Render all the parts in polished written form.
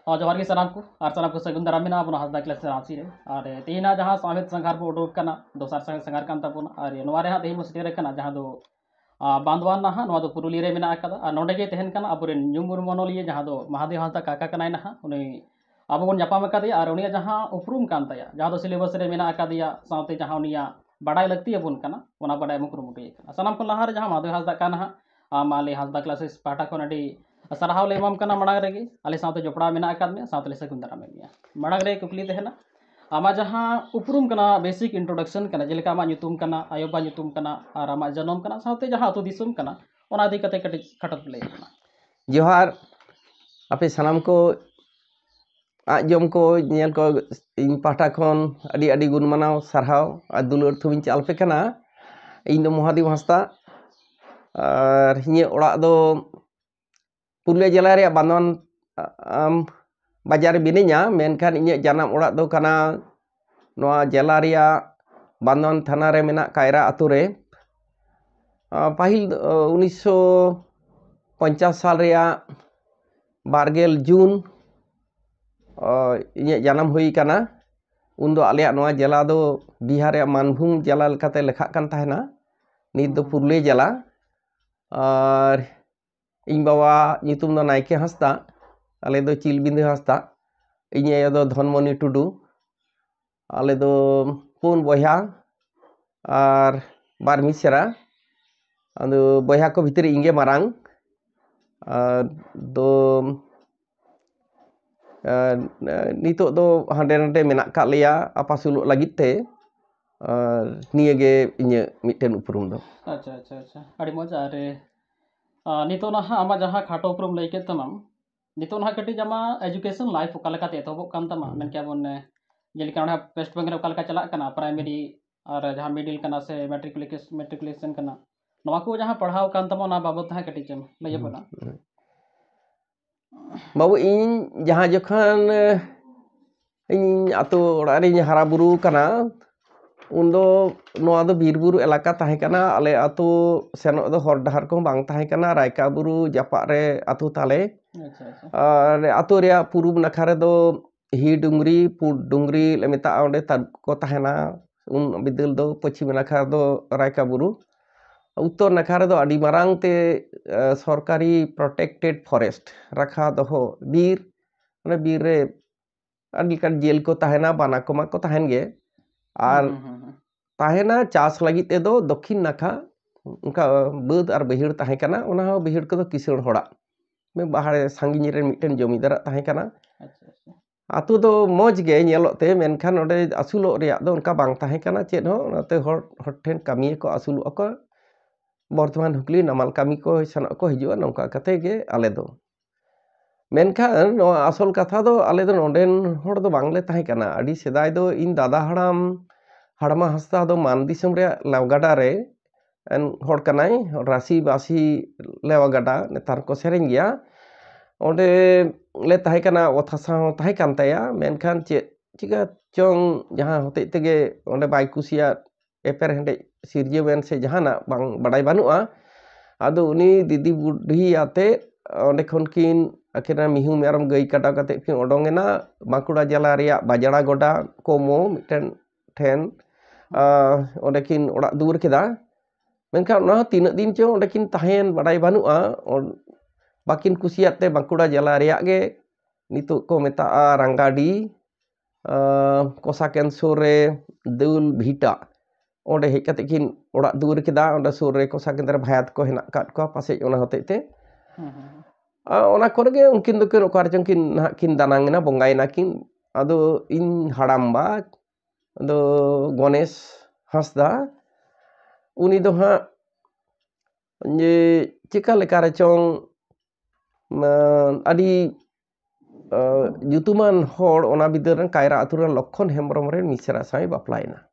और जोहार गे सानाम को और सानाम को सगुन दाराम मेना अपना हसदा क्लास रांची रे और तेहिना जहां सामित संघार बो उडुक कना दोसार संघार कान ताबोना और नोवा रे हा तेहि मुस्तेरे कना जहां दो बांधवान ना नोवा दो पुरुली रे मेना अकादा और नोडे गे तेहन कना अबुरेन न्यूमुर मनोलिए जहां दो महादेव हंसदा काका कनाय ना उनी अब बन जापाम अकादिया और उनिया जहां उपरूम कान ताया जहां दो सिलेबस रे मेना अकादिया साउते जहां उनिया बाडाय लगती अबुन कना ओना बाडाय मुकुरुमुटुय कना सानाम को लहार जहां महादेव हंसदा काना माले हंसदा क्लासेस पाटा को नडी सारहाव ले एमाम कना मणांग रेगे आले साउते जोपड़ा मेना अकाद में साउते ले सगुन दाराम मेनिया मणांग रे कुकली तेहना आमा जहां उपरूम कना बेसिक इंट्रोडक्शन कना जेलेका आमा ᱧᱩᱛᱩᱢ कना आयोबा ᱧᱩᱛᱩᱢ कना और आमा जन्म कना साउते जहां अतो दिसुम कना ओना इदी कते कटि खटत ले कना जोहार आपे सलाम को आजम को नेल को इन पाटा खन अडी अडी गुण मनाव सारहाव आ दुलर थुबिन चालपे कना इन दो महादेव हंसदा और हिये ओड़ा दो पुरुलिया जिला रे बांधवान बाजार बिनिया मेनखान इnye जानम ओड़ा दो कना नोआ जिला रे बांधवान थाना रे मेना कायरा अतु रे पाहिल 1950 साल रे बारगेल जून इnye जानम हुई कना उन दो आले नोआ जिला दो बिहार रे मानभूम जिला लेकाते लेखा कान ताहेना नित दो पुरुलिया जिला और इन बाबा ᱧᱩᱛᱩᱢ दो नायके हंसदा आले दो चिलबिंद हंसदा इnye दो धनमणि टुडू आले दो पुन बया और बार मिसरा आदो बया को भीतर इंगे मारांग दो नितो दो हांडे नांडे मेना का लेया आपासुल लगित ते नियगे इnye मिटेन उपरुम दो अच्छा अच्छा अच्छा अड़ी मजा रे नितो ना आमा जहां खाटो उपरूम लई के तमाम नितो ना कटी जमा एजुकेशन लाइफ ओकालका ते तोबो कान तमा मेन क्या बोन जेलिका ना वेस्ट बंगाल ओकालका चला कना प्राइमरी और जहां मिडिल कना से मैट्रिकुलेशन कना नवा को जहां पढ़ाव कान तमा ना बाबत हा कटी चम लय बोला बाबू इन जहां जखन इन आतो ओड़ा रे हारा बुरु कना उन्दो नोआ दो बीरबुरु एलाका ताहे कना आले आतो सेनो दो हर डहार को बांग ताहे कना रायका बुरु जापा रे आतो ताले और आतो रे पूर्व नखा रे दो ही डुंगरी पुर डुंगरी ले मेता ओंडे तब को ताहेना उन बिदल दो पश्चिम नखा दो रायका बुरु उत्तर नखा रे दो अडी मारांग ते सरकारी प्रोटेक्टेड फॉरेस्ट रखा दो बीर माने बीर रे अडी कान जेल को ताहेना बाना को मा को ताहेन गे और ताहेना चास लगी ते दो दक्षिण नाखा उनका बद और बहिर ताहे कना उना हो बहिर को दो किसण होड़ा में बाहर सांगिनी रे मिटन जमीदार ताहे कना आतु दो मौज गे नेलोते मेनखान ओडे असुलो रे दो उनका बांग ताहे कना चेद हो नाते हर ठेन कामी को असुलो को बर्तमान हुकली नमाल कामी को सन को हिजुआ नौका कते गे आले दो मेनखान नो असल कथा दो आले दो नोडेन होड़ दो बांगले ताहे कना अडी सेदाय दो इन दादा हड़ाम हड़मा हंसदा दो मान दिसम रे लावगाडा रे एन होड़ कनाय राशि बासी लेवागाडा नेतार को सेरेन गया ओंडे ले ताहे कना ओथासा ताहे कान ताया मेनखान चे चिका चोंग जहां होते तेगे ओंडे बाय कुसिया एपर हेंडे सिरजेवेन से जहाना बांग बडाय बानुआ आदो उनी दीदी बुढ़ी आते ओंडे खन किन आखिर मिहू मेरम गई काटा कते किन ओडोंगेना बांकुड़ा जिला रे बाजड़ा गोडा कोमो मिटन ठेन ओंडे किन ओड़ा दूर केदा मेनखान ना तीन दिन चो ओंडे किन ताहेन बडाय बानुआ बाकिन कुसियाते बांकुड़ा जिला रे गे नितो को मेता रंगाडी कोसाकेन सोरे दुल भीटा ओंडे हे कते किन ओड़ा दूर केदा ओंडे सोरे कोसाकेन रे भायात को हेना काट को पासे ओना होतेते ओना कोरगे उनकिन दोकिन ओकार जंकिन ना किन दानांगना बंगायना किन आदो इन हड़ामबा आदो गणेश हंसदा उनी दो हा जे चिका लेका रे चोंग अडी युतुमान होड़ ओना बिदर कायरा अतुर लक्षण हेम्ब्रम रे मिसरा साई बापलायना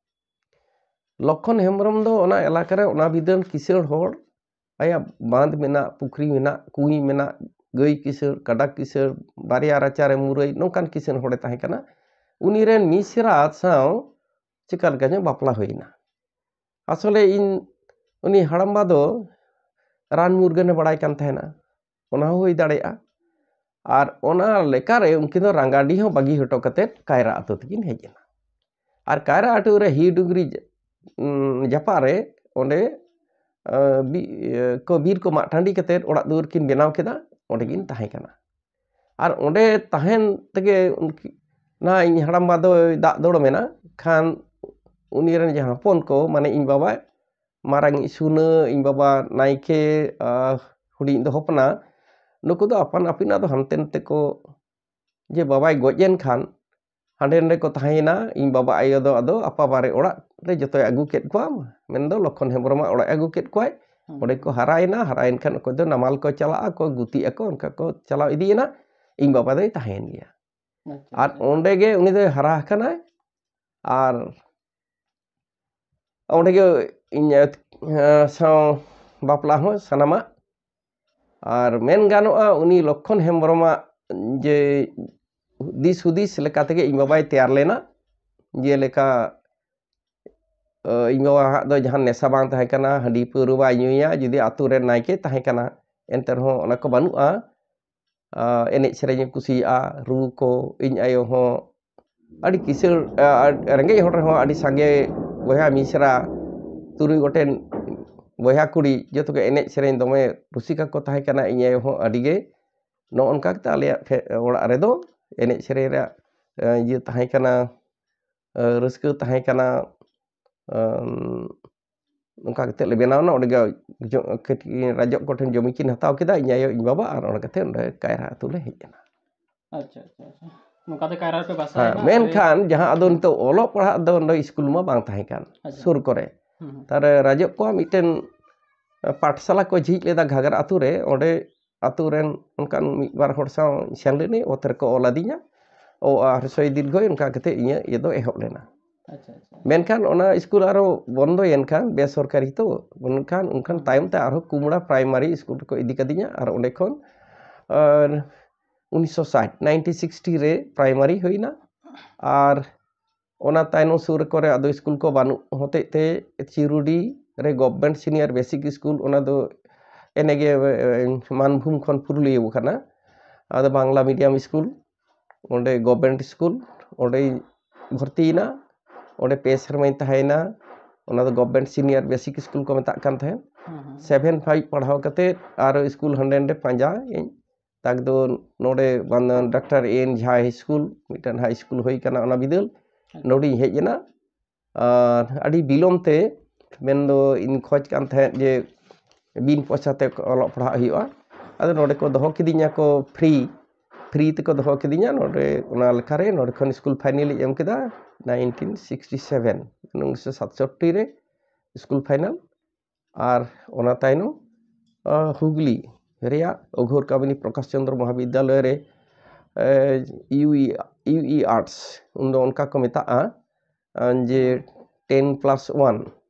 लक्षण हेम्ब्रम दो ओना एलाका रे ओना बिदर किसण होड़ आया बांध मेना पुखरी मेना कुई मेना गई किसण काडा किसण बारिया राचा रे मुरई नोकान किसण होड़े ताहे कना उनी रेन मिसरा साव चिकाल गने बापला होइना असले इन उनी हड़म्बा दो रान मुरगने बड़ाय कान ताहेना ओना होई दाड़ेया ᱟᱨ ᱚᱱᱟ ᱞᱮᱠᱟᱨᱮ ᱩᱱᱠᱤᱱ ᱫᱚ ᱨᱟᱸᱜᱟᱰᱤ ᱦᱚᱸ ᱵᱟᱹᱜᱤ ᱦᱚᱴᱚ ᱠᱟᱛᱮᱫ ᱠᱟᱭᱨᱟ ᱟᱹᱛᱩ ᱛᱮᱠᱤᱱ ᱦᱮᱡ ᱮᱱᱟ ᱟᱨ ᱠᱟᱭᱨᱟ ᱟᱹᱛᱩ ᱨᱮ ᱦᱤ ᱰᱩᱝᱨᱤ ᱡᱟᱯᱟᱜ ᱨᱮ ᱚᱸᱰᱮ ᱵᱤᱨ ᱠᱚ ᱢᱟᱜ ᱴᱟᱺᱰᱤ ᱠᱟᱛᱮᱫ ᱚᱲᱟᱜ ᱫᱩᱣᱟᱹᱨ ᱠᱤᱱ ᱵᱮᱱᱟᱣ ᱠᱮᱫᱟ ᱚᱸᱰᱮ ᱠᱤᱱ ᱛᱟᱦᱮᱸ ᱠᱟᱱᱟ ᱟᱨ ᱚᱸᱰᱮ ᱛᱟᱦᱮᱱ ᱛᱮᱜᱮ ᱱᱟ ᱤᱧ ᱦᱟᱲᱟᱢᱵᱟ ᱫᱚᱭ ᱫᱟᱜ ᱫᱚᱲᱚᱢᱮᱱᱟ ᱠᱷᱟᱱ ᱩᱱᱤ ᱨᱮᱱ ᱡᱟᱦᱟᱸ ᱦᱚᱯᱚᱱ ᱠᱚ ᱢᱟᱱᱮ ᱤᱧ ᱵᱟᱵᱟ ᱢᱟᱨᱟᱝ ᱤᱥᱩᱱᱟᱹ ᱤᱧ ᱵᱟᱵᱟ ᱱᱟᱭᱠᱮ ᱦᱩᱰᱤᱧ ᱫᱚ ᱦᱚᱯᱚᱱᱟ ᱱᱩᱠᱩ ᱫᱚ ᱟᱯᱟᱱ ᱟᱹᱯᱤᱱᱟᱜ ᱫᱚ ᱦᱟᱱᱛᱮ ᱱᱟᱛᱮ ko je babai gojen khan hande nde ko tahina ᱤᱧ ᱵᱟᱵᱟ ᱟᱭᱳ ᱫᱚ ᱟᱫᱚ ᱟᱯᱟ ᱵᱟᱨᱮ ᱚᱲᱟᱜ ᱨᱮ ᱡᱚᱛᱚᱭ ᱟᱹᱜᱩ ᱠᱮᱫ ᱠᱚᱣᱟ ᱢᱮᱱᱫᱚ ᱞᱚᱠᱷᱚᱱ ᱦᱮᱢᱵᱨᱚᱢᱟᱜ ᱚᱲᱟᱜ ᱟᱹᱜᱩ ᱠᱮᱫ ᱠᱚᱣᱟᱭ ᱚᱸᱰᱮ ᱠᱚ ᱦᱟᱨᱟᱭᱮᱱᱟ ᱦᱟᱨᱟᱭᱮᱱ ᱠᱷᱟᱱ ᱚᱠᱚᱭ ᱫᱚ ᱱᱟᱢᱟᱞ ᱠᱚ ᱪᱟᱞᱟᱜᱼᱟ ᱚᱠᱚᱭ ᱜᱩᱛᱤᱜ ᱟᱠᱚ ᱚᱱᱠᱟ ᱠᱚ ᱪᱟᱞᱟᱣ ᱤᱫᱤᱭᱮᱱᱟ ᱤᱧ ᱵᱟᱵᱟ ᱫᱚᱭ ᱛᱟᱦᱮᱸᱭᱮᱱ ᱜᱮᱭᱟ ᱟᱨ ᱚᱸᱰᱮ ᱜᱮ ᱩᱱᱤ ᱫᱚᱭ ᱦᱟᱨᱟ ᱟᱠᱟᱱᱟᱭ ᱟᱨ ᱚᱸᱰᱮ ᱜᱮ ᱤᱧ ᱥᱟᱶ ᱵᱟᱯᱞᱟ ᱦᱚᱸ ᱥᱟᱱᱟᱢᱟᱜ ᱟᱨ ᱢᱮᱱ ᱜᱟᱱᱚᱜᱼᱟ ᱩᱱᱤ ᱞᱚᱠᱷᱚᱱ ᱦᱮᱢᱵᱨᱚᱢᱟᱜ ᱡᱮ ᱫᱤᱥ ᱦᱩᱫᱤᱥ ᱞᱮᱠᱟ ᱛᱮᱜᱮ ᱤᱧ ᱵᱟᱵᱟᱭ ᱛᱮᱭᱟᱨ ᱞᱮᱱᱟ ᱡᱮᱞᱮᱠᱟ ᱤᱧ ᱵᱟᱵᱟ ᱫᱚ ᱡᱟᱦᱟᱸ ᱱᱮᱥᱟ ᱵᱟᱝ ᱛᱟᱦᱮᱸ ᱠᱟᱱᱟ ᱦᱟᱺᱰᱤ ᱯᱟᱹᱣᱨᱟᱹ ᱵᱟᱭ ᱧᱩᱭᱟ ᱡᱩᱫᱤ ᱟᱛᱳ ᱨᱮ ᱱᱟᱭᱠᱮ ᱛᱟᱦᱮᱸ ᱠᱟᱱᱟ ᱮᱱᱛᱮ ᱨᱮᱦᱚᱸ ᱚᱱᱟ ko banu'a ᱮᱱᱮᱡ ᱥᱮᱨᱮᱧ ᱠᱩᱥᱤᱭᱟᱜᱼᱟ ᱨᱩ ko ᱤᱧ ᱟᱭᱳ ᱦᱚᱸ ᱟᱹᱰᱤ ᱠᱤᱥᱟᱹᱬ ᱨᱮᱸᱜᱮᱡ ᱦᱚᱲ ᱨᱮᱦᱚᱸ ᱟᱹᱰᱤ ᱥᱟᱸᱜᱮ ᱵᱚᱭᱦᱟ ᱢᱤᱥᱨᱟ ᱛᱩᱨᱩᱭ ᱜᱚᱴᱮᱱ ᱵᱚᱭᱦᱟ ᱠᱩᱲᱤ ᱡᱚᱛᱚ ᱜᱮ ᱮᱱᱮᱡ ᱥᱮᱨᱮᱧ ᱫᱚᱢᱮ ᱨᱩᱥᱤᱠᱟ ko ᱛᱟᱦᱮᱸ ᱠᱟᱱᱟ ᱤᱧ ᱟᱭᱳ ᱦᱚᱸ ᱟᱹᱰᱤ ᱜᱮ ᱱᱚᱜᱼᱚ ᱱᱚᱝᱠᱟ ᱠᱟᱛᱮ ᱟᱞᱮᱭᱟᱜ ᱚᱲᱟᱜ ᱨᱮᱫᱚ ᱮᱱᱮᱡ ᱥᱮᱨᱮᱧ ᱨᱮᱭᱟᱜ ᱤᱭᱟᱹ ᱛᱟᱦᱮᱸ ᱠᱟᱱᱟ ᱨᱟᱹᱥᱠᱟᱹ ᱛᱟᱦᱮᱸ ᱠᱟᱱᱟ ᱚᱱᱠᱟ ᱠᱟᱛᱮ ᱞᱮ ᱵᱮᱱᱟᱣᱱᱟ ᱚᱸᱰᱮ ᱜᱮ ᱨᱟᱡᱚᱜ ᱠᱚᱴᱷᱮᱱ ᱡᱚᱢᱤ ᱠᱤᱱ ᱦᱟᱛᱟᱣ ᱠᱮᱫᱟ ᱤᱧ ᱟᱭᱳ ᱤᱧ ᱵᱟᱵᱟ ᱟᱨ ᱚᱱᱟ ᱠᱟᱛᱮ ᱚᱸᱰᱮ ᱠᱟᱭᱨᱟ ᱟᱹᱛᱩ ᱞᱮ ᱦᱮᱡ ᱮᱱᱟ ᱟᱪᱪᱷᱟ ᱟᱪᱪᱷᱟ ᱟᱪᱪᱷᱟ ᱱᱚᱝᱠᱟ ᱛᱮ ᱠᱟᱭᱨᱟ ᱨᱮᱯᱮ ᱵᱟᱥᱟᱭᱮᱱᱟ ᱢᱮᱱᱠᱷᱟᱱ ᱡᱟᱦᱟᱸ ᱟᱫᱚ ᱱᱤᱛᱚᱜ ᱚᱞᱚᱜ ᱯᱟᱲᱦᱟᱜ ᱫᱚ ᱱᱚᱰᱮ ᱥᱠᱩᱞ ᱢᱟ ᱵᱟᱝ ᱛᱟᱦᱮᱸ ᱠᱟᱱ ᱥᱩᱨ ᱠᱚᱨᱮ ᱛᱟᱨᱮ ᱨᱟᱡᱚᱜ ᱠᱚᱣᱟᱜ ᱢᱤᱫᱴᱮᱱ ᱯᱟᱴᱷᱥᱟᱞᱟ ᱠᱚ ᱡᱷᱤᱡ ᱞᱮᱫᱟ ᱜᱷᱟᱜᱟᱨ ᱟᱹᱛᱩ ᱨᱮ ᱚᱸᱰे ᱟᱹᱛᱩ ᱨᱮᱱ ᱚᱱᱠᱟᱱ ᱢᱤᱫ ᱵᱟᱨ ᱦᱚᱲ ᱥᱟᱶ ᱥᱮᱱ ᱞᱮᱱᱟᱹᱧ ᱚᱛ ᱨᱮᱠᱚ ᱚᱞ ᱟᱹᱫᱤᱧᱟ ᱚ ᱟᱨ ᱦᱨᱥᱚᱭ ᱫᱤᱨᱜᱷᱚᱭ ᱚᱱᱠᱟ ᱠᱟᱛᱮ ᱤᱧᱟᱹᱜ ᱤᱭᱟᱹ ᱫᱚ ᱮᱦᱚᱵ ᱞᱮᱱᱟ ᱢᱮᱱᱠᱷᱟन ᱚᱱᱟ ᱥᱠᱩᱞ ᱟᱨᱚ ᱵᱚᱱᱫᱚᱭᱮᱱ ᱠᱷᱟᱱ ᱵᱮᱥᱚᱨᱠᱟᱨᱤ ᱛᱚ ᱢᱮᱱᱠᱷᱟन ᱚᱱᱠᱟᱱ ᱛᱟᱭᱚᱢ ᱛᱮ ᱟᱨᱦᱚᱸ ᱠᱩᱢᱲᱟ ᱯᱨᱟᱭᱢᱟᱨᱤ ᱥᱠᱩᱞ ᱨᱮᱠᱚ ᱤᱫᱤ ᱠᱟᱫᱤᱧᱟ ᱟᱨ ᱚᱸᱰे ᱠᱷᱚᱱ 1960 ᱨᱮ ᱯᱨᱟᱭᱢᱟᱨᱤ ᱦᱩᱭᱱᱟ ᱟᱨ ᱚᱱᱟ ᱛᱟᱭᱱᱚᱢ ᱥᱩᱨ ᱠᱚᱨᱮ ᱟᱫᱚ ᱥᱠᱩᱞ ᱠᱚ ᱵᱟᱹᱱᱩᱜ ᱦᱚᱛᱮᱡ ᱛᱮ ᱪᱤᱨᱩᱰᱤ ᱨᱮ ᱜᱚᱵᱷᱚᱨᱱᱢᱮᱱᱴ ᱥᱤᱱᱤᱭᱟᱨ ᱵᱮᱥᱤᱠ ᱥᱠᱩᱞ ᱚᱱᱟ ᱫᱚ ᱮᱱᱮᱜᱮ ᱢᱟᱱᱵᱷᱩᱢ ᱠᱷᱚᱱ ᱯᱩᱨᱩᱞᱤᱭᱟᱹ ᱠᱟᱱᱟ ᱟᱫᱚ ᱵᱟᱝᱞᱟ ᱢᱤᱰᱤᱭᱟᱢ ᱥᱠᱩᱞ ᱚᱸᱰᱮ ᱜᱚᱵᱷᱚᱨᱱᱢᱮᱱᱴ ᱥᱠᱩल ᱚᱸᱰᱮᱧ ᱵᱷᱚᱨᱛᱤᱭᱮᱱᱟ ᱚᱸᱰे 2 ᱥᱮᱨᱢᱟᱧ ᱛᱟᱦᱮᱸᱭᱮᱱᱟ ᱚᱱᱟ ᱫᱚ ᱜᱚᱵᱷᱚᱨᱱᱢᱮᱱᱴ ᱥᱤᱱᱤᱭᱟᱨ ᱵᱮᱥᱤᱠ ᱥᱠᱩᱞ ᱠᱚ ᱢᱮᱛᱟᱜ ᱠᱟᱱ ᱛᱟᱦᱮᱸᱫ 7 5 ᱯᱟᱲᱦᱟᱣ ᱠᱟᱛᱮ ᱟᱨ ᱥᱠᱩᱞ ᱦᱟᱸᱰᱮ ᱱᱟᱰᱮ ᱯᱟᱸᱡᱟᱭᱟᱹᱧ ᱛᱟᱠ ᱫᱚ ᱱᱚᱰᱮ ᱰᱟᱠᱛᱟᱨ এন ঝা হাই স্কুল মিটান হাই স্কুল হই কানা অনা বিদল নডিᱧ ᱦᱮᱡ ᱮᱱᱟ ᱟᱨ ᱟᱹᱰᱤ ᱵᱤᱞᱚᱢ ᱛᱮ ᱢᱮᱱᱫᱚ ᱤᱧ ᱠᱷᱚᱡ ᱠᱟᱱ ᱛᱟᱦᱮᱸᱫ ᱡᱮ ᱵᱤᱱ ᱯᱚᱭᱥᱟ ᱛᱮ ᱚᱞᱚᱜ ᱯᱟᱲᱦᱟᱜ ᱦᱩᱭᱩᱜᱼᱟ ᱟᱫᱚ ᱱᱚᱰᱮ ᱠᱚ ᱫᱚᱦᱚ ᱠᱤᱫᱤᱧᱟ ᱠᱚ ᱯᱷᱨᱤ ᱛᱮᱠᱚ ᱫᱚᱦᱚ ᱠᱤᱫᱤᱧᱟ ᱱᱚᱰᱮ ᱚᱱᱟ ᱞᱮᱠᱟᱨᱮ ᱱᱚᱰᱮ ᱠᱷᱚᱱ ᱥᱠᱩᱞ ᱯᱷᱟᱭᱱᱮᱞ ᱤᱧ ᱮᱢ ᱠᱮᱫᱟ 1967 1967 ᱨᱮ स्कूल फाइनल और ओना ताइनो हुगली रेया अघोर कामिनी प्रकाश चंद्र महाविद्यालय रे यूई आर्ट्स उन उनका को मेता जे 10+1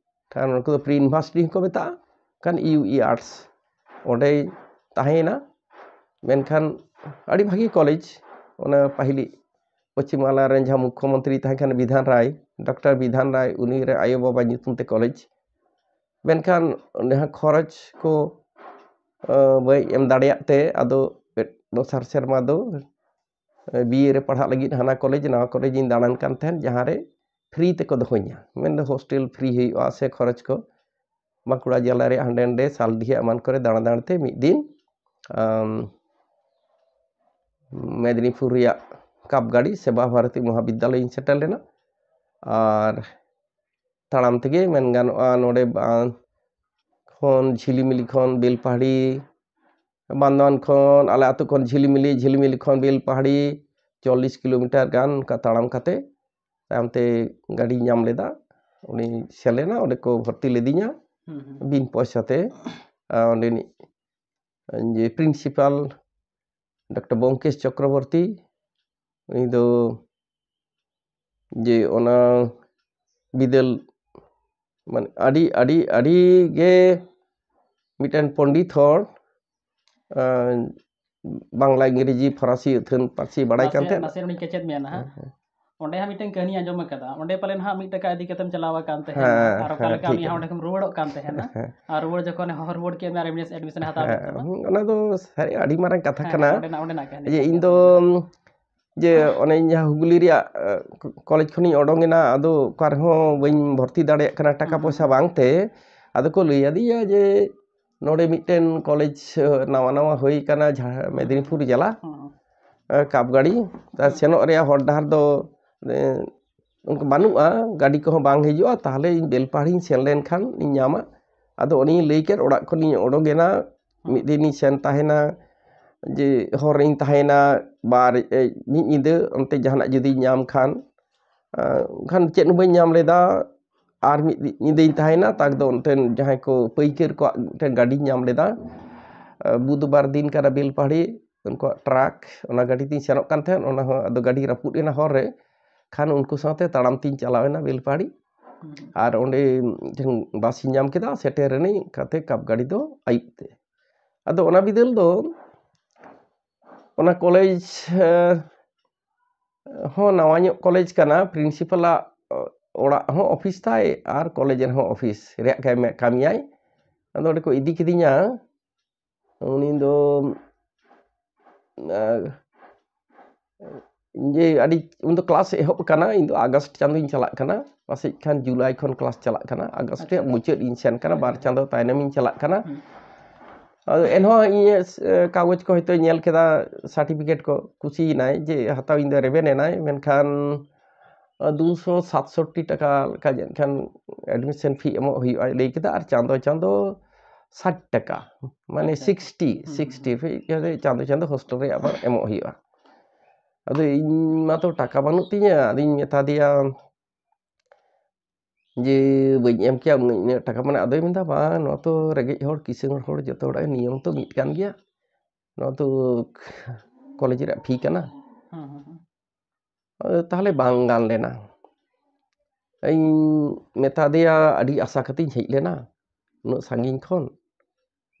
खान उनको प्री यूनिवर्सिटी को मेता खान यूई आर्ट्स ओडे ताहेना मेनखान अड़ी भागी कॉलेज ओना पहली पश्चिम बांग्ला रेन जहां मुख्यमंत्री ताहे खान विधान राय डॉक्टर विधान राय उनी रे आयो बाबा ᱧᱩᱛᱩᱢ ते कॉलेज मेनखान जहां खरच को बाई एम दाड़ियाते आदो दोसार सेरमा दो बीए रे पढ़ा लगी हाना कॉलेज नवा कॉलेज इन दाड़ान कान थेन जहां रे फ्री ते को दोहोइया मेन हॉस्टल फ्री हुआ से खरच को बांकुड़ा जिला रे हांडे हांडे सालदिया मान करे दाड़ा दाड़ते मिद दिन मेदिनीपुर रिया कापगाड़ी सेवा भारती महाविद्यालय इन सेटल लेना और ताड़ाम तेगे मेन गानोआ नोडे खन झिलिमिली खन बेलपहाड़ी बांधवान खन आले आतु खन झिलिमिली खन बेलपहाड़ी 40 किलोमीटर गान का ताड़ाम काते तामते गाड़ी नाम लेदा उनी सेलेना ओडे को भर्ती लेदिया बिन पैसाते ओडे जे प्रिंसिपल डॉक्टर बंकेश चक्रवर्ती उनी दो जे ओना बिदल मान आड़ी आड़ी आड़ी गे मिटन पंडित हर बांग्ला इंग्रेजी फरासी थन पारसी बाड़ाई कानते नासे उनी केचेद मेना onde ha miten kahani anjom kada onde palen ha mit taka adi katem chalawa kan tehena हाँ ar हाँ oka leka ठीक uni ha है onde kem ruwadok kan tehena ar ruwad jokon hor ruwad ke mar admission hataw led tama ᱚᱱᱟ ᱫᱚ ᱥᱟᱹᱨᱤ ᱟᱹᱰᱤ ᱢᱟᱨᱟᱝ ᱠᱟᱛᱷᱟ ᱠᱟᱱᱟ onde na kahani ᱡᱮ kan ᱤᱧ gᱮᱭᱟ ᱫᱚ ᱛᱟᱦᱮᱱᱟ ᱡᱮ ᱚᱱᱮ ᱡᱟᱦᱟᱸ ᱦᱩᱜᱽᱞᱤ ᱨᱮᱭᱟᱜ ᱠᱚᱞᱮᱡᱽ ᱠᱷᱚᱱᱤᱧ ᱚᱰᱚᱝᱮᱱᱟ ᱟᱫᱚ ᱚᱠᱟ ᱨᱮᱦᱚᱸ ᱵᱟᱹᱧ ᱵᱷᱚᱨᱛᱤ ᱫᱟᱲᱮᱭᱟᱜ ᱠᱟᱱᱟ ᱴᱟᱠᱟ ᱯᱚᱭᱥᱟ ᱵᱟᱝᱛᱮ ᱟᱫᱚ ᱠᱚ ᱞᱟᱹᱭ ᱟᱫᱤᱧᱟ ᱡᱮ ᱱᱚᱰᱮ ᱢᱤᱫᱴᱮᱱ ᱠᱚᱞᱮᱡᱽ ᱱᱟᱣᱟ ᱱᱟᱣᱟ ᱦᱩᱭ ᱠᱟᱱᱟ ᱡᱟᱦᱟᱸ ᱢᱮᱫᱽᱱᱤᱯᱩᱨ ᱡᱮᱞᱟ ᱠᱟᱯ ᱜᱟᱹᱰᱤ ᱥᱮᱱᱚᱜ ᱨᱮᱭᱟᱜ ᱦᱚᱨ ᱰᱟᱦᱟᱨ ᱫᱚ ᱚᱱᱠᱟ ᱵᱟᱹᱱᱩᱜᱼᱟ ᱜᱟᱹᱰᱤ ᱠᱚᱦᱚᱸ ᱵᱟᱝ ᱦᱤᱡᱩᱜᱼᱟ ᱛᱟᱦᱞᱮ ᱤᱧ ᱵᱮᱞᱯᱟᱦᱟᱲᱤᱧ ᱥᱮᱱ ᱞᱮᱱᱠᱷᱟᱱ ᱤᱧ ᱧᱟᱢᱟ ᱟᱫᱚ ᱚᱱᱮᱧ ᱞᱟᱹᱭ ᱠᱮᱫ ᱚᱲᱟᱜ ᱠᱷᱚᱱᱤᱧ ᱚᱰᱚᱠᱮᱱᱟ ᱢᱤᱫ ᱫᱤᱱᱤᱧ ᱥᱮᱱ ᱛᱟᱦᱮᱱᱟ ᱡᱮ ᱦᱚᱨ ᱨᱤᱧ ᱛᱟᱦᱮᱱᱟ ᱢᱤᱫ ᱧᱤᱫᱟᱹ ᱚᱱᱛᱮ ᱡᱟᱦᱟᱱᱟᱜ ᱡᱩᱫᱤᱧ ᱧᱟᱢ ᱠᱷᱟᱱ ᱪᱮᱫ ᱦᱚᱸ ᱵᱟᱹᱧ ᱧᱟᱢ ᱞᱮᱫᱟ ᱟᱨ ᱢᱤᱫ ᱧᱤᱫᱟᱹᱧ ᱛᱟᱦᱮᱱᱟ ᱛᱟᱠ ᱫᱚ ᱚᱱᱛᱮᱱ ᱡᱟᱦᱟᱸᱭ ᱠᱚ ᱯᱟᱹᱭᱠᱟᱹᱨ ᱠᱚᱣᱟᱜ ᱢᱤᱫᱴᱮᱱ ᱜᱟᱹᱰᱤᱧ ᱧᱟᱢ ᱞᱮᱫᱟ ᱵᱩᱫᱷᱵᱟᱨ ᱫᱤᱱ ᱠᱟᱱᱟ ᱵᱮᱞᱯᱟᱦᱟᱲᱤ ᱩᱱᱠᱩᱣᱟᱜ ᱴᱨᱟᱠ ᱚᱱᱟ ᱜᱟᱹᱰᱤ ᱛᱤᱧ ᱥᱮᱱᱚᱜ ᱠᱟᱱ ᱛᱟᱦᱮᱸᱫ ᱚᱱᱟ ᱦᱚᱸ ᱟᱫᱚ ᱜᱟᱹᱰᱤ ᱨᱟᱹᱯᱩᱫ ᱮᱱᱟ ᱦᱚᱨ ᱨᱮ ᱠᱷᱟᱱ ᱩᱱᱠᱩ ᱥᱟᱶᱛᱮ ᱛᱟᱲᱟᱢ ᱛᱤᱧ ᱪᱟᱞᱟᱣᱮᱱᱟ ᱵᱮᱞᱯᱟᱦᱟᱲᱤ ᱟᱨ ᱚᱸᱰे ᱢᱤᱫᱴᱮᱱ ᱵᱟᱥᱤᱧ ᱧᱟᱢ ᱠᱮᱫᱟ ᱥᱮᱴᱮᱨᱮᱱᱟᱹᱧ ᱠᱟᱛᱮ ᱠᱟᱯ ᱜᱟᱹᱰᱤ ᱫᱚ ᱟᱹᱭᱩᱵ ᱛᱮ ᱟᱫᱚ ᱚᱱᱟ ᱵᱤᱫᱟᱹᱞ ᱫᱚ ᱚᱱᱟ ᱠᱚᱞᱮᱡᱽ ᱦᱚᱸ ᱱᱟᱣᱟ ᱧᱚᱜ ᱠᱚᱞᱮᱡᱽ ᱠᱟᱱᱟ ᱯᱨᱤᱱᱥᱤᱯᱟᱞᱟᱜ ᱚᱲᱟᱜ ᱦᱚᱸ ᱚᱯᱷᱤᱥ ᱛᱟᱭ ᱟᱨ ᱠᱚᱞᱮᱡᱽ ᱨᱮᱦᱚᱸ ᱚᱯᱷᱤᱥ ᱨᱮᱭᱟᱜ ᱠᱟᱹᱢᱤᱭᱟᱭ ᱟᱫᱚ ᱚᱸᱰᱮ ᱠᱚ ᱤᱫᱤ ᱠᱤᱫᱤᱧᱟ ᱩᱱᱤ ᱫᱚ ᱡᱮ ᱟᱹᱰᱤ ᱩᱱ ᱫᱚ ᱠᱞᱟᱥ ᱮᱦᱚᱵ ᱟᱠᱟᱱᱟ ᱤᱧ ᱫᱚ ᱟᱜᱚᱥᱴ ᱪᱟᱸᱫᱳᱧ ᱪᱟᱞᱟᱜ ᱠᱟᱱᱟ ᱯᱟᱥᱮᱡ ᱠᱷᱟᱱ ᱡᱩᱞᱟᱭ ᱠᱷᱚᱱ ᱠᱞᱟᱥ ᱪᱟᱞᱟᱜ ᱠᱟᱱᱟ ᱟᱜᱚᱥᱴ ᱨᱮᱭᱟᱜ ᱢᱩᱪᱟᱹᱫ ᱤᱧ ᱥᱮᱱ ᱠᱟᱱᱟ 2 ᱪᱟᱸᱫᱳ ᱛᱟᱭᱱᱚᱢᱤᱧ ᱪᱟᱞᱟᱜ ᱠᱟᱱᱟ ᱟᱫᱚ ᱮᱱᱦᱚᱸ ᱤᱧᱟᱹᱜ ᱠᱟᱜᱚᱡᱽ ᱠᱚ ᱦᱚᱭᱛᱳ ᱧᱮᱞ ᱠᱮᱫᱟ ᱥᱟᱨᱴᱤᱯᱷᱤᱠᱮᱴ ᱠᱚ ᱠᱩᱥᱤᱭᱮᱱᱟᱭ ᱡᱮ ᱦᱟᱛᱟᱣᱤᱧ ᱫᱚ ᱨᱮᱵᱮᱱ ᱮᱱᱟᱭ ᱢᱮᱱᱠᱷᱟन 267 ᱴᱟᱠᱟ ᱞᱮᱠᱟ ᱮᱱᱠᱷᱟᱱ ᱮᱰᱢᱤᱥᱚᱱ ᱯᱷᱤ ᱮᱢᱚᱜ ᱦᱩᱭᱩᱜᱼᱟ ᱞᱟᱹᱭ ᱠᱮᱫᱟ ᱟᱨ ᱪᱟᱸᱫᱳ 60 টাকা মানে 60 ফি চাঁদো চাঁদো হোস্টেল রে আবার এমᱚᱜ ᱦᱩᱭᱩᱜᱼᱟ ᱟᱫᱚ ᱤᱧ ᱢᱟᱛᱚ ᱴᱟᱠᱟ ᱵᱟᱹᱱᱩᱜ ᱛᱤᱧᱟᱹ ᱟᱫᱚᱧ ᱢᱮᱛᱟ ᱫᱮᱭᱟ ᱡᱮ ᱵᱟᱹᱧ ᱮᱢ ᱠᱮᱭᱟ ᱩᱱᱟᱹᱜ ᱴᱟᱠᱟ ᱢᱟᱱᱮ ᱟᱫᱚᱭ ᱢᱮᱱᱫᱟ ᱵᱟᱝ ᱱᱚᱣᱟ ᱛᱚ ᱨᱮᱸᱜᱮᱡ ᱦᱚᱲ ᱠᱤᱥᱟᱹᱬ ᱦᱚᱲ ᱡᱚᱛᱚ ᱦᱚᱲᱟᱜ ᱱᱤᱭᱚᱢ ᱛᱚ ᱢᱤᱫ ᱠᱟᱱ ᱜᱮᱭᱟ ᱱᱚᱣᱟ ᱛᱚ ᱠᱚᱞᱮᱡᱽ ᱨᱮᱭᱟᱜ ᱯᱷᱤ ᱠᱟᱱᱟ ᱛᱟᱦᱞᱮ ᱵᱟᱝ ᱜᱟᱱ ᱞᱮᱱᱟ ᱤᱧ ᱢᱮᱛᱟ ᱫᱮᱭᱟ ᱟᱹᱰᱤ ᱟᱥᱟ ᱠᱟᱛᱮᱧ ᱦᱮᱡ ᱞᱮᱱᱟ ᱩᱱᱟᱹᱜ ᱥᱟᱺᱜᱤᱧ ᱠᱷᱚᱱ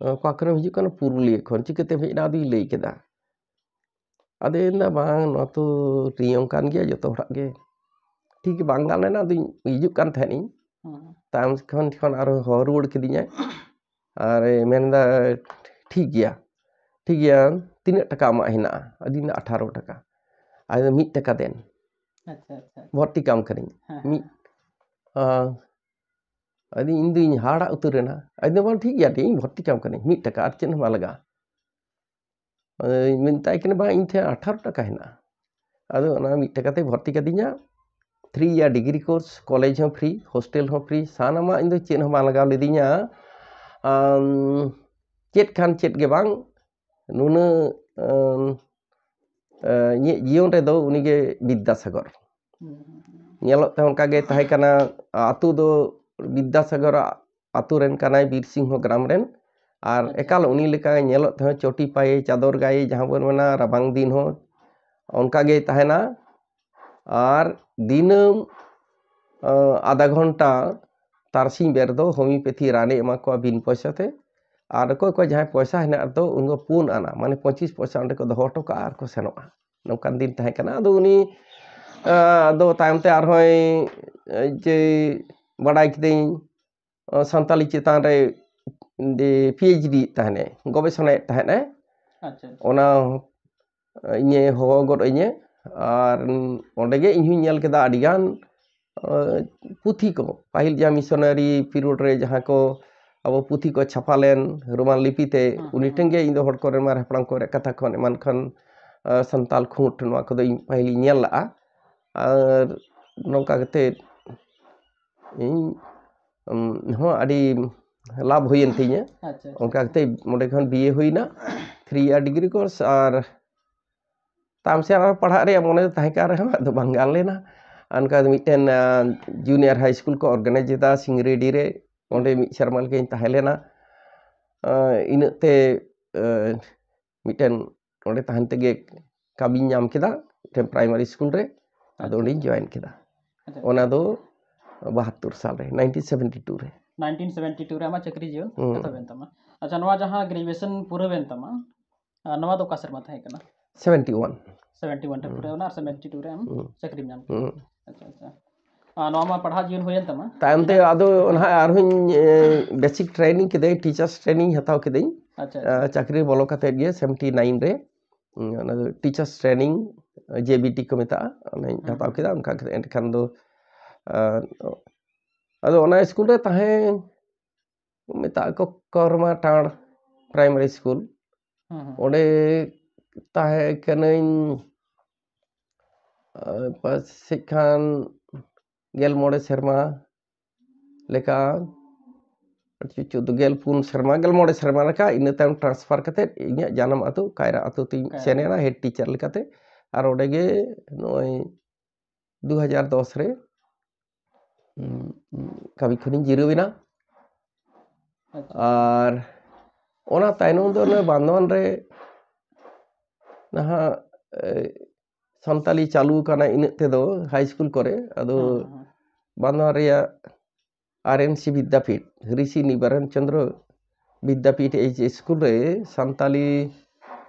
ᱚᱠᱟ ᱠᱷᱚᱱᱮᱢ ᱦᱤᱡᱩᱜ ᱠᱟᱱᱟ ᱯᱩᱨᱩᱞᱤᱭᱟᱹ ᱠᱷᱚᱱ ᱪᱤᱠᱟᱹᱛᱮᱢ ᱦᱮᱡ ᱮᱱᱟ ᱟᱫᱚᱭ ᱞᱟᱹᱭ ᱠᱮᱫᱟ ᱟᱫᱚᱭ ᱢᱮᱱᱫᱟ ᱵᱟᱝ ᱱᱚᱣᱟ ᱛᱚ ᱱᱤᱭᱚᱢ ᱠᱟᱱ ᱜᱮᱭᱟ ᱡᱚᱛᱚ ᱦᱚᱲᱟᱜ ᱜᱮ ᱴᱷᱤᱠ ᱵᱟᱝ ᱜᱟᱱ ᱞᱮᱱᱟ ᱟᱫᱚᱧ ᱦᱤᱡᱩᱜ ᱠᱟᱱ ᱛᱟᱦᱮᱱᱤᱧ ᱛᱟᱭᱚᱢ ᱠᱷᱚᱱ ᱟᱨᱚ ᱦᱚᱦᱚ ᱨᱩᱣᱟᱹᱲ ᱠᱤᱫᱤᱧᱟᱭ ᱟᱨ ᱢᱮᱱᱫᱟ ᱴᱷᱤᱠ ᱜᱮᱭᱟ ᱛᱤᱱᱟᱹᱜ ᱴᱟᱠᱟ ᱟᱢᱟᱜ ᱦᱮᱱᱟᱜᱼᱟ ᱟᱫᱚᱧ ᱢᱮᱱᱫᱟ 18 টাকা ᱟᱫᱚ 1 টাকা দেন ভর্তি কাম করিኝ ᱢᱤᱫ ᱟᱫᱚ ᱤᱧ ᱫᱩᱧ ᱦᱟᱲᱟᱜ ᱩᱛᱟᱹᱨᱮᱱᱟ ᱟᱫᱚ ᱵᱟᱝ ᱴᱷᱤᱠ ᱜᱮᱭᱟ ᱤᱧ ᱵᱷᱚᱨᱛᱤ ᱠᱟᱢ ᱠᱟᱹᱱᱟᱹᱧ 1 টাকা ᱟᱨ ᱪᱮᱫ ᱦᱚᱸ ᱵᱟᱝ ᱞᱟᱜᱟᱜᱼᱟ ᱢᱮᱛᱟᱭ ᱠᱟᱱᱟ ᱵᱟᱝ ᱤᱧ ᱴᱷᱮᱱ 18 টাকা ᱦᱮᱱᱟᱜᱼᱟ ᱟᱫᱚ ᱚᱱᱟ 1 টাকা ᱛᱮ ᱵᱷᱚᱨᱛᱤ ᱠᱟᱫᱤᱧᱟ 3 year ডিগ্রি কোর্স কলেজ হᱚᱸ ফ্রি হোস্টেল হᱚᱸ ফ্রি ᱥᱟᱱᱟᱢᱟᱜ ᱤᱧ ᱫᱚ ᱪᱮᱫ ᱦᱚᱸ ᱵᱟᱝ ᱞᱟᱜᱟᱣ ᱞᱤᱫᱤᱧᱟ ᱪᱮᱫ ᱠᱷᱟᱱ ᱪᱮᱫ ᱜᱮ ᱵᱟᱝ ᱱᱩᱱᱟᱹᱜ ᱤᱧᱟᱹᱜ ᱡᱤᱭᱚᱱ ᱨᱮᱫᱚ ᱩᱱᱤᱜᱮ ᱵᱤᱫᱽᱫᱟᱥᱟᱜᱚᱨ ᱧᱮᱞᱚᱜ ᱛᱮ ᱚᱱᱠᱟ ᱜᱮ ᱛᱟᱦᱮᱸ ᱠᱟᱱᱟ ᱟᱛᱳ ᱫᱚ ᱵᱤᱫᱽᱫᱟᱥᱟᱜᱚᱨᱟᱜ ᱟᱛᱳ ᱨᱮᱱ ᱠᱟᱱᱟᱭ ᱵᱤᱨᱥᱤᱝᱦᱚ ᱜᱨᱟᱢ ᱨᱮᱱ ᱟᱨ ᱮᱠᱟᱞ ᱩᱱᱤ ᱞᱮᱠᱟ ᱧᱮᱞᱚᱜ ᱛᱮᱦᱚᱸ ᱪᱚᱴᱤ ᱯᱟᱭᱮ ᱪᱟᱫᱚᱨ ᱜᱟᱭᱮ ᱡᱟᱦᱟᱸ ᱵᱚᱱ ᱢᱮᱱᱟ ᱨᱟᱵᱟᱝ ᱫᱤᱱ ᱦᱚᱸ ᱚᱱᱠᱟ ᱜᱮ ᱛᱟᱦᱮᱱᱟ ᱟᱨ ᱫᱤᱱᱟᱹᱢ आधा घंटा तारसिंग बेर दो होमियोपैथी राने एमा को बिन पैसा ते और कोई कोई जहाँ पैसा हेना तो उनको 4 आना माने 25 पैसा अंडे को दोहो टोका आर को सेनोआ नौकान दिन तहे कना दो उनी दो तायम ते आर होय जे बड़ाई किदें संताली चेतान रे दे पीएचडी तहने गवेषणा तहने ओना इnye हो गड इnye और ओंडे गे इन्हु नेल केदा अडिगान पुथी को पाहिल जहाँ मिशनरी पीरियड रे जहाँ को अब पुथी को छापालेन रोमान लिपि ते उनी टेंगे इन दो हड़ को मार हपड़ाम को रे कथा खन एमान खन संताल खूंट नवा को दो पाहिल नेल ला और नौका कते इन हो अडी लाभ हुईन तिnya ओंका कते मोडे खन बीए हुईना 3 year डिग्री कोर्स और ताम से पढ़ा रे मोने ताहे का रे दो बंगाल लेना अनका मिटन जूनियर हाई स्कूल को ऑर्गेनाइज दा सिंगरेडी रे ओंडे मि शर्मल के ताहे लेना इनते मिटन ओंडे ताहन तेगे काबी नाम केदा टेम प्राइमरी स्कूल रे अदो ओंडे जॉइन केदा ओना दो 72 साल रे 1972 रे 1972 रे आमा चक्री जीवन कथा बेनतमा अच्छा नवा जहां ग्रेजुएशन पूरा बेनतमा नवा दो का सर्मा थाहे कना 71 71 ᱨᱮ ᱯᱩᱨᱟᱹᱣ ᱮᱱᱟ ᱟᱨ 72 ᱨᱮ ᱟᱢ ᱪᱟᱹᱠᱨᱤᱢ ᱧᱟᱢ ᱠᱮᱫᱟ ᱦᱩᱸ ᱟᱪᱪᱷᱟ ᱟᱪᱪᱷᱟ ᱱᱚᱣᱟ ᱢᱟ ᱯᱟᱲᱦᱟᱣ ᱡᱤᱭᱚᱱ ᱦᱩᱭᱮᱱ ᱛᱟᱢᱟ ᱛᱟᱭᱚᱢ ᱛᱮ ᱟᱫᱚ ᱱᱟᱦᱟᱜ ᱟᱨᱦᱚᱸᱧ ᱵᱮᱥᱤᱠ ᱴᱨᱮᱱᱤᱝ ᱠᱤᱫᱟᱹᱧ ᱴᱤচার্স ᱴᱨᱮᱱᱤᱝ ᱦᱟᱛᱟᱣ ᱠᱤᱫᱟᱹᱧ ᱟᱪᱪᱷᱟ ᱟᱪᱪᱷᱟ ᱪᱟᱹᱠᱨᱤ ᱵᱚᱞᱚ ᱠᱟᱛᱮᱫ ᱜᱮ 79 ᱨᱮ ᱚᱱᱟ ᱫᱚ ᱴᱤচার্স ᱴᱨᱮᱱᱤᱝ JBT ᱠᱚ ᱢᱮᱛᱟᱜᱼᱟ ᱚᱱᱟᱧ ᱦᱟᱛᱟᱣ ᱠᱮᱫᱟ ᱚᱱᱠᱟ ᱠᱟᱛᱮ ᱮᱱᱠᱷᱟᱱ ᱫᱚ ᱟᱫᱚ ᱚᱱᱟ ᱥᱠᱩᱞ ᱨᱮ ᱛᱟᱦᱮᱸ ᱢᱮᱛᱟᱜ ᱟᱠᱚ ᱠᱚᱨᱢᱟ ᱴᱟᱲ ᱯᱨᱟᱭᱢᱟᱨᱤ ᱥᱠᱩᱞ ᱚᱸᱰᱮ ᱛᱟᱦᱮᱸ ᱠᱟᱹᱱᱟᱹᱧ ᱯᱟᱥᱮᱡ ᱠᱷᱟᱱ 14 ᱥᱮᱨᱢᱟ ᱞᱮᱠᱟ 14 ᱥᱮᱨᱢᱟ 14 ᱥᱮᱨᱢᱟ ᱞᱮᱠᱟ ᱤᱱᱟᱹ ᱛᱟᱭᱚᱢ ᱴᱨᱟᱱᱥᱯᱷᱟᱨ ᱠᱟᱛᱮᱫ ᱤᱧᱟᱹᱜ ᱡᱟᱱᱟᱢ ᱟᱹᱛᱩ ᱠᱟᱭᱨᱟ ᱟᱹᱛᱩ ᱛᱤᱧ ᱥᱮᱱ ᱮᱱᱟ ᱦᱮᱰ ᱴᱤᱪᱟᱨ ᱞᱮᱠᱟᱛᱮ ᱟᱨ ᱚᱸᱰᱮ ᱜᱮ ᱱᱚᱜᱼᱚᱭ 2010 ᱨᱮ ᱠᱟᱹᱢᱤ ᱠᱷᱚᱱᱤᱧ ᱡᱤᱨᱟᱹᱣ ᱮᱱᱟ ᱟᱨ ᱚᱱᱟ ᱛᱟᱭᱱᱚᱢ ᱫᱚ ᱵᱟᱸᱫᱷᱣᱟᱱ ᱨᱮ ᱱᱟᱦᱟᱜ ᱥᱟᱱᱛᱟᱞᱤ ᱪᱟᱹᱞᱩ ᱟᱠᱟᱱᱟ ᱤᱱᱟᱹᱜ ᱛᱮᱫᱚ ᱦᱟই ᱥᱠᱩᱞ ᱠᱚᱨᱮ ᱟᱫᱚ ᱵᱟᱸᱫᱷᱣᱟᱱ ᱨᱮᱭᱟᱜ RNC বিদ্যাপীঠ ঋষি নিবারণ চন্দ্র বিদ্যাপীঠ এই স্কুল রে সান্তালি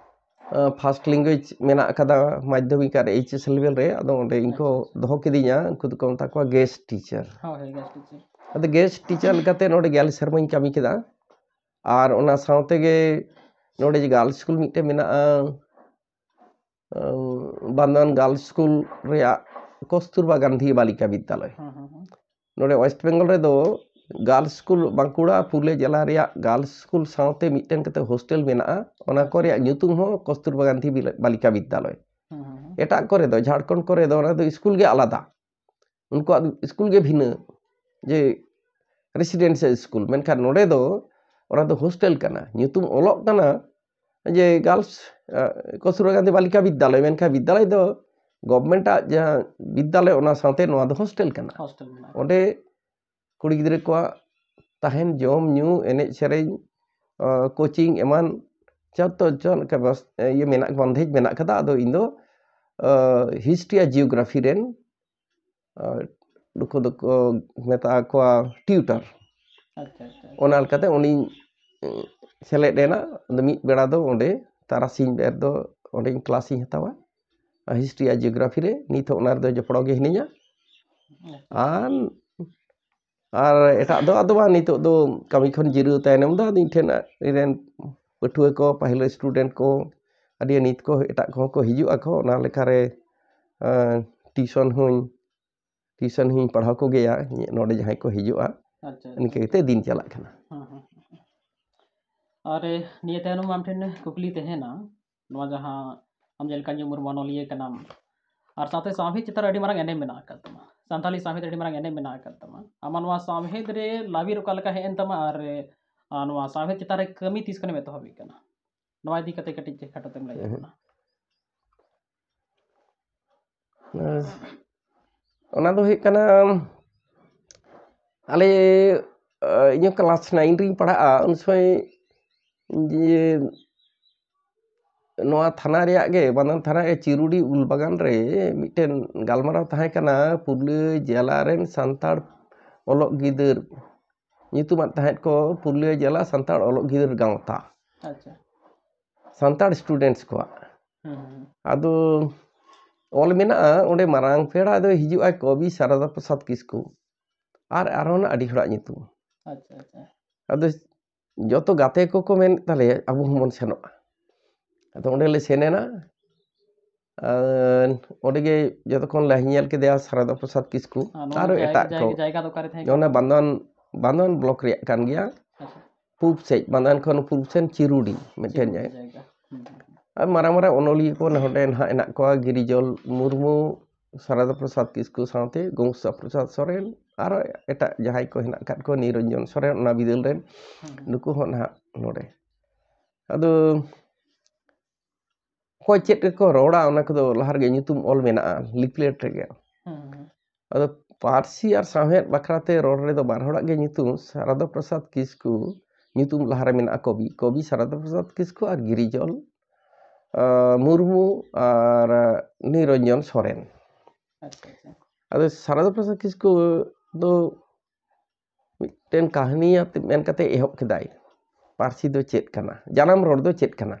ফার্স্ট ল্যাঙ্গুয়েজ মেনা আকাদা মাধ্যমিক আর HS লেভেল রে আদᱚ ᱚᱸᱰᱮ ᱤᱧᱠᱚ ᱫᱚᱦᱚ ᱠᱤᱫᱤᱧᱟ ᱩᱱᱠᱩ ᱫᱚᱠᱚ ᱢᱮᱛᱟ ᱠᱚᱣᱟ ᱜᱮᱥᱴ ᱴᱤᱪᱟᱨ ᱟᱫᱚ ᱜᱮᱥᱴ ᱴᱤᱪᱟᱨ ᱞᱮᱠᱟᱛᱮ ᱱᱚᱰᱮ 11 ᱥᱮᱨᱢᱟᱧ ᱠᱟᱹᱢᱤ ᱠᱮᱫᱟ ᱟᱨ ᱚᱱᱟ ᱥᱟᱶᱛᱮ ᱜᱮ ᱱᱚᱰᱮ ᱜᱟᱨᱞᱥ ᱥᱠᱩᱞ ᱢᱤᱫᱴᱮᱱ ᱢᱮᱱᱟᱜᱼᱟ ᱵᱟᱸᱫᱷᱣᱟᱱ ᱜᱟর্লস স্কুল ᱨᱮᱭᱟᱜ কস্তুরবা গান্ধী বালিকা বিদ্যালয় নড়ে ওয়েস্ট বেঙ্গল রে দো গার্লস স্কুল বাঁকুড়া পুরুলিয়া জেলা ᱨᱮᱭᱟᱜ গার্লস স্কুল ᱥᱟᱶᱛᱮ ᱢᱤᱫᱴᱮᱱ ᱠᱟᱛᱮ ᱦᱳᱥᱴᱮᱞ ᱢᱮᱱᱟᱜᱼᱟ ᱚᱱᱟ ᱠᱚ ᱨᱮᱭᱟᱜ ᱧᱩᱛᱩᱢ ᱦᱚᱸ কস্তুরবা গান্ধী বালিকা বিদ্যালয় ᱮᱴᱟᱜ ᱠᱚᱨᱮ ᱫᱚ ঝাড়খণ্ড ᱠᱚᱨᱮ ᱫᱚ ᱚᱱᱟ ᱫᱚ ᱥᱠᱩᱞ ᱜᱮ ᱟলাᱫᱟ ᱩᱱᱠᱩᱣᱟᱜ ᱥᱠᱩᱞ ᱜᱮ ᱵᱷᱤᱱᱟᱹ ᱡᱮ রেসিডেন্সিয়াল স্কুল ᱢᱮᱱᱠᱷᱟᱱ ᱱᱚᱰᱮ ᱫᱚ ᱚᱱᱟ ᱫᱚ ᱦᱳᱥᱴᱮᱞ ᱠᱟᱱᱟ ᱧᱩᱛᱩᱢ ᱚᱞᱚᱜ ᱠᱟᱱᱟ ᱡᱮ গার্লস কস্তুরবা গান্ধী বালিকা বিদ্যালয় ᱢᱮᱱᱠᱷᱟᱱ বিদ্যালয় ᱫᱚ গভর্নমেন্ᱴᱟᱜ ᱡᱟᱦᱟᱸ বিদ্যালয় ᱚᱱᱟ ᱥᱟᱶᱛᱮ ᱱᱚᱣᱟ ᱫᱚ ᱦᱳᱥᱴᱮᱞ ᱠᱟᱱᱟ ᱚᱸᱰᱮ ᱠᱩᱲᱤ ᱜᱤᱫᱽᱨᱟᱹ ᱠᱚᱣᱟᱜ ᱛᱟᱦᱮᱱ ᱡᱚᱢ ᱧᱩ ᱮᱱᱮᱡ ᱥᱮᱨᱮᱧ ᱠᱳᱪᱤᱝ ᱮᱢᱟᱱ ᱡᱚᱛᱚ ᱤᱭᱟᱹ ᱢᱮᱱᱟᱜ ᱵᱚᱱᱫᱮᱡ ᱢᱮᱱᱟᱜ ᱠᱟᱫᱟ ᱟᱫᱚ ᱤᱧ ᱫᱚ ᱦᱤᱥᱴᱨᱤ ᱟᱨ ᱡᱤওᱜᱨᱟᱯᱷᱤ ᱨᱮᱱ ᱱᱩᱠᱩ ᱫᱚᱠᱚ ᱢᱮᱛᱟ ᱠᱚᱣᱟ ᱴᱤউᱴᱟর ᱚᱱᱟ ᱞᱮᱠᱟᱛᱮ ᱩᱱᱤᱧ ᱥᱮᱞᱮᱫ ᱮᱱᱟ ᱟᱫᱚ ᱢᱤᱫ ᱵᱮᱲᱟ ᱫᱚ ᱚᱸᱰᱮ ᱛᱟᱨᱟᱥᱤᱧ ᱵᱮᱨ ᱫᱚ ᱚᱸᱰᱮᱧ ᱠᱞᱟᱥᱤᱧ ᱦᱟᱛᱟᱣᱟ হিস্ট্রি আর জিওগ্রাফি রে নিত ᱚᱱᱟ ᱨᱮᱫᱚ ᱡᱚᱯᱲᱟᱣ ᱜᱮ ᱦᱤᱱᱟᱹᱧᱟ ᱟᱨ ᱮᱴᱟᱜ ᱫᱚ ᱟᱫᱚ ᱵᱟᱝ ᱱᱤᱛᱚᱜ ᱫᱚ ᱠᱟᱹᱢᱤ ᱠᱷᱚᱱ ᱡᱤᱨᱟᱹᱣ ᱛᱟᱭᱱᱚᱢ ᱫᱚ ᱟᱫᱚ ᱤᱧ ᱴᱷᱮᱱ ᱤᱧᱨᱮᱱ ᱯᱟᱹᱴᱷᱩᱣᱟᱹ ᱠᱚ ᱯᱟᱹᱦᱤᱞ ᱥᱴᱩᱰᱮᱱᱴ ᱠᱚ ᱟᱹᱰᱤ ᱱᱤᱛ ᱠᱚ ᱮᱴᱟᱜ ᱠᱚᱦᱚᱸ ᱠᱚ ᱦᱤᱡᱩᱜ ᱟᱠᱚ ᱚᱱᱟ ᱞᱮᱠᱟᱨᱮ ᱴᱤᱭᱩᱥᱚᱱ ᱦᱚᱧ ᱯᱟᱲᱦᱟᱣ ᱠᱚᱜᱮᱭᱟ ᱱᱚᱰᱮ ᱡᱟᱦᱟᱸᱭ ᱠᱚ ᱦᱤᱡᱩᱜᱼᱟ ᱤᱱᱠᱟᱹ ᱠᱟᱛᱮ ᱫᱤᱱ ᱪᱟᱞᱟᱜ ᱠᱟᱱᱟ ᱟᱨ ᱱᱤᱭᱟᱹ ᱛᱟᱭᱱᱚᱢ ᱟᱢ ᱴᱷᱮᱱ ᱠᱩᱠᱞᱤ ᱛᱟᱦᱮᱱᱟ ᱱᱚᱣᱟ ᱡᱟᱦᱟᱸ ᱟᱢ ᱡᱮᱞᱮᱠᱟ ᱧᱩᱢ ᱢᱚᱱᱚᱞᱤᱭᱟᱹ ᱠᱟᱱᱟᱢ ᱟᱨ ᱥᱟᱶᱛᱮ ᱥᱟᱶᱦᱮᱫ ᱪᱮᱛᱟᱱ ᱨᱮ ᱟᱹᱰᱤ ᱢᱟᱨᱟᱝ ᱮᱱᱮᱢ ᱢᱮᱱᱟᱜ ᱟᱠᱟᱫ ᱛᱟᱢᱟ ᱥᱟᱱᱛᱟᱞᱤ ᱥᱟᱶᱦᱮᱫ ᱨᱮ ᱟᱹᱰᱤ ᱢᱟᱨᱟᱝ ᱮᱱᱮᱢ ᱢᱮᱱᱟᱜ ᱟᱠᱟᱫ ᱛᱟᱢᱟ ᱟᱢᱟᱜ ᱱᱚᱣᱟ ᱥᱟᱶᱦᱮᱫ ᱨᱮ ᱞᱟᱵᱤᱨ ᱚᱠᱟ ᱞᱮᱠᱟ ᱦᱮᱡ ᱮᱱ ᱛᱟᱢᱟ ᱟᱨ ᱱᱚᱣᱟ ᱥᱟᱶᱦᱮᱫ ᱪᱮᱛᱟᱱ ᱨᱮ ᱠᱟᱹᱢᱤ ᱛᱤᱥ ᱠᱷᱚᱱᱮᱢ ᱮᱛᱚᱦᱚᱵ ᱠᱟᱱᱟ ᱱᱚᱣᱟ ᱤᱫᱤ ᱠᱟᱛᱮ ᱠᱟᱹᱴᱤᱡ ᱠᱷᱟᱴᱚ ᱛᱮᱢ ᱞᱟᱹᱭ ᱟᱵᱚᱱᱟ ᱚᱱᱟ ᱫᱚ ᱦᱩᱭᱩᱜ ᱠᱟᱱᱟ ᱟᱞᱮ ᱤᱧ ᱠᱞᱟᱥ 9 ᱨᱤᱧ ᱯᱟᱲᱦᱟᱜᱼᱟ ᱩᱱ ᱥᱚᱢᱚᱭ ᱡᱮ ᱱᱚᱣᱟ ᱛᱷᱟᱱᱟ ᱨᱮᱭᱟᱜ ᱜᱮ ᱵᱟᱸᱫᱷᱣᱟᱱ ᱛᱷᱟᱱᱟ ᱨᱮ ᱪᱤᱨᱩᱰᱤ ᱩᱞ ᱵᱟᱜᱟᱱ ᱨᱮ ᱢᱤᱫᱴᱮᱱ ᱜᱟᱞᱢᱟᱨᱟᱣ ᱛᱟᱦᱮᱸ ᱠᱟᱱᱟ ᱯᱩᱨᱩᱞᱤᱭᱟᱹ ᱡᱮᱞᱟ ᱨᱮᱱ ᱥᱟᱱᱛᱟᱲ ᱚᱞᱚᱜ ᱜᱤᱫᱟᱹᱨ ᱧᱩᱛᱩᱢᱟᱱ ᱛᱟᱦᱮᱸᱫ ᱠᱚ ᱯᱩᱨᱩᱞᱤᱭᱟᱹ ᱡᱮᱞᱟ ᱥᱟᱱᱛᱟᱲ ᱚᱞᱚᱜ ᱜᱤᱫᱟᱹᱨ ᱜᱟᱶᱛᱟ ᱥᱟᱱᱛᱟᱲ ᱥᱴᱩᱰᱮন্টস ᱠᱚᱣᱟᱜ ᱟᱫᱚ ᱚᱞ ᱢᱮᱱᱟᱜᱼᱟ ᱚᱸᱰᱮ ᱢᱟᱨᱟᱝ ᱯᱮᱲᱟ ᱫᱚ ᱦᱤᱡᱩᱜᱼᱟᱭ ᱠᱚᱵᱤ ᱥᱟᱨᱚᱫᱟ ᱯᱨᱚᱥᱟᱫ ᱠᱤᱥᱠᱩ ᱟᱨ ᱟᱨᱦᱚᱸ ᱟᱹᱰᱤ ᱦᱚᱲᱟᱜ ᱧᱩᱛᱩᱢ ᱟᱫᱚ ᱡᱚᱛᱚ ᱜᱟᱛᱮ ᱠᱚᱠᱚ ᱢᱮᱱ ᱛᱟᱞᱮᱭᱟ ᱟᱵᱚ ᱦᱚᱸᱵᱚᱱ ᱥᱮᱱᱚᱜᱼᱟ ᱟᱫᱚ ᱚᱸᱰᱮ ᱞᱮ ᱥᱮᱱ ᱮᱱᱟ ᱚᱸᱰᱮ ᱜᱮ ᱡᱚᱛᱚ ᱠᱷᱚᱱ ᱞᱮ ᱧᱮᱞ ᱠᱮᱫᱮᱭᱟ ᱥᱟᱨᱚᱫᱟ ᱯᱨᱚᱥᱟᱫ ᱠᱤᱥᱠᱩ ᱟᱨ ᱮᱴᱟᱜ ᱠᱚ ᱚᱱᱟ ᱵᱟᱸᱫᱷᱣᱟᱱ ᱵᱞᱚᱠ ᱨᱮᱭᱟᱜ ᱠᱟᱱ ᱜᱮᱭᱟ ᱯᱩᱵ ᱥᱮᱡ ᱵᱟᱸᱫᱷᱣᱟᱱ ᱠᱷᱚᱱ ᱯᱩᱵ ᱥᱮᱱ ᱪᱤᱨᱩᱰᱤ ᱢᱤᱫᱴᱮᱱ ᱡᱟᱭᱜᱟ ᱟᱨ ᱢᱟᱨᱟᱝ ᱢᱟᱨᱟᱝ ᱚᱱᱚᱞᱤᱭᱟᱹ ᱠᱚ ᱱᱚᱰᱮ ᱱᱟᱦᱟᱜ ᱦᱮᱱᱟᱜ ᱠᱚᱣᱟ ᱜᱤᱨᱤᱡᱚᱞ ᱢᱩᱨᱢᱩ ᱥᱟᱨᱚᱫᱟ ᱯᱨᱚᱥᱟᱫ ᱠᱤᱥᱠᱩ ᱥᱟᱶᱛᱮ ᱜᱚᱝᱥᱟ ᱯᱨᱚᱥᱟᱫ ᱥᱚᱨᱮᱱ ᱟᱨ ᱮᱴᱟᱜ ᱡᱟᱦᱟᱸᱭ ᱠᱚ ᱦᱮᱱᱟᱜ ᱟᱠᱟᱫ ᱠᱚᱣᱟ ᱱᱤᱨᱚᱧᱡᱚᱱ ᱥᱚᱨᱮᱱ ᱚᱱᱟ ᱵᱤᱫᱟᱹᱞ ᱨᱮᱱ ᱱᱩᱠᱩ ᱦᱚᱸ ᱱᱟᱦᱟᱜ ᱱᱚᱰᱮ ᱟᱫᱚ ᱚᱠᱚᱭ ᱪᱮᱫ ᱨᱮᱠᱚ ᱨᱚᱲᱟ ᱚᱱᱟ ᱠᱚᱫᱚ ᱞᱟᱦᱟ ᱨᱮᱜᱮ ᱧᱩᱛᱩᱢ ᱚᱞ ᱢᱮᱱᱟᱜᱼᱟ ᱞᱤᱯᱞᱮᱴ ᱨᱮᱜᱮ ᱟᱫᱚ ᱯᱟᱹᱨᱥᱤ ᱟᱨ ᱥᱟᱶᱦᱮᱫ ᱵᱟᱠᱷᱨᱟᱛᱮ ᱨᱚᱲ ᱨᱮᱫᱚ ᱵᱟᱨ ᱦᱚᱲᱟᱜ ᱜᱮ ᱧᱩᱛᱩᱢ ᱥᱟᱨᱚᱫᱟ ᱯᱨᱚᱥᱟᱫ ᱠᱤᱥᱠᱩ ᱧᱩᱛᱩᱢ ᱞᱟᱦᱟᱨᱮ ᱢᱮᱱᱟᱜᱼᱟ ᱠᱚᱵᱤ ᱥᱟᱨᱚᱫᱟ ᱯᱨᱚᱥᱟᱫ ᱠᱤᱥᱠᱩ ᱟᱨ ᱜᱤᱨᱤᱡᱚᱞ ᱢᱩᱨᱢᱩ ᱟᱨ ᱱᱤᱨᱚᱧᱡᱚᱱ ᱥᱚᱨᱮᱱ ᱟᱫᱚ ᱥᱟᱨᱚᱫᱟ ᱯᱨᱚᱥᱟᱫ ᱠᱤᱥᱠᱩ ᱫᱚ ᱢᱤᱫᱴᱮᱱ ᱠᱟᱹᱦᱱᱤ ᱢᱮᱱ ᱠᱟᱛᱮ ᱮᱦᱚᱵ ᱠᱮᱫᱟᱭ ᱯᱟᱹᱨᱥᱤ ᱫᱚ ᱪᱮᱫ ᱠᱟᱱᱟ ᱡᱟᱱᱟᱢ ᱨᱚᱲ ᱫᱚ ᱪᱮᱫ ᱠᱟᱱᱟ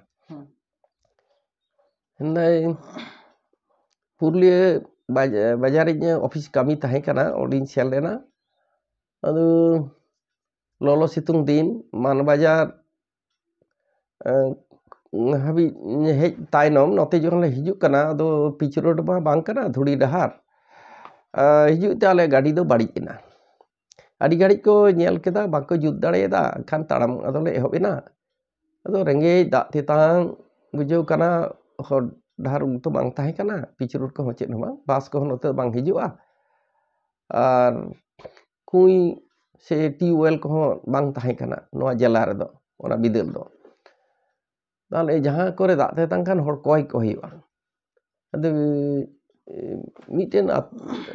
Purulia bajarinya office kami tahe kana odin sel lena. Adu lolo situng din man bajar habi hej tainom note jokhan le hijuk kana ado pichu road ma bang kana dhuri dahar hijuk te ale gadi do badi ena. Adi gadi ko nyel keda bangko jut dareyada kan taram adole ehob ena. Ado renge dak tetang bujau kana hor dahar to bang tahe kana pichu road ko chet no bang bas ko note bang hijua. Ar kui se tiwel ko bang tahe kana noa jela redo ona bidel do. Dale jahan kore dak tetang kan hor koi ko hiwa. Ado miten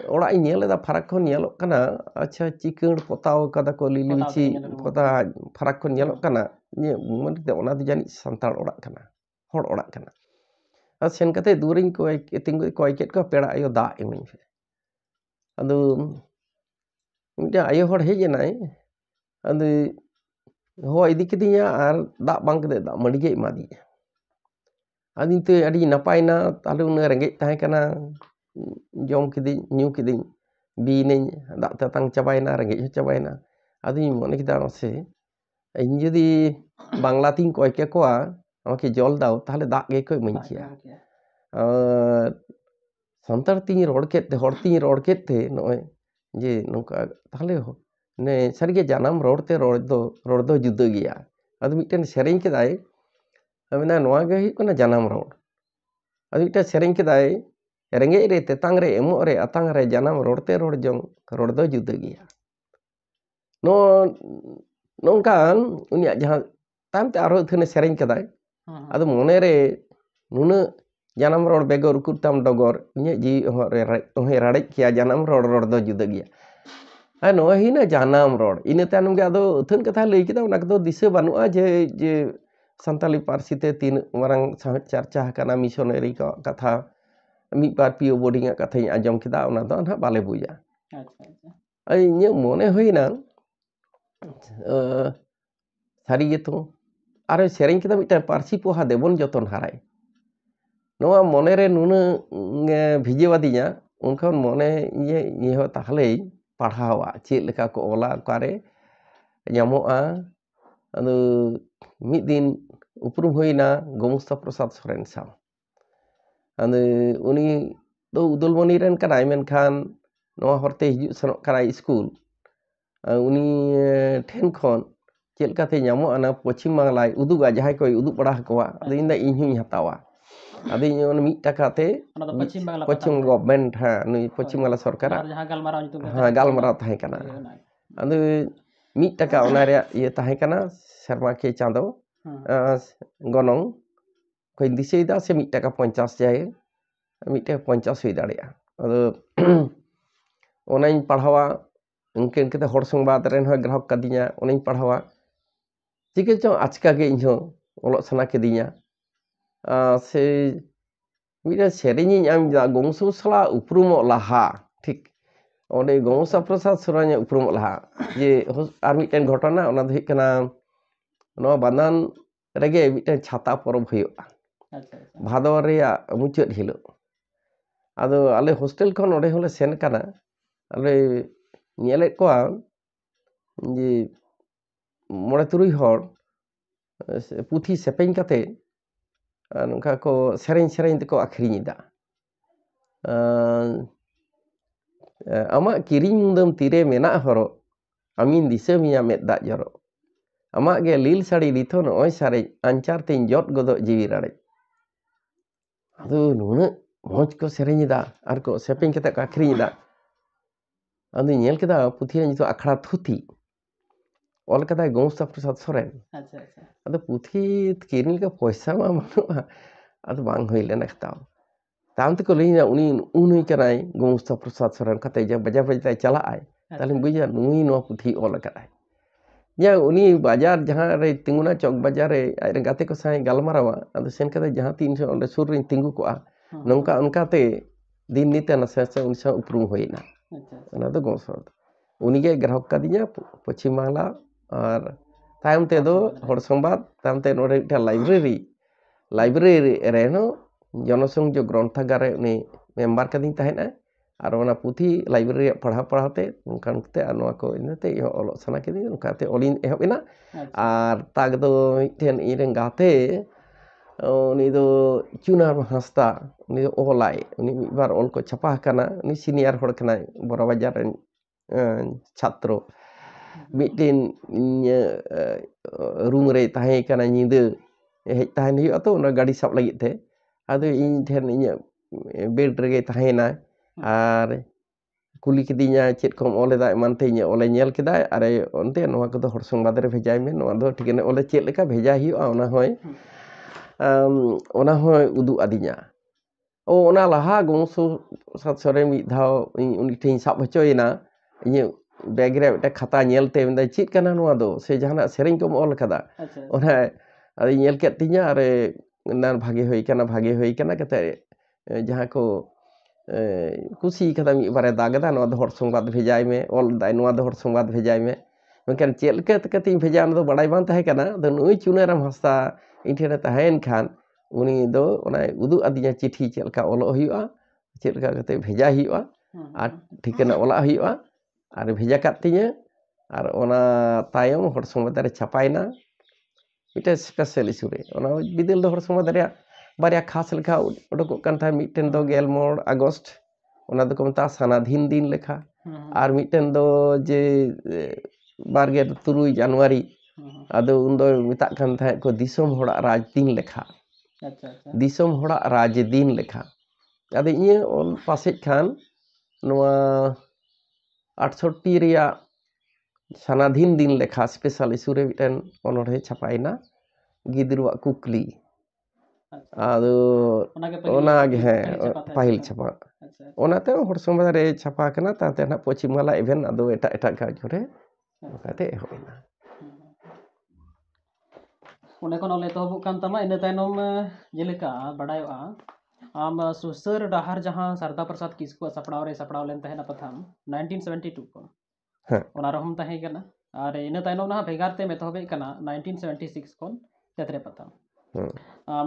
ora nyel da farak ko nyelok kana acha chikeur potaw kada ko lilichi pota farak ko nyelok kana nye mon te ona do jani santal ora kana hor ora kana. Ad sen kate during ko tingu ko ket ko pera ayo da emain fe. Ado mite ayo hor heje nai ado ho idi kidinya ar dak bang kede dak mandige emadi. Adin te adi napai na talu ne rengej tahe kana jom kiding nyu kiding bi ning dak tetang cabaina rengej cabaina. Adi mone kita se ᱤᱧ ᱡᱩᱫᱤ ᱵᱟᱝᱞᱟ ᱛᱤᱧ ᱠᱚᱭ ᱠᱮᱠᱚᱣᱟ আমাকে জল দাও তাহলে ᱫᱟᱜ ᱜᱮᱠᱚ ᱤᱢᱟᱹᱧ ᱠᱮᱭᱟ ᱥᱟᱱᱛᱟᱲ ᱛᱤᱧ ᱨᱚᱲ ᱠᱮᱫ ᱛᱮ ᱦᱚᱲ ᱛᱤᱧ ᱨᱚᱲ ᱠᱮᱫ ᱛᱮ ᱱᱚᱜᱼᱚᱭ ᱡᱮ ᱱᱚᱝᱠᱟ ᱛᱟᱦᱞᱮ ねᱥᱟᱹᱨᱤᱜᱮ ᱡᱟᱱᱟᱢ ᱨᱚᱲ ᱛᱮ ᱨᱚᱲ ᱫᱚ ᱡᱩᱫᱟᱹ ᱜᱮᱭᱟ ᱟᱫᱚ ᱢᱤᱫᱴᱮᱱ ᱥᱮᱨᱮᱧ ᱠᱮᱫᱟᱭ ᱢᱮᱱᱟ ᱱᱚᱣᱟ ᱜᱮ ᱦᱩᱭᱩᱜ ᱠᱟᱱᱟ ᱡᱟᱱᱟᱢ ᱨᱚᱲ ᱟᱫᱚ ᱢᱤᱫᱴᱮᱱ ᱥᱮᱨᱮᱧ ᱠᱮᱫᱟᱭ ᱨᱮᱸᱜᱮᱡ ᱨᱮ ᱛᱮᱛᱟᱝ ᱨᱮ ᱮᱢᱚᱜ ᱨᱮ ᱟᱛᱟᱝ ᱨᱮ ᱡᱟᱱᱟᱢ ᱨᱚᱲ ᱛᱮ ᱨᱚᱲ ᱡᱚᱝ ᱨᱚᱲ ᱫᱚ ᱡᱩᱫᱟᱹ ᱜᱮᱭᱟ ᱱᱚᱝᱠᱟᱱ ᱩᱱᱤᱭᱟᱜ ᱡᱟᱦᱟᱸ ᱛᱟᱭᱚᱢ ᱛᱮ ᱟᱨᱦᱚᱸ ᱟᱹᱛᱷᱟᱹᱱᱮ ᱥᱮᱨᱮᱧ ᱠᱮᱫᱟᱭ ᱟᱫᱚ ᱢᱚᱱᱮ ᱨᱮ ᱱᱩᱱᱟᱹᱜ ᱡᱟᱱᱟᱢ ᱨᱚᱲ ᱵᱮᱜᱚᱨ ᱩᱠᱩᱨ ᱛᱟᱢ ᱰᱚᱜᱚᱨ ᱤᱧᱟᱹᱜ ᱡᱤᱣᱤ ᱦᱚᱸᱭ ᱨᱟᱲᱮᱡ ᱠᱮᱭᱟ ᱡᱟᱱᱟᱢ ᱨᱚᱲ ᱫᱚ ᱡᱩᱫᱟᱹ ᱜᱮᱭᱟ ᱟᱨ ᱱᱚᱣᱟ ᱦᱩᱭᱱᱟ ᱡᱟᱱᱟᱢ ᱨᱚᱲ ᱤᱱᱟᱹ ᱛᱟᱭᱱᱚᱢ ᱜᱮ ᱟᱫᱚ ᱟᱹᱛᱷᱟᱹᱱ ᱠᱟᱛᱷᱟ ᱞᱟᱹᱭ ᱠᱮᱫᱟ ᱚᱱᱟ ᱠᱚᱫᱚ ᱫᱤᱥᱟᱹ ᱵᱟᱹᱱᱩᱜᱼᱟ ᱡᱮ ᱥᱟᱱᱛᱟᱞᱤ ᱯᱟᱹᱨᱥᱤ ᱛᱮ ᱛᱤᱱᱟᱹᱜ ᱢᱟᱨᱟᱝ ᱥᱟᱶᱦᱮᱫ ᱪᱟᱨᱪᱟ ᱟᱠᱟᱱᱟ ᱢᱤᱥᱚᱱᱟᱨᱤ ᱠᱚᱣᱟᱜ ᱠᱟᱛᱷᱟ ᱢᱤᱫ ᱵᱟᱨ ᱯᱤᱭᱳ ᱵᱳর্ডিং ᱟᱜ ᱠᱟᱛᱷᱟᱧ ᱟᱸᱡᱚᱢ ᱠᱮᱫᱟ ᱚᱱᱟ ᱫᱚ ᱱᱟᱦᱟᱜ ᱵᱟᱞᱮ ᱵᱩᱡᱟ ᱤᱧᱟᱹᱜ ᱢᱚᱱᱮ ᱦᱩᱭᱱᱟ ᱥᱟᱹᱨᱤ ᱜᱮᱛᱚ ᱟᱨ ᱥᱮᱨᱮᱧ ᱠᱮᱫᱟ ᱢᱤᱫᱴᱟᱝ ᱯᱟᱹᱨᱥᱤ ᱯᱚᱦᱟ ᱫᱮᱵᱚᱱ ᱡᱚᱛᱚᱱ ᱦᱟᱨᱟᱭ ᱱᱚᱣᱟ ᱢᱚᱱᱮ ᱨᱮ ᱱᱩᱱᱟᱹᱜ ᱵᱷᱤᱡᱟᱹᱣ ᱟᱫᱤᱧᱟ ᱩᱱᱠᱷᱚᱱ ᱢᱚᱱᱮ ᱤᱧ ᱦᱚᱸ ᱛᱟᱦᱞᱮᱧ ᱯᱟᱲᱦᱟᱣᱟ ᱪᱮᱫ ᱞᱮᱠᱟ ᱠᱚ ᱚᱞᱟ ᱚᱠᱟᱨᱮ ᱧᱟᱢᱚᱜᱼᱟ ᱟᱫᱚ ᱢᱤᱫ ᱫᱤᱱ ᱩᱯᱨᱩᱢ ᱦᱩᱭᱱᱟ ᱜᱳᱢᱩᱥᱛᱟ ᱯᱨᱚᱥᱟᱫ ᱥᱚᱨᱮᱱ ᱥᱟᱶ ᱟᱫᱚ ᱩᱱᱤ ᱫᱚ ᱩᱫᱚᱞᱵᱚᱱᱤ ᱨᱮᱱ ᱠᱟᱱᱟᱭ ᱢᱮᱱᱠᱷᱟᱱ ᱱᱚᱣᱟ ᱦᱚᱨᱛᱮ ᱦᱤᱡᱩᱜ ᱥᱮᱱᱚᱜ ᱠᱟᱱᱟᱭ ᱥᱠᱩᱞ ᱩᱱᱤ ᱴᱷᱮᱱ ᱠᱷᱚᱱ ᱪᱮᱫ ᱞᱮᱠᱟᱛᱮ ᱧᱟᱢᱚᱜᱼᱟ ᱚᱱᱟ ᱯᱚᱪᱷᱤᱢ ᱵᱟᱝᱞᱟᱭ ᱩᱫᱩᱜᱟ ᱡᱟᱦᱟᱸᱭ ᱠᱚᱭ ᱩᱫᱩᱜ ᱵᱟᱲᱟ ᱟᱠᱚᱣᱟ ᱟᱫᱚ ᱤᱧ ᱫᱚ ᱤᱧ ᱦᱟᱛᱟᱣᱟ ᱟᱫᱚ ᱤᱧ ᱚᱱᱟ 1 ᱴᱟᱠᱟ ᱛᱮ ᱯᱚᱪᱷᱤᱢ ᱜᱚᱵᱷᱚᱨᱱᱢᱮᱱᱴ ᱱᱩᱭ ᱯᱚᱪᱷᱤᱢ ᱵᱟᱝᱞᱟ ᱥᱚᱨᱠᱟᱨᱟᱜ ᱜᱟᱞᱢᱟᱨᱟᱣ ᱛᱟᱦᱮᱸ ᱠᱟᱱᱟ ᱟᱫᱚ 1 ᱴᱟᱠᱟ ᱚᱱᱟ ᱨᱮᱭᱟᱜ ᱤᱭᱟᱹ ᱛᱟᱦᱮᱸ ᱠᱟᱱᱟ ᱥᱮᱨᱢᱟ ᱠᱮ ᱪᱟᱸᱫᱚ ᱜᱚᱱᱚᱝ ᱠᱚᱧ ᱫᱤᱥᱟᱹᱭᱮᱫᱟ ᱥᱮ 1 ᱴᱟᱠᱟ 50 ᱡᱟᱭᱜᱟ 1 ᱴᱟᱠᱟ 50 ᱦᱩᱭ ᱫᱟᱲᱮᱭᱟᱜᱼᱟ ᱟᱫᱚ ᱚᱱᱟᱧ ᱯᱟᱲᱦᱟᱣᱟ ᱤᱱᱠᱟᱹ ᱠᱟᱛᱮ ᱦᱚᱲ ᱥᱚᱝᱵᱟᱫ ᱨᱮᱱ ᱦᱚᱸ ᱜᱨᱟᱦᱚᱠ ᱠᱟᱫᱤᱧᱟ ᱚᱱᱟᱧ ᱯᱟᱲᱦᱟᱣᱟ ᱪᱤᱠᱟᱹ ᱪᱚᱝ ᱟᱪᱠᱟ ᱜᱮ ᱤᱧᱦᱚᱸ ᱚᱞᱚᱜ ᱥᱟᱱᱟ ᱠᱤᱫᱤᱧᱟ ᱥᱮ ᱢᱤᱫᱴᱟᱝ ᱥᱮᱨᱮᱧᱤᱧ ᱟᱸᱡᱚᱢᱫᱟ ᱜᱚᱝᱥᱩ ᱥᱟᱞᱟᱜ ᱩᱯᱨᱩᱢᱚᱜ ᱞᱟᱦᱟ ᱴᱷᱤক ᱚᱸᱰᱮ ᱜᱚᱝᱥᱟ ᱯᱨᱚᱥᱟᱫ ᱥᱚᱨᱮᱱ ᱩᱯᱨᱩᱢᱚᱜ ᱞᱟᱦᱟ ᱡᱮ ᱟᱨ ᱢᱤᱫᱴᱮᱱ ᱜᱷᱚᱴᱚᱱᱟ ᱚᱱᱟ ᱫᱚ ᱦᱩᱭᱩᱜ ᱠᱟᱱᱟ ᱱᱚᱣᱟ ᱵᱟᱸᱫᱟᱱ ᱨᱮᱜᱮ ᱢᱤᱫᱴᱮᱱ ᱪᱷᱟᱛᱟ ᱯᱚᱨᱚᱵᱽ ᱦᱩᱭᱩᱜᱼᱟ ᱵᱷᱟᱫᱚᱨ ᱨᱮᱭᱟᱜ ᱢᱩᱪᱟᱹᱫ ᱦᱤᱞᱳᱜ ᱟᱫᱚ ᱟᱞᱮ ᱦᱳᱥᱴᱮᱞ ᱠᱷᱚᱱ ᱚᱸᱰᱮ ᱦᱚᱸᱞᱮ ᱥᱮᱱ ᱠᱟᱱᱟ ᱟᱞᱮ ᱧᱮᱞᱮᱫ ᱠᱚᱣᱟ ᱡᱮ 9-3 ᱦᱚᱲ ᱯᱩᱛᱷᱤ ᱥᱮᱯᱮᱧ ᱠᱟᱛᱮ ᱱᱚᱝᱠᱟ ᱠᱚ ᱥᱮᱨᱮᱧ ᱛᱮᱠᱚ ᱟᱠᱷᱨᱤᱧ ᱮᱫᱟ ᱟᱢᱟᱜ ᱠᱤᱨᱤᱧ ᱢᱩᱫᱟᱹᱢ ᱛᱤᱨᱮ ᱢᱮᱱᱟᱜ ᱦᱚᱨᱚᱜ ᱟᱢᱤᱧ ᱫᱤᱥᱟᱹ ᱢᱮᱭᱟ ᱢᱮᱫ ᱫᱟᱜ ᱡᱚᱨᱚᱜ ᱟᱢᱟᱜ ᱜᱮ ᱞᱤᱞ ᱥᱟᱹᱲᱤ ᱱᱤᱛᱚ ᱱᱚᱜᱼᱚᱭ ᱥᱟᱨᱮᱡ ᱟᱧᱪᱟᱨ ᱛᱤᱧ ᱡᱚᱫ ᱜᱚᱫᱚᱜ ᱡᱤᱣᱤ ᱨᱟᱲᱮᱡ ᱟᱫᱚ ᱱᱩᱱᱟᱹᱜ ᱢᱚᱡᱽ ᱠᱚ ᱥᱮᱨᱮᱧ ᱮᱫᱟ ᱟᱨ ᱠᱚ ᱥᱮᱯᱮᱧ ᱠᱟᱛᱮ ᱠᱚ ᱟᱠᱷᱨᱤᱧ ᱮᱫᱟ ᱟᱫᱚᱧ ᱧᱮᱞ ᱠᱮᱫᱟ ᱯᱩᱛᱷᱤ ᱨᱮ ᱧᱩᱛᱩᱢ ᱟᱠᱷᱲᱟ ᱛᱷᱩᱛᱤ ᱚᱞ ᱠᱟᱫᱟᱭ ᱜᱳᱢᱥᱛᱟ ᱯᱨᱚᱥᱟᱫ ᱥᱚᱨᱮᱱ ᱟᱫᱚ ᱯᱩᱛᱷᱤ ᱠᱤᱨᱤᱧ ᱞᱮᱠᱟ ᱯᱚᱭᱥᱟ ᱢᱟ ᱵᱟᱹᱱᱩᱜᱼᱟ ᱟᱫᱚ ᱵᱟᱝ ᱦᱩᱭ ᱞᱮᱱᱟ ᱦᱟᱛᱟᱣ ᱛᱟᱭᱚᱢ ᱛᱮᱠᱚ ᱞᱟᱹᱭᱧᱟ ᱩᱱᱤ ᱱᱩᱭ ᱠᱟᱱᱟᱭ ᱜᱳᱢᱥᱛᱟ ᱯᱨᱚᱥᱟᱫ ᱥᱚᱨᱮᱱ ᱠᱟᱛᱮ ᱵᱟᱡᱟᱨ ᱵᱟᱡᱟᱨ ᱪᱟᱞᱟᱜᱼᱟᱭ ᱛᱟᱦᱞᱮᱧ ᱵᱩᱡᱟ ᱱᱩᱭ ᱱᱚᱣᱟ ᱯᱩᱛᱷᱤ ᱚᱞ ᱟᱠᱟᱫᱟᱭ ᱡᱟ ᱩᱱᱤ ᱵᱟᱡᱟᱨ ᱡᱟᱦᱟᱸ ᱨᱮ ᱛᱤᱸᱜᱩᱱᱟ ᱪᱚᱠ ᱵᱟᱡᱟᱨ ᱨᱮ ᱟᱡᱨᱮᱱ ᱜᱟᱛᱮ ᱠᱚ ᱥᱟᱶ ᱜᱟᱞᱢᱟᱨᱟᱣᱟ ᱟᱫᱚ ᱥᱮᱱ ᱠᱟᱛᱮ ᱡᱟᱦᱟᱸ ᱛᱤᱱ ᱚᱸᱰᱮ ᱥᱩᱨ ᱨᱮᱧ ᱛᱤᱸᱜᱩ ᱠᱚᱜᱼᱟ ᱱᱚᱝᱠᱟ ᱚᱱᱠᱟᱛᱮ ᱫᱤᱱ ᱱᱤᱛᱮ ᱱᱟᱥᱮ ᱱᱟᱥᱮ ᱩᱱᱤ ᱥᱟᱶ ᱩᱯᱨᱩᱢ ᱦᱩᱭᱱᱟ ᱚᱱᱟ ᱫᱚ ᱜᱚᱝᱥᱚ ᱩᱱᱤᱜᱮ ᱜᱨᱟᱦᱚᱠ ᱠᱟᱫᱤᱧᱟ ᱯᱚᱪᱷᱤᱢ ᱵᱟᱝᱞᱟ ᱟᱨ ᱛᱟᱭᱚᱢ ᱛᱮᱫᱚ ᱦᱚᱲ ᱥᱚᱝᱵᱟᱫ ᱛᱟᱭᱚᱢ ᱛᱮ ᱱᱚᱰᱮ ᱢᱤᱫᱴᱟᱝ ᱞᱟᱭᱵᱨᱮᱨᱤ ᱨᱮᱱ ᱡᱚᱱᱚᱥᱚᱝᱡᱳᱜᱽ ᱜᱨᱚᱱᱛᱷᱟᱜᱟᱨ ᱨᱮ ᱩᱱᱤ member kading tahena ar ona puthi library pahau te kan te anwa ko inate olok sana kini kate olin ehop ina ar tag do miten ireng gate uni do Chunar Hasda uni olai uni mibar ol ko chapa kana uni senior hor kana Bora Bajar ren chatro miten room re tahe kana nyinde hej tahen hiu ato ona gadi sab lagi te ado in then inya bed rege tahena ar kuli kidinya chet kom ole da eman te inya ole nyel kida are onte noa ko do hor songbad re bhejai me noa do thikene ole chet leka bheja hiu ona hoy udu adinya ona laha gongso sat sore mi dhao uni tein sab hochoina inya bag re eta khata nyel te menda chet kana noa do se jahana sereng kom ol kada ona ari nyel ket tinya are nan bhage hoy kana kate jaha ko kusi kada mi bare dagada noa do hor songbad bhejai me ol dai noa do hor songbad bhejai me mungkin chet leka kate bheja no do badai bang tahe kana do nui Chunaram Hasda inthena tahen khan uni do ona udu adinya chithi chet leka olok hiu'a chet leka kate bheja hiu'a ar thikena olak hiu'a ar bheja kat tinya ar ona tayom hor songbad re chapaina ita special issue re ona bidel do hor songbad re barya khas lekha odokok kan tahe miten do 11 August ona do ko meta sanadhin din lekha ar miten do je 27 Januari ado undo metak kan tahe ko disom horak raj din lekha disom horak raj din lekha ado inya ol pasek khan noa 68 reya sanadhin din lekha special issue re miten onore chapaina gidruak kukli ado ona ge he pahil chapa onate hor songbad re chapa kana tate na Pochim Bangla event ado eta ka jore kate ehobina ᱚᱸᱰᱮ ᱠᱷᱚᱱ ᱚᱞ ᱮᱛᱚᱦᱚᱵᱚᱜ ᱠᱟᱱ ᱛᱟᱢᱟ ᱤᱱᱟᱹ ᱛᱟᱭᱱᱚᱢ ᱡᱮᱞᱮᱠᱟ ᱵᱟᱰᱟᱭᱚᱜᱼᱟ ᱟᱢ ᱥᱩᱥᱟᱹᱨ ᱰᱟᱦᱟᱨ ᱡᱟᱦᱟᱸ ᱥᱟᱨᱫᱟ ᱯᱨᱚᱥᱟᱫ ᱠᱤᱥᱠᱩᱣᱟᱜ ᱥᱟᱯᱲᱟᱣ ᱨᱮ ᱥᱟᱯᱲᱟᱣ ᱞᱮᱱ ᱛᱟᱦᱮᱱᱟ ᱯᱟᱛᱷᱟᱢ 1972 ᱠᱷᱚᱱ ᱚᱱᱟ ᱨᱮᱦᱚᱸᱢ ᱛᱟᱦᱮᱸ ᱠᱟᱱᱟ ᱟᱨ ᱤᱱᱟᱹ ᱛᱟᱭᱱᱚᱢ ᱱᱟᱦᱟᱜ ᱵᱷᱮᱜᱟᱨ ᱛᱮᱢ ᱮᱛᱚᱦᱚᱵᱮᱫ ᱠᱟᱱᱟ 1976 ᱠᱷᱚᱱ ᱛᱮᱛᱨᱮ ᱯᱟᱛᱷᱟᱢ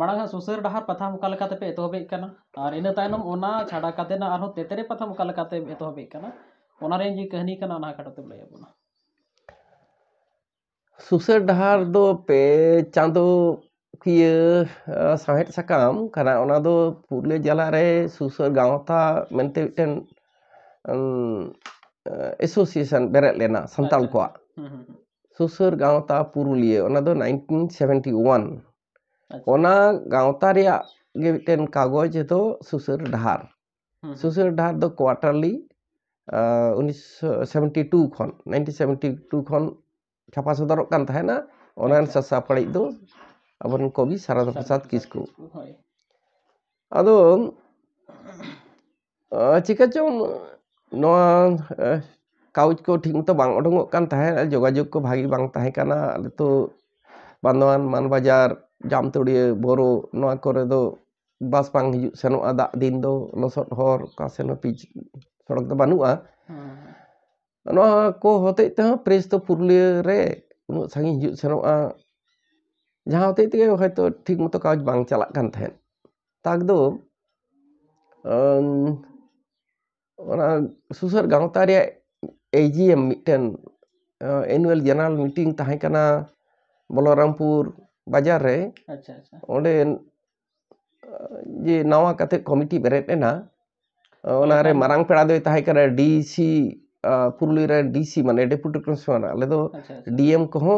ᱢᱟᱲᱟᱝ ᱦᱟᱸᱜ ᱥᱩᱥᱟᱹᱨ ᱰᱟᱦᱟᱨ ᱯᱟᱛᱷᱟᱢ ᱚᱠᱟ ᱞᱮᱠᱟᱛᱮ ᱯᱮ ᱮᱛᱚᱦᱚᱵᱮᱫ ᱠᱟᱱᱟ ᱟᱨ ᱤᱱᱟᱹ ᱛᱟᱭᱱᱚᱢ ᱚᱱᱟ ᱪᱷᱟᱰᱟ ᱠᱟᱛᱮ ᱱᱟ ᱟᱨᱦᱚᱸ ᱛᱮᱛᱨᱮ ᱯᱟᱛᱷᱟᱢ ᱚᱠᱟ ᱞᱮᱠᱟᱛᱮ ᱮᱛᱚᱦᱚᱵᱮᱫ ᱠᱟᱱᱟ ᱚᱱᱟ ᱨᱮ ᱡᱮ ᱠᱟᱹᱦᱱᱤ ᱠᱟᱱᱟ ᱚᱱᱟ ᱠᱟᱴᱟᱛᱮ ᱞᱟᱹᱭ ᱟᱵᱚᱱᱟ Susar dahar do pe chando kiye sahet sakam karena ona do Purulia jala re susar gawta mente ten association beret lena santal ko susar gawta Purulia ona do 1971 ona gawta rea ge ten kagoj to susar dahar do quarterly 1972 khon 1972 khon chapa sodorok kan tahena onan sasa parit do abon Kobi Sarada Prasad Kisku ado chika chong noa kauj ko thik to bang odongok kan tahe jogajog ko bhagi bang tahe kana to Bandoan Manbajar Jamtodiya Boro noa kore do bas bang hijuk senoa dak din do losot hor ka seno pij sorok do banua noa ko hotei te pres to Purulia re unuk sangi hijuk senoa jaha hotei te hoyto thik moto kauj bang chalak kan tahen tak do ona susar gawta re AGM miten annual general meeting tahe kana Bolorampur Bajar re onde je nawa kate committee beret ena ona re marang peda do tahe kana DC Purulia re DC mane deputy commissioner ale do DM ko ho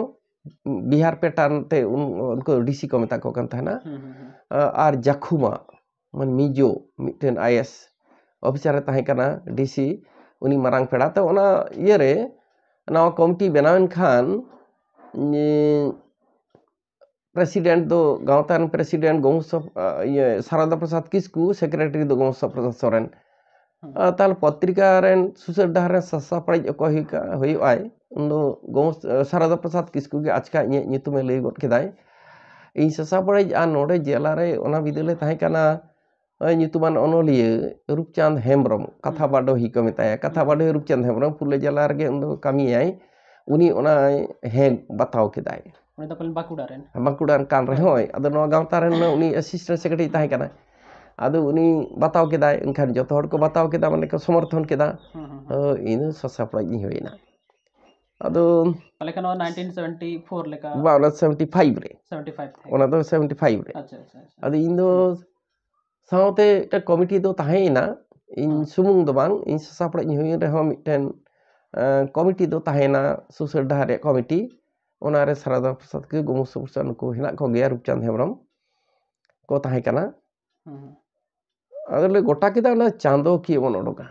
Bihar petan te unko DC ko meta ko kan tahena ar Jakhuma man Mijo miten IS officer tahe kana DC uni marang peda te ona iere nawa committee benawen khan President do Gawtan President Gongso Sarada Prasad Kisku Secretary do Gongso Prasad Soren tal patrika ren susar dahar ren sasa parit oko hoi ai undo Sarada Prasad Kisku ge achka inye nyutume lay got kedai in sasa parit an node jela re ona bidele tahe kana nyutuman onoliye Rupchand Hembrom katha bado hi ko metaya katha bado Rupchand Hembrom Purulia jela rege undo kami ai uni ona he batao kedai ᱩᱱᱤ ᱫᱚ ᱯᱟᱞᱮᱱ ᱵᱟᱸᱠᱩᱲᱟ ᱨᱮᱱ Bangkudan kan rehoy ado no gawta ren uni assistant secretary tahe kana ᱟᱫᱚ ᱩᱱᱤ ᱵᱟᱛᱟᱣ ᱠᱮᱫᱟᱭ ᱮᱱᱠᱷᱟᱱ ᱡᱚᱛᱚ ᱦᱚᱲ ᱠᱚ ᱵᱟᱛᱟᱣ ᱠᱮᱫᱟ ᱢᱟᱱᱮ ᱠᱚ ᱥᱚᱢᱚᱨᱛᱷᱚᱱ ᱠᱮᱫᱟ ᱤᱧ ᱫᱚ ᱥᱟᱥᱟᱯᱲᱟᱡ ᱤᱧ ᱦᱩᱭᱮᱱᱟ ᱟᱫᱚ ᱯᱟᱞᱮ ᱠᱷᱟᱱ 1974 ᱞᱮᱠᱟ ᱵᱟ ᱚᱱᱟ 75 ᱨᱮ 75 ᱛᱟᱦᱮᱸ ᱚᱱᱟ ᱫᱚ 75 ᱨᱮ ᱟᱪᱪᱷᱟ ᱟᱪᱪᱷᱟ ᱟᱫᱚ ᱤᱧ ᱫᱚ ᱥᱟᱶᱛᱮ ᱢᱤᱫᱴᱮᱱ ᱠᱚᱢᱤᱴᱤ ᱫᱚ ᱛᱟᱦᱮᱸᱭᱮᱱᱟ ᱤᱧ ᱥᱩᱢᱩᱝ ᱫᱚ ᱵᱟᱝ ᱤᱧ ᱥᱟᱥᱟᱯᱲᱟᱡ ᱤᱧ ᱦᱩᱭᱮᱱ ᱨᱮᱦᱚᱸ ᱢᱤᱫᱴᱮᱱ ᱠᱚᱢᱤᱴᱤ ᱫᱚ ᱛᱟᱦᱮᱸᱭᱮᱱᱟ ᱥᱩᱥᱟᱹᱨ ᱰᱟᱦᱟᱨ ᱨᱮᱭᱟᱜ ᱠᱚᱢᱤᱴᱤ ᱚᱱᱟᱨᱮ ᱥᱟᱨᱚᱫᱟ ᱯᱨᱚᱥᱟᱫ ᱠᱤ ᱜᱚᱢᱚᱥ ᱯᱨᱚᱥᱟᱫ ᱱᱩᱠᱩ ᱦᱮᱱᱟᱜ ᱠᱚᱜᱮᱭᱟ ᱨᱩᱯᱪᱟᱸᱫᱽ ᱦᱮᱢᱵᱨᱚᱢ ᱠᱚ ᱛᱟᱦᱮᱸ ᱠᱟᱱᱟ ᱟᱫᱚᱞᱮ ᱜᱚᱴᱟ ᱠᱮᱫᱟ ᱚᱱᱟ ᱪᱟᱸᱫᱳ ᱠᱤᱭᱟᱹ ᱵᱚᱱ ᱚᱰᱚᱠᱟ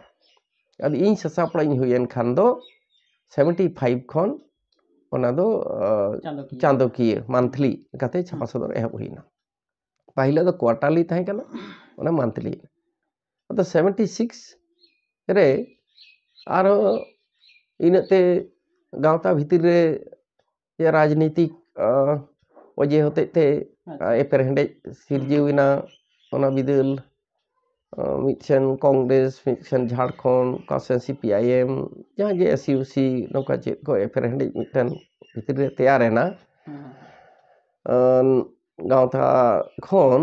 ᱟᱫᱚ ᱤᱧ ᱥᱟᱥᱟᱯᱲᱟᱡ ᱤᱧ ᱦᱩᱭᱮᱱ ᱠᱷᱟᱱ ᱫᱚ 75 ᱠᱷᱚᱱ ᱚᱱᱟ ᱫᱚ ᱪᱟᱸᱫᱳᱠᱤᱭᱟᱹ ᱢᱟᱱᱛᱷᱞᱤ ᱞᱮᱠᱟᱛᱮ ᱪᱷᱟᱯᱟ ᱥᱚᱫᱚᱨ ᱮᱦᱚᱵ ᱦᱩᱭᱱᱟ ᱯᱟᱹᱦᱤᱞ ᱫᱚ ᱠᱳয়াᱨᱴᱟᱨᱞᱤ ᱛᱟᱦᱮᱸ ᱠᱟᱱᱟ ᱚᱱᱟ ᱢᱟᱱᱛᱷᱞᱤ ᱟᱫᱚ 76 ᱨᱮ ᱟᱨᱚ ᱤᱱᱟᱹᱜᱛᱮ ᱜᱟᱶᱛᱟ ᱵᱷᱤᱛᱤᱨ ᱨᱮ ᱨᱟᱡᱽᱱᱤᱛᱤᱠ ᱚᱡᱮ ᱦᱚᱛᱮᱡ ᱛᱮ ᱮᱯᱮᱨᱦᱮᱸᱰᱮᱡ ᱥᱤᱨᱡᱟᱹᱣᱮᱱᱟ ᱚᱱᱟ ᱵᱤᱫᱟᱹᱞ ᱢᱤᱫᱥᱮᱱ ᱠᱚᱝᱜᱨᱮᱥ ᱢᱤᱫᱥᱮᱱ ᱡᱷᱟᱲᱠᱷᱚᱸᱰ ᱚᱠᱟᱥᱮᱱ CPIM ᱡᱟᱦᱟᱸ ᱜᱮ SUC ᱱᱚᱝᱠᱟ ᱪᱮᱫ ᱠᱚ ᱮᱯᱮᱨᱦᱮᱸᱰᱮᱡ ᱢᱤᱫᱴᱮᱱ ᱵᱷᱤᱛᱤᱨ ᱨᱮ ᱛᱮᱭᱟᱨᱮᱱᱟ ᱜᱟᱶᱛᱟ ᱠᱷᱚᱱ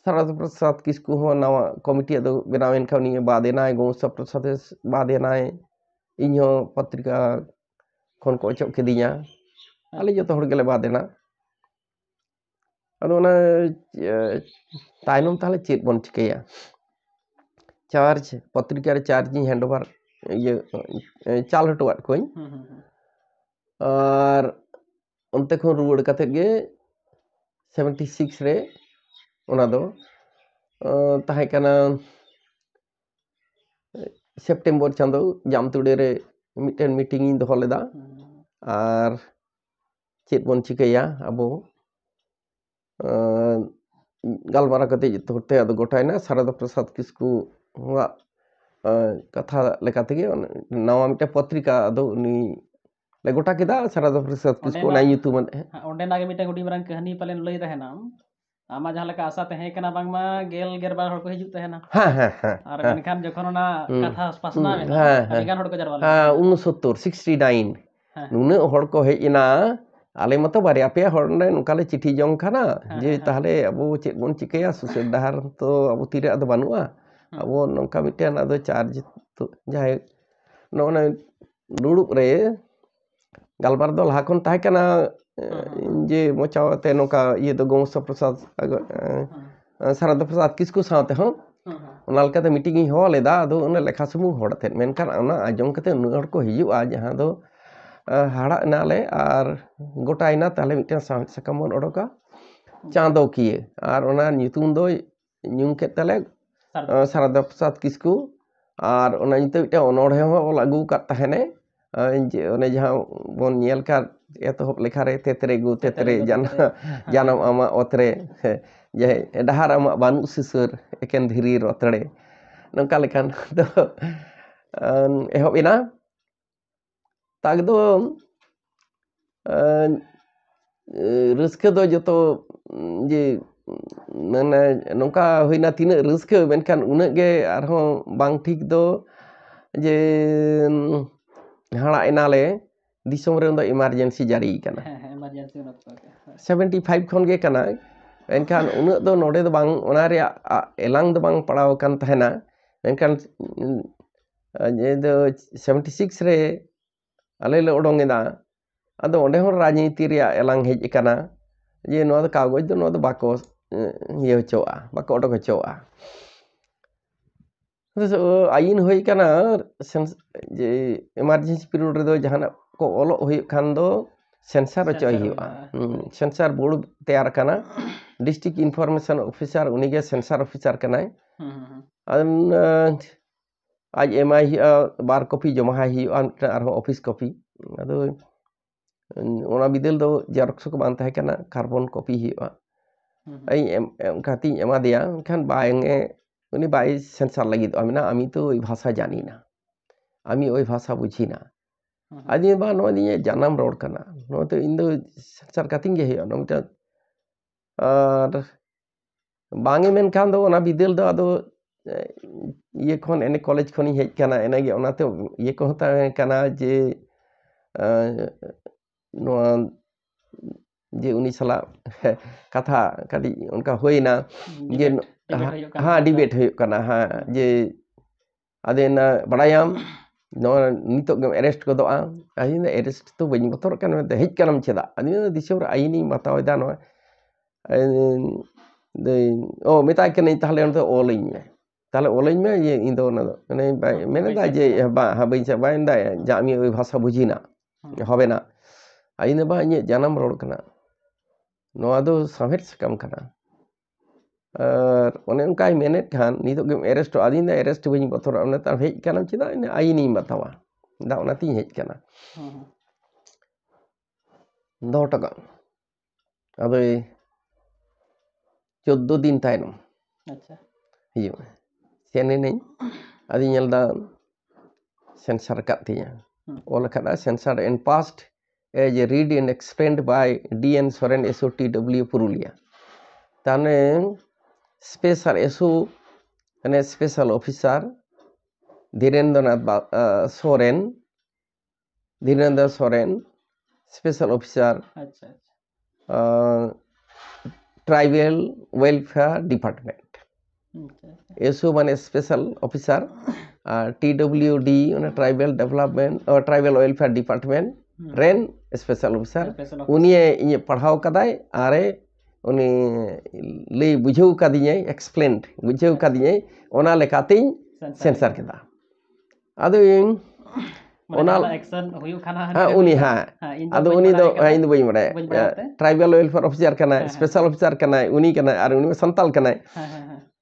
ᱥᱟᱨᱚᱫᱟ ᱯᱨᱚᱥᱟᱫ ᱠᱤᱥᱠᱩ ᱦᱚᱸ ᱱᱟᱣᱟ ᱠᱚᱢᱤᱴᱤ ᱟᱫᱚ ᱵᱮᱱᱟᱣᱮᱱ ᱠᱷᱟᱱ ᱩᱱᱤ ᱵᱟᱫᱮᱱᱟᱭ ᱜᱚᱢᱚᱥᱟ ᱯᱨᱚᱥᱟᱫ ᱵᱟᱫᱮᱱᱟᱭ ᱤᱧᱦᱚᱸ ᱯᱚᱛᱨᱤᱠᱟ ᱠᱷᱚᱱ ᱠᱚ ᱚᱪᱚᱜ ᱠᱤᱫᱤᱧᱟ ᱟᱞᱮ ᱡᱚᱛᱚ ᱦᱚᱲ ᱜᱮᱞᱮ ᱵᱟᱫᱮᱱᱟ ᱟᱫᱚ ᱚᱱᱟ ᱛᱟᱭᱱᱚᱢ ᱛᱟᱦᱞᱮ ᱪᱮᱫ ᱵᱚᱱ ᱪᱤᱠᱟᱹᱭᱟ ᱪᱟᱨᱡ ᱯᱚᱛᱨᱤᱠᱟ ᱨᱮ ᱪᱟᱨᱡ ᱤᱧ ᱦᱮᱱᱰᱳভার ᱪᱟᱞ ᱦᱚᱴᱚᱣᱟᱫ ᱠᱚᱣᱟᱧ ᱟᱨ ᱚᱱᱛᱮ ᱠᱷᱚᱱ ᱨᱩᱣᱟᱹᱲ ᱠᱟᱛᱮᱫ ᱜᱮ 76 ᱨᱮ ᱚᱱᱟ ᱫᱚ ᱛᱟᱦᱮᱸ ᱠᱟᱱᱟ ᱥᱮᱯᱴᱮᱢᱵᱚᱨ ᱪᱟᱸᱫᱳ ᱡᱟᱢᱛᱩᱲᱮ ᱨᱮ ᱢᱤᱫᱴᱮᱱ ᱢᱤᱴᱤᱝ ᱤᱧ ᱫᱚᱦᱚ ᱞᱮᱫᱟ ᱟᱨ ᱪᱮᱫ ᱵᱚᱱ ᱪᱤᱠᱟᱹᱭᱟ ᱟᱵᱚ ᱜᱟᱞᱢᱟᱨᱟᱣ ᱠᱟᱛᱮ ᱡᱚᱛᱚ ᱦᱚᱲᱛᱮ ᱟᱫᱚ ᱜᱚᱴᱟᱭᱮᱱᱟ ᱥᱟᱨᱚᱫᱟ ᱯᱨᱚᱥᱟᱫ ᱠᱤᱥᱠᱩᱣᱟᱜ ᱠᱟᱛᱷᱟ ᱞᱮᱠᱟ ᱛᱮᱜᱮ ᱱᱟᱣᱟ ᱢᱤᱫᱴᱮᱱ ᱯᱚᱛᱨᱤᱠᱟ ᱟᱫᱚ ᱩᱱᱤ ᱞᱮ ᱜᱚᱴᱟ ᱠᱮᱫᱟ ᱥᱟᱨᱚᱫᱟ ᱯᱨᱚᱥᱟᱫ ᱠᱤᱥᱠᱩ ᱚᱱᱟ ᱧᱩᱛᱩᱢᱟᱱ ᱚᱸᱰᱮᱱᱟᱜ ᱜᱮ ᱢᱤᱫᱴᱮᱱ ᱦᱩᱰᱤᱧ ᱢᱟᱨᱟᱝ ᱠᱟᱹᱦᱱᱤ ᱯᱟᱞᱮᱱ ᱞᱟᱹᱭ ᱛᱟᱦᱮᱱᱟ ᱟᱢᱟᱜ ᱡᱟᱦᱟᱸ ᱞᱮᱠᱟ ᱟᱥᱟ ᱛᱟᱦᱮᱸ ᱠᱟᱱᱟ ᱵᱟᱝᱢᱟ ᱜᱮᱞᱵᱟᱨ ᱦᱚᱲ ᱠᱚ ᱦᱤᱡᱩᱜ ᱛᱟᱦᱮᱱᱟ ᱟᱨ ᱢᱮᱱᱠᱷᱟᱱ ᱡᱚᱠᱷᱚᱱ ᱚᱱᱟ ᱠᱟᱛᱷᱟ ᱯᱟᱥᱱᱟᱣ ᱮᱱᱟ ᱟᱹᱰᱤ ᱜᱟᱱ ᱦᱚᱲ ᱠᱚ ᱡᱟᱨᱣᱟ ᱞᱮᱱᱟ 69 ᱱᱩᱱᱟᱹᱜ ᱦᱚᱲ ᱠᱚ ᱦᱮᱡ ᱮᱱᱟ ᱟᱞᱮ ᱢᱟᱛᱚ ᱵᱟᱨᱭᱟ ᱯᱮᱭᱟ ᱦᱚᱲ ᱱᱚᱝᱠᱟ ᱞᱮ ᱪᱤᱴᱷᱤ ᱡᱚᱝ ᱠᱟᱱᱟ ᱡᱮ ᱛᱟᱦᱞᱮ ᱟᱵᱚ ᱪᱮᱫ ᱵᱚᱱ ᱪᱤᱠᱟᱹᱭᱟ ᱥᱩᱥᱟᱹᱨ ᱰᱟᱦᱟᱨ ᱛᱚ ᱟᱵᱚ ᱛᱤᱨᱮ ᱟᱫᱚ ᱵᱟᱹᱱᱩᱜᱼᱟ ᱟᱵᱚ ᱱᱚᱝᱠᱟ ᱢᱤᱫᱴᱮᱱ ᱟᱫᱚ ᱪᱟᱨᱡ ᱡᱟᱦᱟᱸᱭ ᱱᱚᱜᱼᱚ ᱫᱩᱲᱩᱵ ᱨᱮ ᱜᱟᱞᱢᱟᱨᱟᱣ ᱫᱚ ᱞᱟᱦᱟ ᱠᱷᱚᱱ ᱛᱟᱦᱮᱸ ᱠᱟᱱᱟ ᱡᱮ ᱢᱚᱪᱟᱣᱟᱛᱮ ᱱᱚᱝᱠᱟ ᱤᱭᱟᱹ ᱫᱚ ᱜᱚᱢᱚᱥᱟ ᱯᱨᱚᱥᱟᱫ ᱥᱟᱨᱚᱫᱟ ᱯᱨᱚᱥᱟᱫ ᱠᱤᱥᱠᱩ ᱥᱟᱶᱛᱮ ᱦᱚᱸ ᱚᱱᱟ ᱞᱮᱠᱟᱛᱮ ᱢᱤᱴᱤᱝ ᱤᱧ ᱦᱚᱦᱚ ᱞᱮᱫᱟ ᱟᱫᱚ ᱚᱱᱟ ᱞᱮᱠᱷᱟ ᱥᱩᱢᱩᱝ ᱦᱚᱲ ᱟᱛᱮᱫ ᱢᱮᱱᱠᱷᱟᱱ ᱚᱱᱟ ᱟᱸᱡᱚᱢ ᱠᱟᱛᱮ ᱩᱱᱟᱹᱜ ᱦᱚᱲ ᱠᱚ ᱦᱤᱡᱩᱜᱼᱟ ᱡᱟᱦᱟᱸ ᱫᱚ ᱦᱟᱲᱟᱜ ᱮᱱᱟᱞᱮ ᱟᱨ ᱜᱚᱴᱟᱭᱮᱱᱟ ᱛᱟᱦᱞᱮ ᱢᱤᱫᱴᱮᱱ ᱥᱟᱶᱦᱮᱫ ᱥᱟᱠᱟᱢ ᱵᱚᱱ ᱚᱰᱳᱠᱟ ᱪᱟᱸᱫᱳᱠᱤᱭᱟᱹ ᱟᱨ ᱚᱱᱟ ᱧᱩᱛᱩᱢ ᱫᱚ ᱧᱩᱢ ᱠᱮᱫ ᱛᱟᱞᱮ ᱥᱟᱨᱚᱫᱟ ᱯᱨᱚᱥᱟᱫ ᱠᱤᱥᱠᱩ ᱟᱨ ᱚᱱᱟ ᱧᱩᱛᱩᱢ ᱢᱤᱫᱴᱮᱱ ᱚᱱᱚᱬᱦᱮ ᱦᱚᱸ ᱚᱞ ᱟᱹᱜᱩ ᱟᱠᱟᱫ ᱛᱟᱦᱮᱱᱮ ᱚᱱᱮ ᱡᱟᱦᱟᱸ ᱵᱚᱱ ᱧᱮᱞ ᱠᱟᱫ ᱮᱛᱚᱦᱚᱵ ᱞᱮᱠᱷᱟᱨᱮ ᱛᱮᱛᱨᱮ ᱜᱩ ᱛᱮᱛᱨᱮ ᱡᱟᱱᱟᱢ ᱟᱢᱟᱜ ᱚᱛᱨᱮ ᱡᱮ ᱰᱟᱦᱟᱨ ᱟᱢᱟᱜ ᱵᱟᱹᱱᱩᱜ ᱥᱩᱥᱟᱹᱨ ᱮᱠᱮᱱ ᱫᱷᱤᱨᱤ ᱨᱚᱛᱲᱮ ᱱᱚᱝᱠᱟ ᱞᱮᱠᱟᱱ ᱫᱚ ᱮᱦᱚᱵ ᱮᱱᱟ ᱛᱟᱠ ᱫᱚ ᱨᱟᱹᱥᱠᱟᱹ ᱫᱚ ᱡᱚᱛᱚ ᱡᱮ ᱢᱟᱱᱮ ᱱᱚᱝᱠᱟ ᱦᱩᱭᱱᱟ ᱛᱤᱱᱟᱹᱜ ᱨᱟᱹᱥᱠᱟᱹ ᱢᱮᱱᱠᱷᱟन ᱩᱱᱟᱹᱜ ᱜᱮ ᱟᱨᱦᱚᱸ ᱵᱟᱝ ᱴᱷᱤᱠ ᱫᱚ ᱡᱮ ᱦᱟᱲᱟᱜ ᱮᱱᱟᱞᱮ ᱫᱤᱥᱚᱢ ᱨᱮ ᱩᱱᱫᱚ ᱮᱢᱟᱨᱡᱮᱱᱥᱤ ᱡᱟᱹᱨᱤ ᱠᱟᱱᱟ 75 ᱠᱷᱚᱱ ᱜᱮ ᱠᱟᱱᱟ ᱮᱱᱠᱷᱟᱱ ᱩᱱᱟᱹᱜ ᱫᱚ ᱱᱚᱰᱮ ᱫᱚ ᱵᱟᱝ ᱚᱱᱟ ᱨᱮᱭᱟᱜ ᱮᱞᱟᱝ ᱫᱚ ᱵᱟᱝ ᱯᱟᱲᱟᱣ ᱟᱠᱟᱱ ᱛᱟᱦᱮᱱᱟ ᱢᱮᱱᱠᱷᱟᱱ ᱡᱮ ᱫᱚ 76 ᱨᱮ ᱟᱞᱮ ᱞᱮ ᱚᱰᱚᱝ ᱮᱫᱟ ᱟᱫᱚ ᱚᱸᱰᱮ ᱦᱚᱸ ᱨᱟᱡᱽᱱᱤᱛᱤ ᱨᱮᱭᱟᱜ ᱮᱞᱟᱝ ᱦᱮᱡ ᱟᱠᱟᱱᱟ ᱡᱮ ᱱᱚᱣᱟ ᱫᱚ ᱠᱟᱜᱚᱡᱽ ᱫᱚ ᱱᱚᱣᱟ ᱫᱚ ᱵᱟᱠᱚ ᱤᱭᱟᱹ ᱦᱚᱪᱚᱣᱟᱜᱼᱟ ᱵᱟᱠᱚ ᱚᱰᱚᱠ ᱦᱚᱪᱚᱣᱟᱜᱼᱟ ᱟᱭᱤᱱ ᱦᱩᱭ ᱟᱠᱟᱱᱟ ᱡᱮ ᱮᱢᱟᱨᱡᱮন্সি ᱯᱤরিয়ড ᱨᱮᱫᱚ ᱡᱟᱦᱟᱱᱟᱜ ᱠᱚ ᱚᱞᱚᱜ ᱦᱩᱭᱩᱜ ᱠᱷᱟᱱ ᱫᱚ সেন্সার ᱦᱚᱪᱚᱭ ᱦᱩᱭᱩᱜᱼᱟ সেন্সার বোর্ড ᱛᱮᱭᱟᱨ ᱟᱠᱟᱱᱟ ᱰᱤᱥᱴᱨᱤক্ট ᱤᱱফᱚᱨᱢᱮশন ᱚᱯᱷᱤᱥᱟর ᱩᱱᱤᱜᱮ সেন্সার অফিসার ᱠᱟᱱᱟᱭ ᱟᱡ ᱮᱢᱟᱭ ᱦᱩᱭᱩᱜᱼᱟ 2 কপি ᱡᱚᱢᱟᱭ ᱦᱩᱭᱩᱜᱼᱟ ᱢᱤᱫᱴᱟᱝ ᱟᱨᱦᱚᱸ ᱚᱯᱷᱤᱥ ᱠᱚᱯᱤ ᱟᱫᱚ ᱚᱱᱟ ᱵᱤᱫᱟᱹᱞ ᱫᱚ ᱡᱮᱨᱚᱠᱥ ᱠᱚ ᱵᱟᱝ ᱛᱟᱦᱮᱸ ᱠᱟᱱᱟ ᱠᱟᱨᱵᱚᱱ ᱠᱚᱯᱤ ᱦᱩᱭᱩᱜᱼᱟ ᱤᱧ ᱚᱱᱠᱟᱛᱤᱧ ᱮᱢᱟ ᱫᱮᱭᱟ ᱮᱱᱠᱷᱟᱱ উনি বাই সেন্সার লাগিয়ে আমি না আমি তো ওই ভাষা জানি না আমি ওই ভাষা বুঝি না আদি বা নয় নিয়ে জানাম রোড কানা নয় তো ইন দো সেন্সার কাটিং গে হইয়া নমিটা আর বাঙে মেনখান দো ওনা বিদেল দো আদো ইয়ে খন এনে কলেজ খনি হেজ কানা এনে গে ওনাতে ইয়ে কো হতা কানা যে নোয়া जे उनी साला कथा कड़ी उनका होइना जे हाँ डिबेट हुई करना हाँ जे अदेन बड़ायाम नोआ नितोग गम अरेस्ट को दोआ अदिन अरेस्ट तो बइन बतर कन में हेज कनम चेदा अदिन दिसोर आईनी बताव दा नोआ ओ मेता के नहीं ताहले उनते ओलिंग में ताहले ओलिंग में ये इंदो ना मैंने दा जे बा हाँ बइन से बाइन दा जामी ओई भाषा बुझिना होबे ना अदिन बा ये जानम रोड कना नोआ दो सामेर सकम कना और उनका मेनेट खान नितोग गम अरेस्ट अदिन दा अरेस्ट बइन बतर उन ता हेज कनम चेदा इन आईनी बतावा दा उनाती हेज कना दो टका अब 14 दिन तायनम अच्छा हियो सेने नहीं अदी nyalda censor kat tiya all kada censored and passed as read and explained by DN Soren SOTW Purulia tane special SO and special officer Dhirendranath Soren special officer tribal welfare department SO माने special officer TWD उन्हें tribal development और tribal welfare department rain special officer उन्हें ये पढ़ाओ कदाई आरे उन्हें ले बुझाऊ कदिये explain बुझाऊ कदिये ओना लेकाती sensor केदा अदो इन ओना एक्शन हुयु खाना उनी हाँ अदो उनी दो इन दो बई मरे ट्राइबल वेलफेयर ऑफिसर कना स्पेशल ऑफिसर कना उनी कना आर उनी संताल कना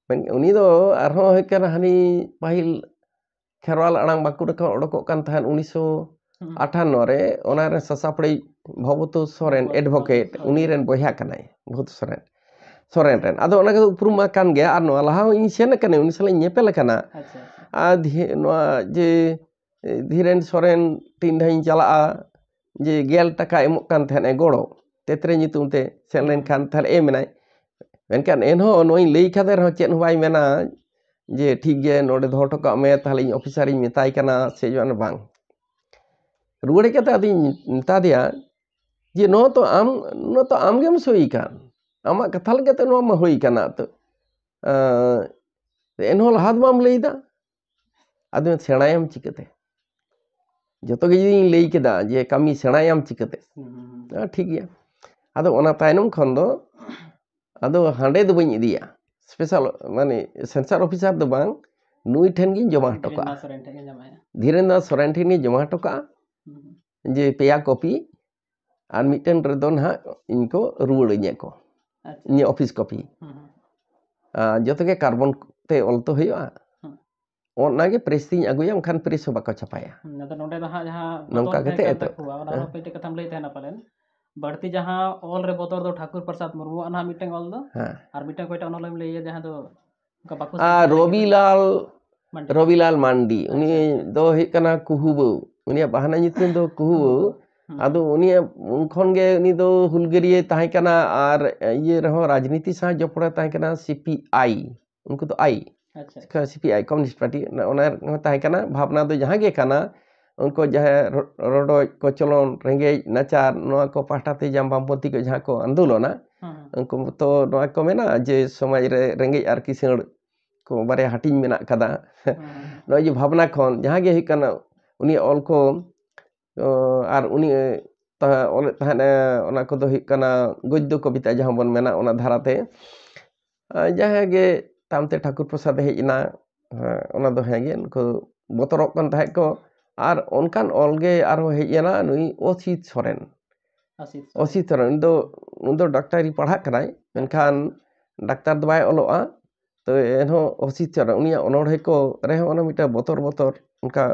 उनी दो आरहो हेकना हनी पाहिल खेरवाल अड़ांग बाकुड़ का ओडको कान थान 1958 रे ओना रे ससापड़ी भवतो सोरेन एडवोकेट उनी रेन बोया कनाय बहुत सोरेन रेन अदो ओना के उपरुमा कान गया आर नो लाहा इन सेन कने उनी सला नेपेल कना आ नो जे धीरेन सोरेन तीन ढाई चला जे गेल टका एमक कान थान गोड़ो तेतरे नितुम ते सेन लेन कान थाल ए मेनाय मेनकान एनहो नोई लई खादे रहो चेन होबाई मेना जे ठीक गे नोडे दो टका में ताहले ऑफिसर इन मेताई कना से जन बांग रुवड़े कते अदि मेता दिया जे नो तो आम गेम सोई कान आमा कथा लगते नो मा होई कना तो एनहो लहाद माम लईदा अदि सेणायम चिकते जतो गे जदि लई केदा जे कमी सेणायम चिकते ठीक गया अदो ओना तायनम खन दो अदो हांडे दो बई इदिया स्पेशल माने सेंसर ऑफिसर दो बांग नुई ठेन गिन जमा टोका धीरेन्द्र सोरेन ठेन गिन जमा टोका जे पेया कॉपी आर मिटन रेदो ना इनको रुवड़ इnye को इnye ऑफिस कॉपी जतो के कार्बन ते ऑलतो हुआ ओना के प्रेस तिन अगुया खान प्रेस बाको छपाया नोडे दो जहां नौका कते एतो ओना पेटे कथाम लई तेना पालेन बढ़ती जहां ऑल रे बोतर दो ठाकुर प्रसाद मुर्मू अना मिटन ऑल दो और मिटन कोइटा ओनोलम लई जहां दो का बाको रविलाल मांडी उनी दो हे कना कुहुबो उनी बहाना नितुन दो कुहुबो आदो उनी उनखन गे उनी दो हुलगरिये ताहे कना आर ये रहो राजनीति सा जपड़ा ताहे कना CPI उनको तो आई अच्छा CPI कम्युनिस्ट पार्टी ओना ताहे कना भावना दो जहां गे कना उनको जहाँ रोडो को चलन रेंगे नाचार नोआ को पाटाते जाम बामपंथी को जहाँ को आंदोलना उनको तो नोआ को मेना जे समाज रे रेंगे आर किसण को बारे हटिंग मेना कदा नोआ जे भावना खन जहाँ गे हिकना उनी ऑल को आर उनी ता ऑल तहने ओना को दो हिकना गद्य कविता जहाँ बन मेना ओना धाराते जहाँ गे तामते ठाकुर प्रसाद हेजना ओना दो हेगे उनको बोतरक कन ताहे को आर उनकान ऑलगे आरो हेजना नुई असित सोरेन दो डॉक्टरी पढ़ा कनाय मेनखान डाक्टर दो बाय ऑलोआ तो एनहो असित सोरेन उनिया अनोढ़े को रेहो ओना मिटा बोतर उनका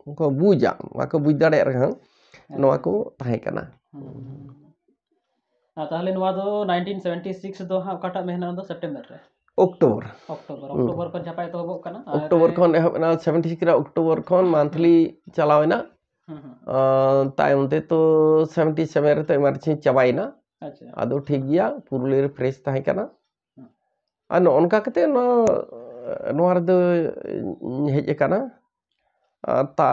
उनको बुझा माको बुझ दाड़े रहा नोआ को ताहे कना ताहले नोआ दो 1976 दो हा काटा महीना दो सितंबर रे अक्टूबर को छापाय तो होबो कना अक्टूबर खन एहबना 76 अक्टूबर खन मंथली चलावेना तायम ते तो 77 रे तो इमरजेंसी चबाइना अच्छा आदो ठीक गया पुरुलियर फ्रेश ताहे कना अन उनका कते नोआ रे दो हेज कना ता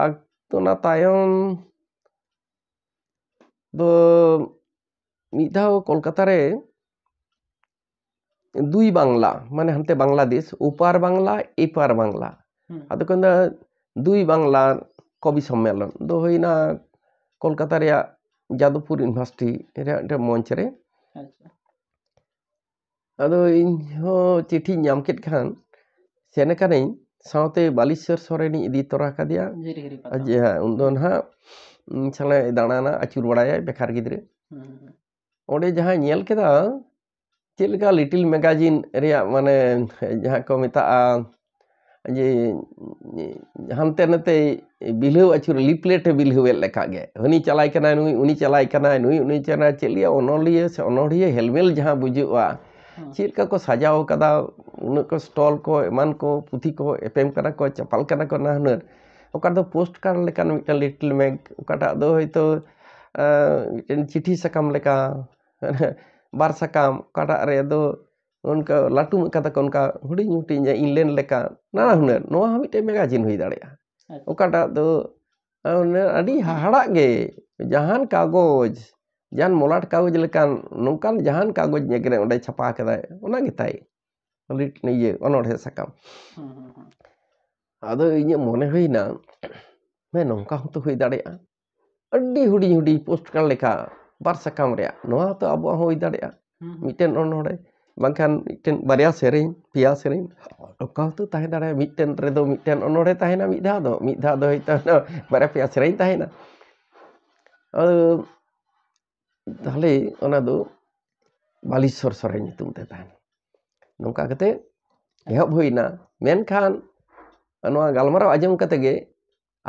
तो ना तायम दो ᱢᱤᱫ ᱫᱷᱟᱣ ᱠᱳᱞᱠᱟᱛᱟ ᱨᱮ দুই বাংলা মানে হান্তে বাংলাদেশ ওপার বাংলা এপার বাংলা আদᱚ ᱠᱚ দুই বাংলার কবি সম্মেলন ᱫᱚ ᱦᱩᱭᱱᱟ ᱠᱳᱞᱠᱟᱛᱟ ᱨᱮᱭᱟᱜ যাদবপুর ইউনিভার্সিটি ᱨᱮᱭᱟᱜ ᱢᱤᱫᱴᱮᱱ ᱢᱚঞ্ᱪ ᱨᱮ ᱟᱪᱪᱷᱟ ᱟᱫᱚ ᱤᱧ ᱦᱚᱸ ᱪᱤᱴᱷᱤᱧ ᱧᱟᱢ ᱠᱮᱫ ᱠᱷᱟᱱ ᱥᱮᱱ ᱟᱠᱟᱱᱟᱹᱧ ᱥᱟᱶᱛᱮ ᱵᱟᱞᱤᱥᱥᱚᱨ ᱥᱚᱨᱮᱱᱤᱧ ᱤᱫᱤ ᱛᱚᱨᱟ ᱠᱟᱫᱮᱭᱟ ᱡᱷᱤᱨᱤ ᱦᱤᱨᱤ ᱯᱟᱛᱟ ᱡᱮ ᱩᱱ ᱫᱚ ᱱᱟᱦᱟᱜ ᱥᱟᱞᱟᱜ ᱫᱟᱬᱟᱱᱟ ᱟᱹᱪᱩᱨ ᱵᱟᱲᱟᱭᱟᱭ ᱵᱮᱠᱟᱨ ᱜᱤᱫᱽᱨᱟᱹ ᱚᱸᱰे ᱡᱟᱦᱟᱸ ᱧᱮᱞ ᱠᱮᱫᱟ ᱪᱮᱫ ᱞᱮᱠᱟ লিটল ম্যাগাজিন ᱨᱮᱭᱟᱜ ᱢᱟᱱᱮ ᱡᱟᱦᱟᱸ ᱠᱚ ᱢᱮᱛᱟᱜᱼᱟ ᱡᱮ ᱦᱟᱱᱛᱮ ᱱᱟᱛᱮ ᱵᱤᱞᱦᱟᱹᱣ ᱟᱹᱪᱩᱨ ᱞᱤᱯᱞᱮᱴᱮ ᱵᱤᱞᱦᱟᱹᱣᱮᱫ ᱞᱮᱠᱟᱜᱮ ᱦᱟᱹᱱᱤ ᱪᱟᱞᱟᱭ ᱠᱟᱱᱟᱭ ᱱᱩᱭ ᱩᱱᱤ ᱪᱟᱞᱟᱭ ᱠᱟᱱᱟᱭ ᱱᱩᱭ ᱩᱱᱤ ᱪᱟᱞᱟᱭ ᱪᱮᱫ ᱞᱮᱠᱟ ᱚᱱᱚᱞᱤᱭᱟᱹ ᱥᱮ ᱚᱱᱚᱲᱦᱤᱭᱟᱹ ᱦᱮᱞᱢᱮᱞ ᱡᱟᱦᱟᱸ ᱵᱩᱡᱷᱟᱹᱜᱼᱟ ᱪᱮᱫ ᱞᱮᱠᱟ ᱠᱚ ᱥᱟᱡᱟᱣ ᱠᱟᱫᱟ ᱩᱱᱟᱹᱜ ᱠᱚ ᱥᱴᱚᱞ ᱠᱚ ᱮᱢᱟᱱ ᱠᱚ ᱯᱩᱛᱷᱤ ᱠᱚ ᱮᱯᱮᱢ ᱠᱟᱱᱟ ᱠᱚ ᱪᱟᱯᱟᱞ ᱠᱟᱱᱟ ᱠᱚ ᱱᱟᱦᱟᱹᱱᱟᱹᱨ ᱚᱠᱟ ᱫᱚ ᱯᱳᱥᱴ ᱠᱟᱨᱰ ᱞᱮᱠᱟᱱ ᱢᱤᱫᱴᱟᱝ ᱞᱤᱴল ᱢᱮᱜ ᱚᱠᱟᱴᱟᱜ ᱫᱚ ᱦᱚᱭᱛᱳ ᱢᱤᱫᱴᱮᱱ ᱪᱤᱴᱷᱤ ᱥᱟᱠᱟᱢ ᱞᱮᱠᱟ ᱵᱟᱨ ᱥᱟᱠᱟᱢ ᱚᱠᱟᱴᱟᱜ ᱨᱮᱫᱚ ᱚᱱᱠᱟ ᱞᱟᱹᱴᱩ ᱠᱟᱫᱟ ᱠᱚ ᱚᱱᱠᱟ ᱦᱩᱰᱤᱧ ᱦᱩᱰᱤᱧ ᱤᱝᱞᱮᱱᱰ ᱞᱮᱠᱟ ᱱᱟᱱᱟ ᱦᱩᱱᱟᱹᱨ ᱱᱚᱣᱟ ᱦᱚᱸ ᱢᱤᱫᱴᱮᱱ ᱢᱮᱜᱟᱡᱤᱱ ᱦᱩᱭ ᱫᱟᱲᱮᱭᱟᱜᱼᱟ ᱚᱠᱟᱴᱟᱜ ᱫᱚ ᱟᱹᱰᱤ ᱦᱟᱦᱟᱲᱟᱜ ᱜᱮ ᱡᱟᱦᱟᱱ ᱠᱟᱜᱚᱡᱽ ᱡᱟᱦᱟᱱ ᱢᱚᱞᱟᱴ ᱠᱟᱜᱚᱡᱽ ᱞᱮᱠᱟᱱ ᱱᱚᱝᱠᱟᱱ ᱡᱟᱦᱟᱱ ᱠᱟᱜᱚᱡᱽ ᱧᱮᱜᱨᱮ ᱚᱸᱰᱮ ᱪᱷᱟᱯᱟ ᱠᱟᱫᱟᱭ ᱚᱱᱟ ᱜᱮᱛᱟᱭ ᱤᱭᱟᱹ ᱚᱱᱚᱬᱦᱮ ᱥᱟᱠᱟᱢ ᱟᱫᱚ ᱤᱧᱟᱹᱜ ᱢᱚᱱᱮ ᱦᱩᱭᱱᱟ ᱱᱚᱝᱠᱟ ᱦᱚᱸᱛᱚ ᱦᱩᱭ ᱫᱟᱲᱮᱭᱟᱜᱼᱟ ᱟᱹᱰᱤ ᱦᱩᱰᱤᱧ ᱦᱩᱰᱤᱧ ᱯᱳᱥᱴ ᱠᱟᱨᱰ ᱞᱮᱠᱟ ᱵᱟᱨ ᱥᱟᱠᱟᱢ ᱨᱮᱭᱟᱜ ᱱᱚᱣᱟ ᱦᱚᱸᱛᱚ ᱟᱵᱚᱣᱟᱜ ᱦᱚᱸ ᱦᱩᱭ ᱫᱟᱲᱮᱭᱟᱜᱼᱟ ᱢᱤᱫᱴᱮᱱ ᱚᱱᱚᱬᱦᱮ ᱵᱟᱝᱠᱷᱟन ᱢᱤᱫᱴᱮᱱ ᱵᱟᱨᱭᱟ ᱥᱮᱨᱮᱧ ᱯᱮᱭᱟ ᱥᱮᱨᱮᱧ ᱚᱠᱟ ᱦᱚᱸᱛᱚ ᱛᱟᱦᱮᱸ ᱫᱟᱲᱮᱭᱟᱜᱼᱟ ᱢᱤᱫᱴᱮᱱ ᱨᱮᱫᱚ ᱢᱤᱫᱴᱮᱱ ᱚᱱᱚᱬᱦᱮ ᱛᱟᱦᱮᱱᱟ ᱢᱤᱫ ᱫᱷᱟᱣ ᱫᱚ ᱦᱚᱭᱛᱳ ᱵᱟᱨᱭᱟ ᱯᱮᱭᱟ ᱥᱮᱨᱮᱧ ᱛᱟᱦᱮᱱᱟ ᱛᱟᱦᱞᱮ ᱚᱱᱟ ᱫᱚ ᱵᱟᱞᱤᱥᱥᱚᱨ ᱥᱚᱨᱮᱱ ᱧᱩᱛᱩᱢ ᱛᱮ ᱛᱟᱦᱮᱱᱟ ᱱᱚᱝᱠᱟ ᱠᱟᱛᱮ ᱮᱦᱚᱵ ᱦᱩᱭᱱᱟ ᱢᱮᱱᱠᱷᱟन ᱱᱚᱣᱟ ᱜᱟᱞᱢᱟᱨᱟᱣ ᱟᱸᱡᱚᱢ ᱠᱟᱛᱮ ᱜᱮ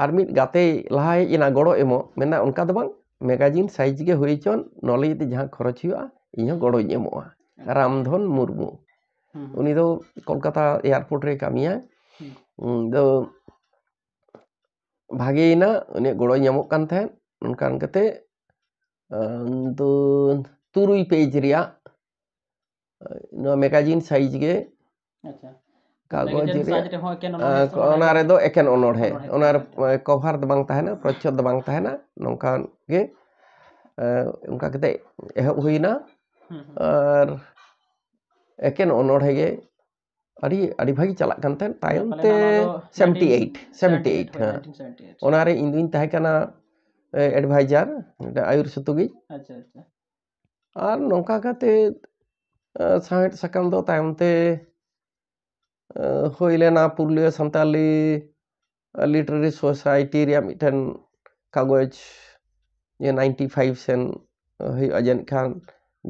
ᱟᱨ ᱢᱤᱫ ᱜᱟᱛᱮ ᱞᱟᱦᱟ ᱦᱮᱡ ᱮᱱᱟ ᱜᱚᱲᱚ ᱮᱢᱚᱜ ᱢᱮᱱᱟ ᱚᱱᱠᱟ ᱫᱚ ᱵᱟᱝ ᱢᱮᱜᱟᱡᱤᱱ ᱥᱟᱭᱤᱡ ᱜᱮ ᱦᱩᱭ ᱦᱚᱪᱚᱱ ᱱᱚᱞᱮ ᱡᱩᱫᱤ ᱡᱟᱦᱟᱸ ᱠᱷᱚᱨᱚᱪ ᱦᱩᱭᱩᱜᱼᱟ ᱤᱧ ᱦᱚᱸ ᱜᱚᱲᱚᱧ ᱮᱢᱚᱜᱼᱟ ᱨᱟᱢᱫᱷᱚᱱ ᱢᱩᱨᱢᱩ ᱩᱱᱤ ᱫᱚ ᱠᱳᱞᱠᱟᱛᱟ ᱮᱭᱟᱨᱯᱳর্ট ᱨᱮ ᱠᱟᱹᱢᱤᱭᱟ ᱫᱚ ᱵᱷᱟᱜᱮᱭᱮᱱᱟ ᱩᱱᱤᱭᱟᱜ ᱜᱚᱲᱚᱭ ᱧᱟᱢᱚᱜ ᱠᱟᱱ ᱛᱟᱦᱮᱸᱫ ᱚᱱᱠᱟᱱ ᱠᱟᱛᱮ ᱫᱚ 3 পেজ ᱨᱮᱭᱟᱜ ᱱᱚᱣᱟ ᱢᱮᱜᱟᱡᱤᱱ ᱥᱟᱭᱤᱡ ᱜᱮ ᱠᱟᱜᱚᱡᱽ ᱨᱮᱭᱟᱜ ᱚᱱᱟ ᱨᱮᱫᱚ ᱮᱠᱮᱱ ᱚᱱᱚᱬᱦᱮ ᱚᱱᱟ ᱠᱚᱵᱷᱟᱨ ᱫᱚ ᱵᱟᱝ ᱛᱟᱦᱮᱱᱟ ᱯᱨᱚᱪᱪᱷᱚᱫ ᱫᱚ ᱵᱟᱝ ᱛᱟᱦᱮᱱᱟ ᱱᱚᱝᱠᱟᱱ ᱜᱮ ᱚᱱᱠᱟ ᱠᱟᱛᱮ ᱮᱦᱚᱵ ᱦᱩᱭᱱᱟ ᱟᱨ ᱮᱠᱮᱱ ᱚᱱᱚᱬᱦᱮ ᱜᱮ ᱟᱹᱰᱤ ᱵᱷᱟᱜᱤ ᱪᱟᱞᱟᱜ ᱠᱟᱱ ᱛᱟᱦᱮᱸᱫ ᱛᱟᱭᱚᱢ ᱛᱮ 78 ᱦᱮᱸ ᱚᱱᱟᱨᱮ ᱤᱧ ᱫᱩᱧ ᱛᱟᱦᱮᱸ ᱠᱟᱱᱟ ᱮᱰᱵᱷᱟᱭᱡᱟᱨ ᱟᱭᱩᱨ ᱥᱩᱛᱩᱜᱤᱡ ᱟᱨ ᱱᱚᱝᱠᱟ ᱠᱟᱛᱮ ᱥᱟᱶᱦᱮᱫ ᱥᱟᱠᱟᱢ ᱫᱚ ᱛᱟᱭᱚᱢ ᱛᱮ ᱦᱩᱭ ᱞᱮᱱᱟ ᱯᱩᱨᱩᱞᱤᱭᱟᱹ ᱥᱟᱱᱛᱟᱞᱤ ᱞᱤᱴᱟᱨᱟরি ᱥᱳᱥᱟᱭᱴᱤ ᱨᱮᱭᱟᱜ ᱢᱤᱫᱴᱮᱱ ᱠᱟᱜᱚᱡᱽ ᱡᱮ 95 ᱥᱮᱱ ᱦᱩᱭᱩᱜᱼᱟ ᱡᱟᱹᱱᱤᱡ ᱠᱷᱟᱱ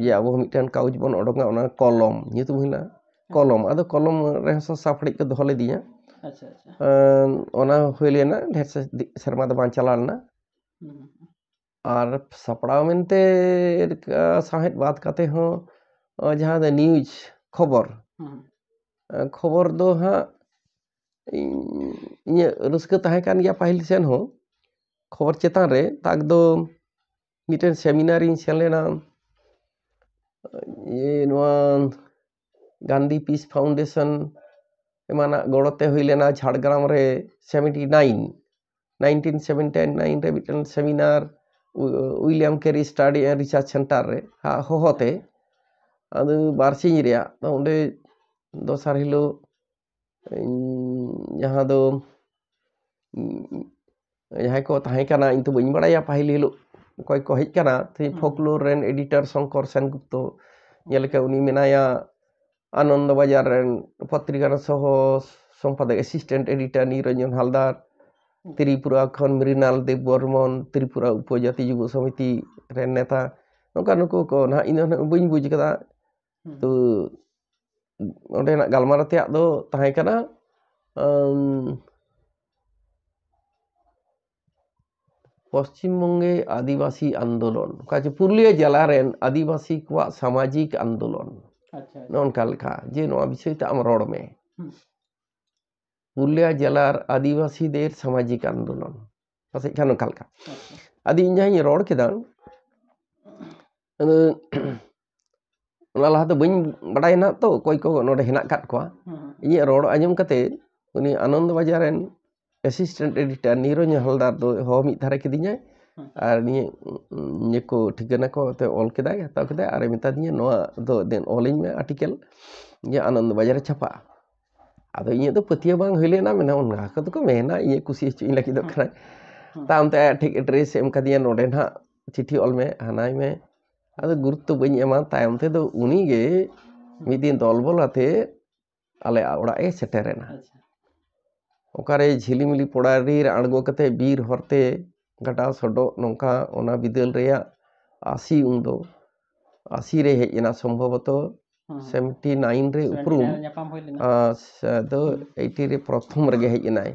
ᱡᱮ ᱟᱵᱚ ᱢᱤᱫᱴᱮᱱ ᱠᱟᱜᱚᱡᱽ ᱵᱚᱱ ᱚᱰᱚᱠᱟ ᱚᱱᱟ ᱠᱚᱞᱚᱢ ᱧᱩᱛᱩᱢ ᱦᱩᱭᱱᱟ ᱠᱚᱞᱚᱢ ᱟᱫᱚ ᱠᱚᱞᱚᱢ ᱨᱮ ᱥᱟᱯᱲᱤᱡ ᱠᱚ ᱫᱚᱦᱚ ᱞᱮᱫᱤᱧᱟ ᱚᱱᱟ ᱦᱩᱭ ᱞᱮᱱᱟ ᱰᱷᱮᱨ ᱥᱮᱨᱢᱟ ᱫᱚ ᱵᱟᱝ ᱪᱟᱞᱟᱣ ᱞᱮᱱᱟ ᱟᱨ ᱥᱟᱯᱲᱟᱣ ᱢᱮᱱᱛᱮ ᱥᱟᱶᱦᱮᱫ ᱵᱟᱫ ᱠᱟᱛᱮ ᱦᱚᱸ ᱡᱟᱦᱟᱸ ᱫᱚ ᱱᱤᱭᱩᱡᱽ ᱠᱷᱚᱵᱚᱨ ᱫᱚ ᱦᱟᱸᱜ ᱤᱧᱟᱹᱜ ᱨᱟᱹᱥᱠᱟᱹ ᱛᱟᱦᱮᱸ ᱠᱟᱱ ᱜᱮᱭᱟ ᱯᱟᱹᱦᱤᱞ ᱥᱮᱱ ᱦᱚᱸ ᱠᱷᱚᱵᱚᱨ ᱪᱮᱛᱟᱱ ᱨᱮ ᱛᱟᱠ ᱫᱚ ᱢᱤᱫᱴᱮᱱ ᱥᱮᱢᱤᱱᱟᱨᱤᱧ ᱥᱮᱱ ᱞᱮᱱᱟ ᱱᱚᱣᱟ গান্ধী পিস ফাউন্ডেশন এমানাᱜ গড়তে ᱦᱩᱭ ᱞᱮᱱᱟ ঝাড়গ্রাম রে 1979 রে মিটন seminar William Carey study and research centre রে হহতে আদু বারসিং রেয়া ওঁᱰᱮ দোসার হিলো ᱡᱟᱦᱟᱸ ᱫᱚ ᱡᱟᱦᱟᱸᱭ ᱠᱚ ᱛᱟᱦᱮᱸ ᱠᱟᱱᱟ ᱤᱧ ᱛᱚ ᱵᱟᱹᱧ ᱵᱟᱲᱟᱭᱟ ᱯᱟᱹᱦᱤᱞ ᱦᱤᱞᱳᱜ ᱚᱠᱚᱭ ᱠᱚ ᱦᱮᱡ ᱠᱟᱱᱟ ᱯᱷᱳᱠᱞᱳᱨ ᱨᱮᱱ ᱮᱰᱤᱴᱚᱨ ᱥᱚᱝᱠᱚᱨ ᱥᱮᱱᱜᱩᱯᱛᱚ ᱡᱮᱞᱮᱠᱟ ᱩᱱᱤ ᱢᱮᱱᱟᱭᱟ আনন্দ বাজার পত্রিকার সহ সম্পাদক অ্যাসিস্ট্যান্ট এডিটর নিরঞ্জন হালদার ত্রিপুরা খন মৃণাল দেব বর্মন ত্রিপুরা উপজাতি যুব সমিতি রেন নেতা নৌকা নুকু ᱠᱚ ᱱᱟᱦᱟᱜ ᱤᱧ ᱫᱚ ᱵᱟᱹᱧ ᱵᱩᱡᱽ ᱠᱟᱫᱟ ᱛᱚ ᱚᱸᱰᱮᱱᱟᱜ ᱜᱟᱞᱢᱟᱨᱟᱣ ᱛᱮᱭᱟᱜ ᱫᱚ ᱛᱟᱦᱮᱸ ᱠᱟᱱᱟ পশ্চিমবঙ্গে আদিবাসী আন্দোলন কাজে পুরুলিয়া জেলা রেন আদিবাসী কোয়াᱜ সামাজিক আন্দোলন ননকা লেখা যে নয়া বিষয়তে আম রড় মে পুরুলিয়া জেলার আদিবাসীদের সামাজিক আন্দোলন পাশে কেন কালকা আদি ইᱧ ᱡᱟᱦᱟᱸᱧ ᱨᱚᱲ ᱠᱮᱫᱟ ᱚᱱᱟ ᱞᱟᱦᱟ ᱫᱚ ᱵᱟᱹᱧ ᱵᱟᱰᱟᱭ ᱱᱟ ᱛᱚ ᱚᱠᱚᱭ ᱠᱚ ᱱᱚᱰᱮ ᱦᱮᱱᱟᱜ ᱠᱟᱫ ᱠᱚᱣᱟ ᱤᱧᱟᱹᱜ ᱨᱚᱲ ᱟᱸᱡᱚᱢ ᱠᱟᱛᱮ ᱩᱱᱤ ᱟᱱᱚন্দ ᱵᱟᱡᱟর ᱨᱮᱱ অ্যাসিস্ট্যান্ট এডিটর নিরঞ্জন হালদার ᱫᱚ ᱦᱚᱦᱚ ᱢᱤᱫ ᱫᱷᱟᱨᱮ ᱠᱤᱫᱤᱧᱟᱭ ᱟᱨ ᱱᱤᱭᱟᱹ ᱠᱚ ᱴᱷᱤᱠᱟᱹᱱᱟ ᱠᱚ ᱛᱮ ᱚᱞ ᱠᱮᱫᱟᱭ, ᱦᱟᱛᱟᱣ ᱠᱮᱫᱟᱭ ᱟᱨ ᱢᱮᱛᱟ ᱫᱤᱧᱟ ᱱᱚᱣᱟ ᱫᱚ ᱫᱮᱱ ᱚᱞᱤᱧ ᱢᱮ ᱟᱨᱴᱤᱠᱮᱞ ᱡᱮ ᱟᱱᱚᱱᱫᱚ ᱵᱟᱡᱟᱨ ᱨᱮ ᱪᱷᱟᱯᱟᱜᱼᱟ᱾ ᱟᱫᱚ ᱤᱧᱟᱹᱜ ᱫᱚ ᱯᱟᱹᱛᱭᱟᱹᱣ ᱵᱟᱝ ᱦᱩᱭ ᱞᱮᱱᱟ, ᱢᱮᱱᱟ ᱚᱱᱟ ᱠᱚᱫᱚ ᱠᱚ ᱢᱮᱱᱟ ᱤᱧᱟᱹᱜ ᱠᱩᱥᱤ ᱦᱚᱪᱚᱧ ᱞᱟᱹᱜᱤᱫᱚᱜ ᱠᱟᱱᱟ᱾ ᱛᱟᱭᱚᱢᱛᱮ ᱟᱭᱟᱜ ᱴᱷᱤᱠ ᱮᱰᱨᱮᱥ ᱮᱢ ᱠᱟᱫᱤᱧᱟ, ᱱᱚᱰᱮ ᱱᱟᱦᱟᱜ ᱪᱤᱴᱷᱤ ᱚᱞ ᱢᱮ, ᱦᱟᱱᱟᱭ ᱢᱮ᱾ ᱟᱫᱚ ᱜᱩᱨᱩᱛᱛᱚ ᱵᱟᱹᱧ ᱮᱢᱟ᱾ ᱛᱟᱭᱚᱢ ᱛᱮᱫᱚ ᱩᱱᱤᱜᱮ ᱢᱤᱫ ᱫᱤᱱ ᱫᱚᱞ ᱵᱚᱞ ᱟᱛᱮ ᱟᱞᱮ ᱚᱲᱟᱜ ᱮ ᱥᱮᱴᱮᱨᱮᱱᱟ᱾ ᱚᱠᱟᱨᱮ ᱡᱷᱤᱞᱤᱢᱤᱞᱤ ᱯᱚᱲᱟᱨᱤ ᱨᱮ ᱟᱬᱜᱚ ᱠᱟᱛᱮ ᱵᱤᱨ ᱦᱚᱨᱛᱮ ᱜᱟᱰᱟ ᱥᱚᱰᱚᱜ ᱱᱚᱝᱠᱟ ᱚᱱᱟ ᱵᱤᱫᱟᱹᱞ ᱨᱮᱭᱟᱜ 80 ᱩᱱᱫᱚ 80 ᱨᱮ ᱦᱮᱡ ᱮᱱᱟ ᱥᱚᱢᱵᱷᱚᱵᱚᱛᱚ 79 ᱨᱮ ᱩᱯᱨᱩᱢ ᱫᱚ 80 ᱨᱮ ᱯᱨᱚᱛᱷᱚᱢ ᱨᱮᱜᱮ ᱦᱮᱡ ᱮᱱᱟᱭ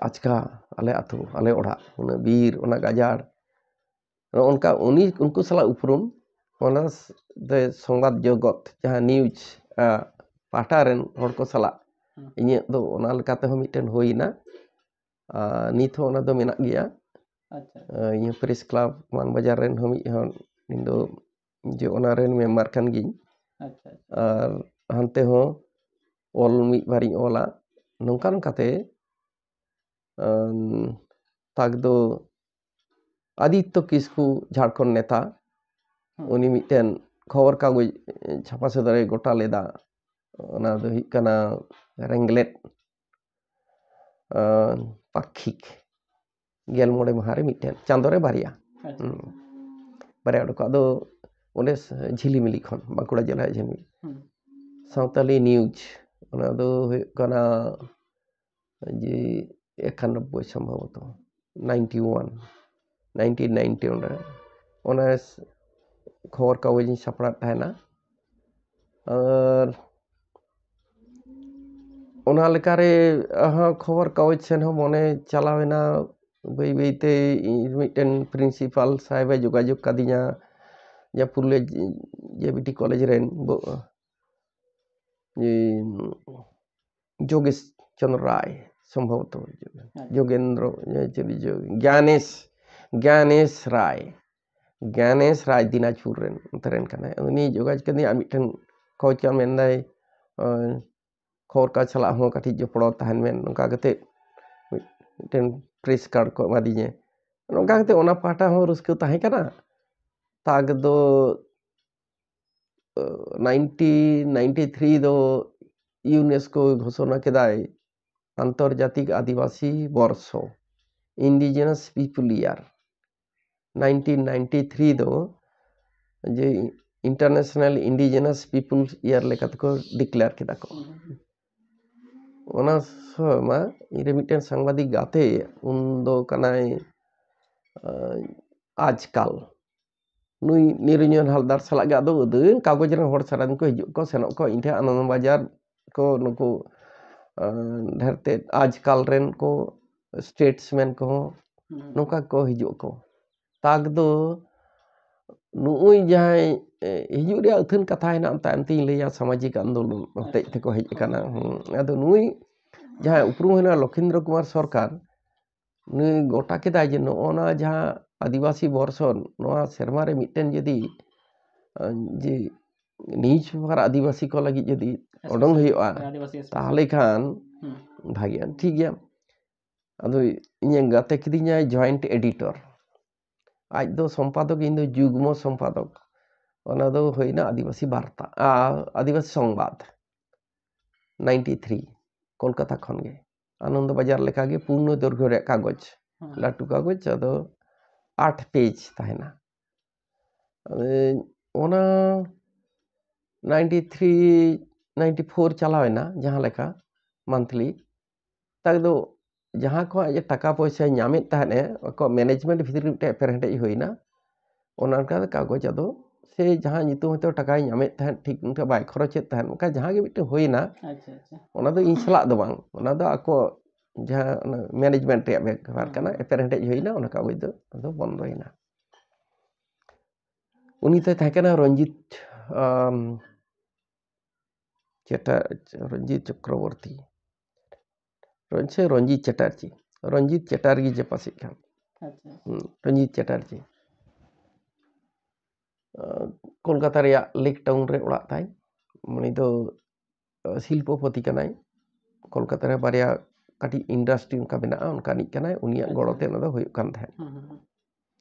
ᱟᱪᱠᱟ ᱟᱞᱮ ᱟᱹᱛᱩ ᱟᱞᱮ ᱚᱲᱟᱜ, ᱩᱱᱟᱹᱜ ᱵᱤᱨ ᱚᱱᱟ ᱜᱟᱡᱟᱲ ᱱᱚᱝᱠᱟ ᱩᱱᱠᱩ ᱥᱟᱞᱟᱜ ᱩᱯᱨᱩᱢ, ᱚᱱᱟ ᱥᱚᱝᱵᱟᱫ ᱡᱚᱜᱚᱛ ᱡᱟᱦᱟᱸ ᱱᱤᱭᱩᱡᱽ ᱯᱟᱦᱴᱟ ᱨᱮᱱ ᱦᱚᱲ ᱠᱚ ᱥᱟᱞᱟᱜ ᱤᱧᱟᱹᱜ ᱫᱚ ᱚᱱᱟ ᱞᱮᱠᱟ ᱛᱮᱦᱚᱸ ᱢᱤᱫᱴᱮᱱ ᱦᱩᱭᱱᱟ᱾ ᱱᱤᱛ ᱦᱚᱸ ᱚᱱᱟ ᱫᱚ ᱢᱮᱱᱟᱜ ᱜᱮᱭᱟ᱾ ᱤᱧ ᱯᱨᱮᱥ ᱠᱞᱟᱵᱽ ᱢᱟᱱᱵᱟᱡᱟᱨ ᱨᱮᱱ ᱦᱚᱸ ᱢᱤᱫ ᱦᱚᱲ ᱤᱧ ᱫᱚ ᱡᱮ ᱚᱱᱟ ᱨᱮᱱ ᱢᱮᱢᱵᱟᱨ ᱠᱟᱱ ᱜᱤᱭᱟᱹᱧ᱾ ᱟᱨ ᱦᱟᱱᱛᱮ ᱦᱚᱸ ᱚᱞ ᱢᱤᱫ ᱵᱟᱨᱤᱧ ᱚᱞᱟ᱾ ᱱᱚᱝᱠᱟ ᱱᱚᱝᱠᱟᱛᱮ ᱛᱟᱠ ᱫᱚ ᱟᱫᱤᱛᱛᱚ ᱠᱤᱥᱠᱩ ᱡᱷᱟᱲᱠᱷᱚᱸᱰ ᱱᱮᱛᱟ, ᱩᱱᱤ ᱢᱤᱫᱴᱮᱱ ᱠᱷᱚᱵᱚᱨ ᱠᱟᱜᱚᱡᱽ ᱪᱷᱟᱯᱟ ᱥᱚᱫᱚᱨᱮ ᱜᱚᱴᱟ ᱞᱮᱫᱟ᱾ ᱚᱱᱟ ᱫᱚ ᱦᱩᱭᱩᱜ ᱠᱟᱱᱟ ᱨᱮᱝᱜᱮᱞᱮᱫ ᱯᱟক্ষᱤᱠ 14 ᱢᱟᱦᱟ ᱨᱮ ᱢᱤᱫᱴᱮᱱ, ᱪᱟᱸᱫᱳ ᱨᱮ ᱵᱟᱨᱭᱟ, ᱵᱟᱨᱭᱟ ᱩᱰᱩᱠ᱾ ᱟᱫᱚ ᱚᱸᱰᱮ ᱡᱷᱤᱞᱤᱢᱤᱞᱤ ᱠᱷᱚᱱ ᱵᱟᱸᱠᱩᱲᱟ ᱡᱮᱞᱟ ᱡᱷᱤᱞᱤᱢᱤᱞᱤ ᱥᱟᱶᱛᱟᱞᱤ ᱱᱤᱭᱩᱡᱽ, ᱚᱱᱟ ᱫᱚ ᱦᱩᱭᱩᱜ ᱠᱟᱱᱟ ᱡᱮ 91 ᱥᱚᱢᱵᱷᱚᱵᱚᱛᱚ 1990 ᱚᱸᱰᱮ ᱚᱱᱟ ᱠᱷᱚᱵᱚᱨ ᱠᱟᱜᱚᱡᱽ ᱤᱧ ᱥᱟᱯᱲᱟᱣ ᱛᱟᱦᱮᱱᱟ᱾ ᱟᱨ ᱚᱱᱟ ᱞᱮᱠᱟᱨᱮ ᱠᱷᱚᱵᱚᱨ ᱠᱟᱜᱚᱡᱽ ᱥᱮᱱ ᱦᱚᱸ ᱢᱚᱱᱮ ᱪᱟᱞᱟᱣᱮᱱᱟ᱾ ᱵᱟᱹᱭ ᱵᱟᱹᱭᱛᱮ ᱢᱤᱫᱴᱮᱱ ᱯᱨᱤᱱᱥᱤᱯᱟᱞ ᱥᱟহেᱵᱮ ᱡᱳᱜᱟᱡᱳᱜᱽ ᱠᱟᱫᱤᱧᱟ, ᱡᱟ ᱯᱩᱨᱩᱞᱤᱭᱟᱹ JBT ᱠᱚᱞᱮᱡᱽ ᱨᱮᱱ যোগেশ চন্দ্র রায় সম্ভবত, যোগেন্দ্র জ্ঞানেশ রায় দিনাজপুর রেন ᱚᱱᱛᱮ ᱨᱮᱱ ᱠᱟᱱᱟᱭ᱾ ᱩᱱᱤ ᱡᱳᱜᱟᱡᱳᱜᱽ ᱠᱟᱫᱤᱧᱟ ᱟᱨ ᱢᱤᱫᱴᱮᱱ ᱠᱷᱚᱡᱽ ᱠᱟ ᱢᱮᱱᱫᱟᱭ ᱠᱷᱚᱵᱚᱨ ᱠᱟᱜᱚᱡᱽ ᱥᱟᱞᱟᱜ ᱦᱚᱸ ᱠᱟᱹᱴᱤᱡ ᱡᱚᱯᱲᱟᱣ ᱛᱟᱦᱮᱱ ᱢᱮ᱾ ᱱᱚᱝᱠᱟ ᱠᱟᱛᱮᱫ ᱢᱤᱫᱴᱮᱱ ᱯᱨᱮᱥ ᱠᱟᱨᱰ ᱠᱚ ᱮᱢᱟᱫᱤᱧᱟ᱾ ᱱᱚᱝᱠᱟ ᱠᱟᱛᱮᱫ ᱚᱱᱟ ᱯᱟᱦᱴᱟ ᱦᱚᱸ ᱨᱟᱹᱥᱠᱟᱹ ᱛᱟᱦᱮᱸ ᱠᱟᱱᱟ᱾ ᱛᱟᱠ ᱫᱚ 1993 ᱫᱚ ইউনেস্কো ঘোষণা কেদায় আন্তর্জাতিক আদিবাসী বর্ষ, ইন্ডিজিনাস পিপুল ইয়ার। 1993 ᱫᱚ ᱡᱮ ইন্টারন্যাশনাল ইন্ডিজিনাস পিপুল ইয়ার লেᱠᱟᱛᱮᱠᱚ ᱰᱤᱠᱞᱮয়াᱨ ᱠᱮᱫᱟ ᱠᱚ। ᱚᱱᱟ ᱥᱚᱢᱚᱭ ᱢᱟ ᱤᱧᱨᱮ ᱢᱤᱫᱴᱮᱱ ᱥᱟংᱵᱟদিᱠ ᱜᱟᱛᱮ ᱩᱱ ᱫᱚ ᱠᱟᱱᱟᱭ আজকাল ᱱᱩᱭ ᱱᱤᱨᱚᱧᱡᱚᱱ ᱦᱟᱞᱫᱟᱨ ᱥᱟᱞᱟᱜ ᱜᱮ ᱟᱫᱚ ᱟᱹᱫᱟᱹᱱ ᱠᱟᱜᱚᱡᱽ ᱨᱮᱱ ᱦᱚᱲ ᱥᱟᱨᱟᱫᱤᱱ ᱠᱚ ᱦᱤᱡᱩᱜ ᱠᱚ ᱥᱮᱱᱚᱜ ᱠᱚ ᱤᱧ ᱴᱷᱮᱱ ᱟᱱᱚᱱᱫᱚ ᱵᱟᱡᱟᱨ ᱠᱚ ᱱᱩᱠᱩ ᱰᱷᱮᱨ ᱛᱮᱫ আজকাল ᱨᱮᱱ ᱠᱚ ᱥᱴᱮᱴᱥᱢᱮᱱ ᱠᱚᱦᱚᱸ ᱱᱚᱝᱠᱟ ko hijuk ko tag do ᱱᱩᱭ ᱡᱟᱦᱟᱸᱭ ᱦᱤᱡᱩᱜ ᱨᱮᱭᱟᱜ ᱟᱹᱛᱷᱟᱹᱱ ᱠᱟᱛᱷᱟ ᱦᱮᱱᱟᱜ ᱛᱟᱭᱚᱢ ᱛᱮᱧ ᱞᱟᱹᱭᱟ ᱥᱟᱢᱟᱡᱤᱠ ᱟᱱᱫᱳᱞᱚᱱ ᱦᱚᱛᱮᱡ ᱛᱮᱠᱚ ᱦᱮᱡ ᱟᱠᱟᱱᱟ। ᱟᱫᱚ ᱱᱩᱭ ᱡᱟᱦᱟᱸᱭ ᱩᱯᱨᱩᱢ ᱦᱮᱱᱟᱜ ᱞᱚᱠᱷᱤᱱᱫᱨᱚ ᱠᱩᱢᱟᱨ ᱥᱚᱨᱠᱟর ᱱᱩᱭ ᱜᱚᱴᱟ ᱠᱮᱫᱟᱭ ᱡᱮ ᱱᱚᱜᱼᱚ ᱱᱟ ᱡᱟᱦᱟᱸ ᱟᱹᱫᱤᱵᱟᱹᱥᱤ ᱵᱚᱨᱥᱚᱱ ᱱᱚᱣᱟ ᱥᱮᱨᱢᱟ ᱨᱮ ᱢᱤᱫᱴᱮᱱ ᱡᱩᱫᱤ ᱡᱮ ᱱᱤᱡ ᱵᱷᱟᱨ ᱟᱹᱫᱤᱵᱟᱹᱥᱤ ᱠᱚ ᱞᱟᱹᱜᱤᱫ ᱡᱩᱫᱤ ᱚᱰᱚᱝ ᱦᱩᱭᱩᱜᱼᱟ ᱛᱟᱦᱚᱞᱮ ᱠᱷᱟᱱ ᱵᱷᱟᱜᱮᱜᱼᱟ। ᱴᱷᱤक ᱜᱮᱭᱟ। ᱟᱫᱚ ᱤᱧᱮ ᱜᱟᱛᱮ ᱠᱤᱫᱤᱧᱟᱭ ᱡᱚᱭᱮন্ট এডিটর। ᱟᱡ ᱫᱚ ᱥᱚᱢᱯᱟᱫᱚᱠ ᱤᱧ ᱫᱚ যুগ্ম ᱥᱚᱢᱯᱟᱫᱚক। ᱚᱱᱟ ᱫᱚ ᱦᱩᱭᱱᱟ আদিবাসী বার্তা আদিবাসী সংবাদ 93 কলকাতা ᱠᱷᱚᱱ ᱜᱮ আনন্দ বাজার লেখাᱜᱮ পূর্ণ দৈর্ঘ্য ᱨᱮᱭᱟᱜ ᱠᱟᱜᱚᱡᱽ ᱞᱟᱹᱴᱩ ᱠᱟᱜᱚᱡᱽ ᱟᱫᱚ 8 পেজ ᱛᱟᱦᱮᱱᱟ। ᱚᱱᱟ 93 94 ᱪᱟᱞᱟᱣᱮᱱᱟ ᱡᱟᱦᱟᱸ ᱞᱮᱠᱟ ᱢᱟᱱᱛᱷᱞᱤ ᱛᱟᱠ ᱫᱚ ᱡᱟᱦᱟᱸ ᱠᱷᱚᱱ ᱟᱡ ᱴᱟᱠᱟ ᱯᱚᱭᱥᱟᱭ ᱧᱟᱢᱮᱫ ᱛᱟᱦᱮᱸᱫ ᱟᱠᱚ ᱢᱮᱱᱮᱡᱢᱮন্ট ᱵᱷᱤᱛᱨᱤ ᱢᱤᱫᱴᱮᱱ ᱮᱯᱮᱨᱦᱮᱸᱰᱮᱡ ᱦᱩᱭᱱᱟ। ᱚᱱᱟ ᱞᱮᱠᱟᱛᱮ ᱠᱟᱜᱚᱡᱽ ᱟᱫᱚ ᱥᱮ ᱡᱟᱦᱟᱸ ᱧᱩᱛᱩᱢ ᱦᱚᱭᱛᱳ ᱴᱟᱠᱟᱭ ᱧᱟᱢᱮᱫ ᱛᱟᱦᱮᱸᱫ ᱴᱷᱤᱠ ᱢᱚᱛᱚ ᱵᱟᱭ ᱠᱷᱚᱨᱚᱪᱮᱫ ᱛᱟᱦᱮᱸᱫ ᱚᱱᱠᱟ ᱡᱟᱦᱟᱸ ᱜᱮ ᱢᱤᱫᱴᱮᱱ ᱦᱩᱭᱱᱟ। ᱚᱱᱟ ᱫᱚ ᱤᱧ ᱥᱟᱞᱟᱜ ᱫᱚ ᱵᱟᱝ, ᱚᱱᱟ ᱫᱚ ᱟᱠᱚ ᱡᱟᱦᱟᱸ ᱢᱮᱱᱮᱡᱢᱮন্ট ᱨᱮᱭᱟᱜ ᱵᱮপার ᱠᱟᱱᱟ। ᱮᱯᱮᱨᱦᱮᱸᱰᱮᱡ ᱦᱩᱭᱱᱟ, ᱚᱱᱟ ᱠᱟᱜᱚᱡᱽ ᱫᱚ ᱟᱫᱚ ᱵᱚᱱᱫᱚᱭᱮᱱᱟ। উনি তো থাকে না রঞ্জিত চক্রবর্তী রঞ্জিত চ্যাটার্জি যে পাশে খান রঞ্জিত চ্যাটার্জি কলকাতা রেয়াগ লেক টাউন রে ওড়াগ তাই উনি ᱫᱚ শিল্পপতি ᱠᱟᱱᱟᱭ। কলকাতা রে বারিয়া ᱠᱟᱹᱴᱤᱡ ᱤᱱᱰᱟᱥᱴᱨᱤ ᱚᱱᱠᱟ ᱢᱮᱱᱟᱜᱼᱟ ᱚᱱᱠᱟᱱᱤᱡ ᱠᱟᱱᱟᱭ ᱩᱱᱤᱭᱟᱜ ᱜᱚᱲᱚᱛᱮ ᱚᱱᱟ ᱫᱚ ᱦᱩᱭᱩᱜ ᱠᱟᱱ ᱛᱟᱦᱮᱸᱫ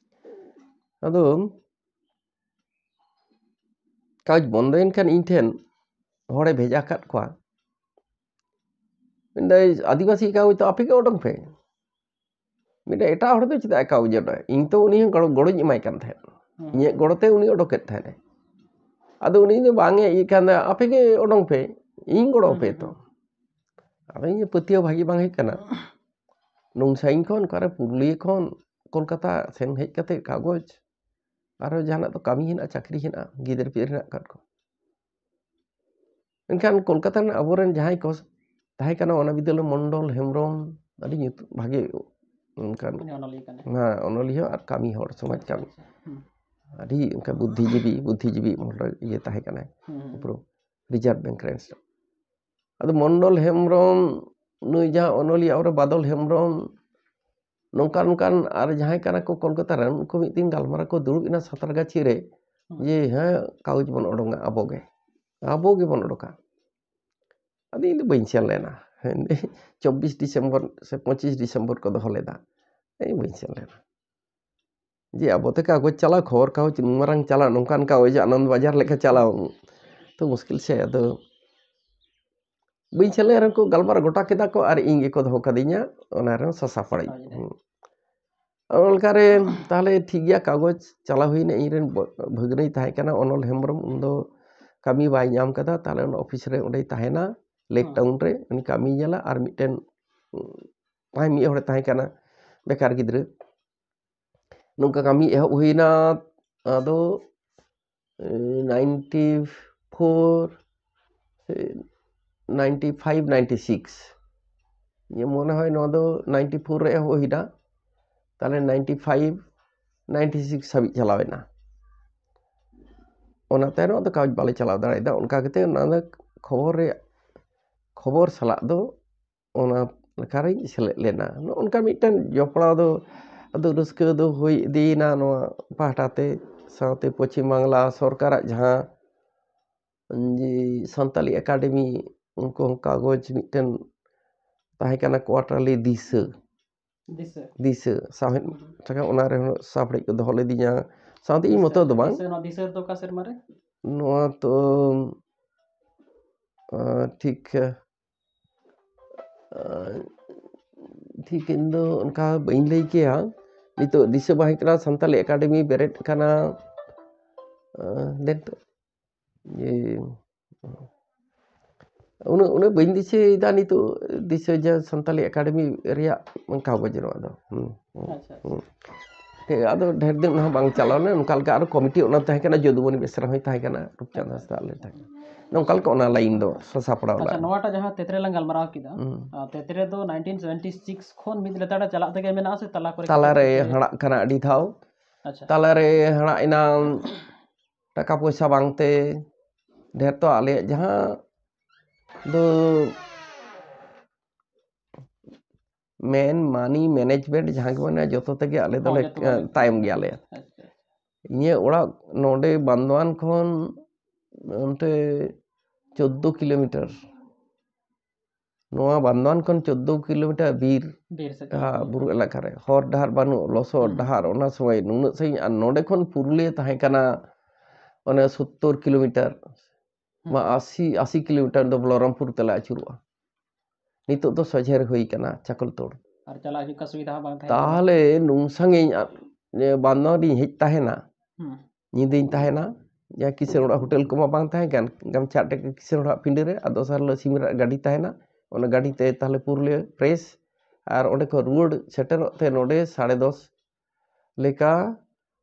ᱟᱫᱚ ᱠᱟᱜᱚᱡᱽ ᱵᱚᱱᱫᱚᱭᱮᱱ ᱠᱷᱟᱱ ᱤᱧ ᱴᱷᱮᱱ ᱦᱚᱲᱮ ᱵᱷᱮᱡᱟ ᱠᱟᱫ ᱠᱚᱣᱟ ᱢᱮᱱᱫᱟᱭ ᱟᱹᱫᱤᱵᱟᱹᱥᱤ ᱠᱟᱜᱚᱡᱽ ᱛᱚ ᱟᱯᱮ ᱜᱮ ᱚᱰᱚᱝ ᱯᱮ ᱢᱤᱫᱴᱟᱝ ᱮᱴᱟᱜ ᱦᱚᱲ ᱫᱚ ᱪᱮᱫᱟᱜ ᱮ ᱠᱟᱜᱚᱡᱽ ᱤᱧ ᱛᱚ ᱩᱱᱤ ᱦᱚᱸ ᱜᱚᱲᱚᱧ ᱮᱢᱟᱭ ᱠᱟᱱ ᱛᱟᱦᱮᱸᱫ ᱤᱧᱟᱹᱜ ᱜᱚᱲᱚᱛᱮ ᱩᱱᱤ ᱚᱰᱚᱠᱮᱫ ᱛᱟᱦᱮᱸᱫ ᱟᱫᱚ ᱩᱱᱤ ᱫᱚ ᱵᱟᱝ ᱮ ᱤᱭᱟᱹ ᱠᱷᱟᱱ ᱟᱯᱮ ᱜᱮ ᱚᱰᱚᱝ ᱯᱮ ᱤᱧ ᱜᱚᱲᱚ ᱟᱯᱮ ᱛᱚ ᱟᱫᱚ ᱤᱧ ᱯᱟᱹᱛᱭᱟᱹᱣ ᱵᱷᱟᱜᱤ ᱵᱟᱝ ᱦᱩᱭᱩᱜ ᱠᱟᱱᱟ ᱱᱩᱱ ᱥᱟᱺᱜᱤᱧ ᱠᱷᱚᱱ ᱚᱠᱟᱨᱮ ᱯᱩᱨᱩᱞᱤᱭᱟᱹ ᱠᱷᱚᱱ ᱠᱳᱞᱠᱟᱛᱟ ᱥᱮᱱ ᱦᱮᱡ ᱠᱟᱛᱮ ᱠᱟᱜᱚᱡᱽ ᱟᱨᱦᱚᱸ ᱡᱟᱦᱟᱱᱟᱜ ᱫᱚ ᱠᱟᱹᱢᱤ ᱦᱮᱱᱟᱜᱼᱟ ᱪᱟᱹᱠᱨᱤ ᱦᱮᱱᱟᱜᱼᱟ ᱜᱤᱫᱟᱹᱨ ᱯᱤᱫᱟᱹᱨ ᱦᱮᱱᱟᱜ ᱟᱠᱟᱫ ᱠᱚ ᱢᱮᱱᱠᱷᱟᱱ ᱠᱳᱞᱠᱟᱛᱟ ᱨᱮᱱ ᱟᱵᱚᱨᱮᱱ ᱡᱟᱦᱟᱸᱭ ᱠᱚ ᱛᱟᱦᱮᱸ ᱠᱟᱱᱟ ᱚᱱᱟ ᱵᱤᱫᱟᱹᱞ ᱢᱚᱱᱰᱚᱞ ᱦᱮᱢᱵᱨᱚᱢ ᱟᱹᱰᱤ ᱧᱩᱛᱩᱢ ᱵᱷᱟᱜᱮ ᱚᱱᱠᱟᱱ ᱚᱱᱚᱞᱤᱭᱟᱹ ᱟᱨ ᱠᱟᱹᱢᱤ ᱦᱚᱲ ᱥᱚᱢᱟᱡᱽ ᱠᱟᱹᱢᱤ ᱟᱹᱰᱤ ᱚᱱᱠᱟ ᱵᱩᱫᱽᱫᱷᱤᱡীᱵী ᱤᱭᱟᱹ ᱛᱟᱦᱮᱸ ᱠᱟᱱᱟᱭ ᱩᱯᱨᱩᱢ ᱨᱤᱡᱟᱨᱵᱷ ᱵᱮᱝᱠ ᱨᱮᱱ ᱟᱫᱚ ᱢᱚᱱᱰᱚᱞ ᱦᱮᱢᱵᱨᱚᱢ ᱱᱩᱭ ᱡᱟᱦᱟᱸ ᱚᱱᱚᱞᱤᱭᱟᱹ ᱟᱵᱚᱨᱮ ᱵᱟᱫᱚᱞ ᱦᱮᱢᱵᱨᱚᱢ ᱱᱚᱝᱠᱟᱱ ᱟᱨ ᱡᱟᱦᱟᱸᱭ ᱠᱟᱱᱟ ᱠᱚ ᱠᱳᱞᱠᱟᱛᱟ ᱨᱮᱱ ᱩᱱᱠᱩ ᱢᱤᱫ ᱫᱤᱱ ᱜᱟᱞᱢᱟᱨᱟᱣ ᱠᱚ ᱫᱩᱲᱩᱵ ᱮᱱᱟ ᱥᱟᱸᱛᱟᱨᱜᱟᱹᱪᱷᱤ ᱨᱮ ᱡᱮ ᱦᱮᱸ ᱠᱟᱜᱚᱡᱽ ᱵᱚᱱ ᱚᱰᱚᱝᱟ ᱟᱵᱚ ᱜᱮᱵᱚᱱ ᱚᱰᱚᱠᱟ ᱟᱫᱚ ᱤᱧ ᱫᱚ ᱵᱟᱹᱧ ᱥᱮᱱ ᱞᱮᱱᱟ 24 ᱰᱤᱥᱮᱢᱵᱚᱨ ᱥᱮ 25 ᱰᱤᱥᱮᱢᱵᱚᱨ ᱠᱚ ᱫᱚᱦᱚ ᱞᱮᱫᱟ ᱤᱧ ᱵᱟᱹᱧ ᱥᱮᱱ ᱞᱮᱱᱟ ᱡᱮ ᱟᱵᱚᱛᱮ ᱠᱟᱜᱚᱡᱽ ᱪᱟᱞᱟᱣ ᱠᱷᱚᱵᱚᱨ ᱠᱟᱜᱚᱡᱽ ᱱᱩᱱ ᱢᱟᱨᱟᱝ ᱪᱟᱞᱟᱣ ᱱᱚᱝᱠᱟᱱ ᱠᱟᱜᱚᱡᱽ ᱟᱱᱚᱱᱫ ᱵᱟᱡᱟᱨ ᱞᱮᱠᱟ ᱪᱟᱞᱟᱣ ᱛᱚ ᱢᱩᱥᱠᱤᱞ ᱥᱮ ᱟᱫᱚ ᱵᱟᱹᱧ ᱥᱮᱱ ᱞᱮᱱ ᱨᱮᱦᱚᱸ ᱠᱚ ᱜᱟᱞᱢᱟᱨᱟᱣ ᱜᱚᱴᱟ ᱠᱮᱫᱟ ᱠᱚ ᱟᱨ ᱤᱧ ᱜᱮᱠᱚ ᱫᱚᱦᱚ ᱠᱟᱫᱤᱧᱟ ᱚᱱᱟ ᱨᱮᱦᱚᱸ ᱥᱟᱥᱟᱯᱟᱲᱟᱧ ᱚᱱᱠᱟᱨᱮ ᱛᱟᱦᱚᱞᱮ ᱴᱷᱤᱠ ᱜᱮᱭᱟ ᱠᱟᱜᱚᱡᱽ ᱪᱟᱞᱟᱣ ᱦᱩᱭᱱᱟ ᱤᱧᱨᱮᱱ ᱵᱷᱟᱹᱜᱱᱟᱹᱭ ᱛᱟᱦᱮᱸ ᱠᱟᱱᱟ ᱚᱱᱚᱞ ᱦᱮᱢᱵᱨᱚᱢ ᱩᱱᱫᱚ ᱠᱟᱹᱢᱤ ᱵᱟᱭ ᱧᱟᱢ ᱠᱟᱫᱟ ᱛᱟᱦᱚᱞᱮ ᱚᱱᱟ ᱚᱯᱷᱤᱥ ᱨᱮ ᱚᱸᱰᱮᱭ ᱛᱟᱦᱮᱱᱟ ᱞᱮᱠ ᱴᱟউᱱ ᱨᱮ ᱩᱱᱤ ᱠᱟᱹᱢᱤ ᱧᱮᱞᱟ ᱟᱨ ᱢᱤᱫᱴᱮᱱ ᱢᱤᱫ ᱦᱚᱲᱮ ᱛᱟᱦᱮᱸ ᱠᱟᱱᱟ ᱵᱮᱠᱟᱨ ᱜᱤᱫᱽᱨᱟᱹ ᱱᱚᱝᱠᱟ ᱠᱟᱹᱢᱤ ᱮᱦᱚᱵ ᱦᱩᱭᱱᱟ ᱟᱫᱚ 94 95 96 ᱤᱧᱟᱹᱜ ᱢᱚᱱᱮ হয় ᱱᱚᱣᱟ ᱫᱚ 94 ᱨᱮ ᱮᱦᱚᱵ ᱦᱩᱭᱱᱟ তাহলে 95 96 হাবিজ চালাবে না ᱚᱱᱟ ᱛᱟᱭᱱᱚᱢ ᱫᱚ ᱠᱟᱜᱚᱡᱽ ᱵᱟᱞᱮ ᱪᱟᱞᱟᱣ ᱫᱟᱲᱮᱭᱟᱫᱟ ᱚᱱᱠᱟ ᱠᱟᱛᱮ ᱚᱱᱟ ᱫᱚ ᱠᱷᱚᱵᱚᱨ ᱥᱟᱞᱟᱜ ᱫᱚ ᱚᱱᱟ ᱞᱮᱠᱟᱨᱤᱧ ᱥᱮᱞᱮᱫ ᱞᱮᱱᱟ ᱱᱚᱝᱠᱟ ᱢᱤᱫᱴᱮᱱ ᱡᱚᱯᱲᱟᱣ ᱫᱚ ᱟᱫᱚ ᱨᱟᱹᱥᱠᱟᱹ ᱫᱚ ᱦᱩᱭ ᱤᱫᱤᱭᱮᱱᱟ ᱱᱚᱣᱟ ᱯᱟᱦᱴᱟ ᱛᱮ ᱥᱟᱶᱛᱮ ᱯᱚᱪᱷᱤᱢ ᱵᱟᱝᱞᱟ ᱥᱚᱨᱠᱟᱨᱟᱜ ᱡᱟᱦᱟᱸ ᱡᱮ ᱥᱟᱱᱛᱟᱞᱤ ᱮᱠᱟᱰᱮᱢᱤ ᱩᱱᱠᱩ ᱠᱟᱜᱚᱡᱽ ᱢᱤᱫᱴᱮᱱ ᱛᱟᱦᱮᱸ ᱠᱟᱱᱟ ᱠᱳᱣᱟᱴᱟᱨᱞᱤ ᱫᱤᱥᱟᱹ ᱥᱟᱶᱦᱮᱫ ᱚᱱᱟ ᱨᱮᱦᱚᱸ ᱥᱟᱯᱲᱮᱡ ᱠᱚ ᱫᱚᱦᱚ ᱞᱤᱫᱤᱧᱟ ᱥᱟᱶᱛᱮ ᱤᱧ ᱢᱚᱛᱚ ᱫᱚ ᱵᱟᱝ ᱱᱚᱣᱟ ᱛᱚ ᱴᱷᱤᱠ ᱤᱧ ᱫᱚ ᱚᱱᱠᱟ ᱵᱟᱹᱧ ᱞᱟᱹᱭ ᱠᱮᱭᱟ ᱱᱤᱛᱚᱜ ᱫᱤᱥᱟᱹ ᱵᱟᱝ ᱦᱩᱭᱩᱜ ᱠᱟᱱᱟ ᱥᱟᱱᱛᱟᱞᱤ ᱮᱠᱟᱰᱮᱢᱤ ᱵᱮᱨᱮᱫ ᱠᱟᱱᱟ ᱡᱮ ᱩᱱᱟᱹᱜ ᱵᱟᱹᱧ ᱫᱤᱥᱟᱹᱭᱮᱫᱟ ᱱᱤᱛᱚᱜ ᱫᱤᱥᱟᱹ ᱡᱮ ᱥᱟᱱᱛᱟᱞᱤ ᱮᱠᱟᱰᱮᱢᱤ ᱨᱮᱭᱟᱜ ᱠᱟᱜᱚᱡᱽ ᱱᱚᱣᱟ ᱫᱚ ᱴᱷᱤᱠ ᱟᱫᱚ ᱰᱷᱮᱨ ᱫᱤᱱ ᱦᱚᱸ ᱵᱟᱝ ᱪᱟᱞᱟᱣ ᱞᱮᱱᱟ ᱱᱚᱝᱠᱟ ᱞᱮᱠᱟ ᱟᱨᱚ ᱠᱚᱢᱤᱴᱤ ᱚᱱᱟ ᱛᱟᱦᱮᱸ ᱠᱟᱱᱟ ᱡᱚᱫᱩᱢᱚᱱᱤ ᱵᱮᱥᱨᱟ ᱦᱚᱸᱭ ᱛᱟᱦᱮᱸ ᱠᱟᱱᱟ ᱨᱩᱯᱪᱟᱸᱫᱽ ᱦᱟᱸᱥᱫᱟ ᱟᱞᱮ ᱛᱟᱦᱮᱸ ᱠᱟᱱᱟ ᱱᱚᱝᱠᱟ ᱞᱮᱠᱟ ᱚᱱᱟ ᱞᱟᱭᱤᱱ ᱫᱚ ᱥᱟᱯᱲᱟᱣ ᱟᱪᱪᱷᱟ ᱱᱚᱣᱟᱴᱟᱜ ᱡᱟᱦᱟᱸ ᱛᱮᱛᱨᱮ ᱞᱟᱝ ᱜᱟᱞᱢᱟᱨᱟᱣ ᱠᱮᱫᱟ ᱛᱮᱛᱨᱮ ᱫᱚ 1976 ᱠᱷᱚᱱ ᱢᱤᱫ ᱞᱮᱛᱟᱲ ᱪᱟᱞᱟᱜ ᱛᱮᱜᱮ ᱢᱮᱱᱟᱜᱼᱟ ᱥᱮ ᱛᱟᱞᱟᱨᱮ ᱦᱟᱲᱟᱜ ᱠᱟᱱᱟ ᱟᱹᱰᱤ ᱫᱷᱟᱣ ᱛᱟᱞᱟᱨᱮ ᱦᱟᱲᱟᱜ ᱮᱱᱟ ᱴᱟᱠᱟ ᱯᱚᱭᱥᱟ ᱵᱟᱝᱛᱮ ᱰᱷᱮᱨ ᱛᱚ ᱟᱞᱮᱭᱟᱜ ᱡᱟᱦᱟᱸ ᱫᱚ ᱢᱟᱱᱤ ᱢᱮᱱᱮᱡᱢᱮᱱᱴ ᱡᱟᱦᱟᱸ ᱜᱮ ᱢᱮᱱᱟ ᱡᱚᱛᱚ ᱛᱮᱜᱮ ᱟᱞᱮ ᱫᱚᱞᱮ ᱛᱟᱭᱚᱢ ᱜᱮᱭᱟᱞᱮ ᱤᱧᱟᱹᱜ ᱚᱲᱟᱜ ᱱᱚᱰᱮ ᱵᱟᱱᱫᱳᱣᱟᱱ ᱠᱷᱚᱱ ᱚᱱᱛᱮ 14 ᱠᱤᱞᱳᱢᱤᱴᱟর ᱱᱚᱣᱟ ᱵᱟᱱᱫᱳᱣᱟᱱ ᱠᱷᱚᱱ 14 ᱠᱤᱞᱳᱢᱤᱴᱟর ᱵᱤᱨ ᱵᱩᱨᱩ ᱮᱞᱟᱠᱟ ᱨᱮ ᱦᱚᱨ ᱰᱟᱦᱟᱨ ᱵᱟᱹᱱᱩᱜ ᱞᱚᱥᱚᱫ ᱰᱟᱦᱟর ᱚᱱᱟ ᱥᱚᱢᱚᱭ ᱱᱩᱱᱟᱹᱜ ᱥᱟᱺᱜᱤᱧ ᱟᱨ ᱱᱚᱰᱮ ᱠᱷᱚᱱ ᱯᱩᱨᱩᱞᱤᱭᱟᱹ ᱛᱟᱦᱮᱸ ᱠᱟᱱᱟ ᱚᱱᱮ 70 ᱠᱤᱞᱳᱢᱤᱴᱟর 80 ᱠᱤᱞᱳᱢᱤᱴᱟর ᱫᱚ ᱵᱚᱞᱚᱨᱟᱢᱯᱩᱨ ᱛᱮᱞᱮ ᱟᱹᱪᱩᱨᱚᱜᱼᱟ ᱱᱤᱛᱚᱜ ᱫᱚ ᱥᱚᱡᱷᱮ ᱦᱩᱭ ᱠᱟᱱᱟ ᱪᱟᱠᱚᱞᱛᱳᱲ ᱟᱨ ᱪᱟᱞᱟᱜ ᱦᱤᱡᱩᱜ ᱠᱟ ᱥᱩᱵᱤᱫᱷᱟ ᱵᱟᱝ ᱛᱟᱦᱮᱸ ᱛᱟᱦᱚᱞᱮ ᱱᱩᱱ ᱥᱟᱺᱜᱤᱧ ᱵᱟᱱᱫᱳᱣᱟᱱ ᱨᱤᱧ ᱦᱮᱡ ᱛᱟᱦᱮᱱᱟ ᱧᱤᱫᱟᱹᱧ ᱛᱟᱦᱮᱱᱟ ᱡᱟᱦᱟᱸ ᱠᱤᱥᱟᱹᱬ ᱚᱲᱟᱜ ᱦᱳᱴᱮᱞ ᱠᱚᱢᱟ ᱵᱟᱝ ᱛᱟᱦᱮᱸ ᱠᱟᱱ ᱜᱟᱢᱪᱷᱟ ᱴᱮᱠ ᱠᱤᱥᱟᱹᱬ ᱚᱲᱟᱜ ᱯᱤᱸᱰᱟᱹ ᱨᱮ ᱟᱨ ᱫᱚᱥᱟᱨ ᱦᱤᱞᱳᱜ ᱥᱤᱢᱨᱟᱜ ᱜᱟᱹᱰᱤ ᱛᱟᱦᱮᱱᱟ ᱚᱱᱟ ᱜᱟᱹᱰᱤ ᱛᱮ ᱛᱟᱦᱚᱞᱮ ᱯᱩᱨᱩᱞᱤᱭᱟᱹ ᱯᱨᱮᱥ ᱟᱨ ᱚᱸᱰᱮ ᱠᱷᱚᱱ ᱨᱩᱣᱟᱹᱲ ᱥᱮᱴᱮᱨᱚᱜ ᱛᱮ ᱱᱚᱰᱮ 10:30 ᱞᱮᱠᱟ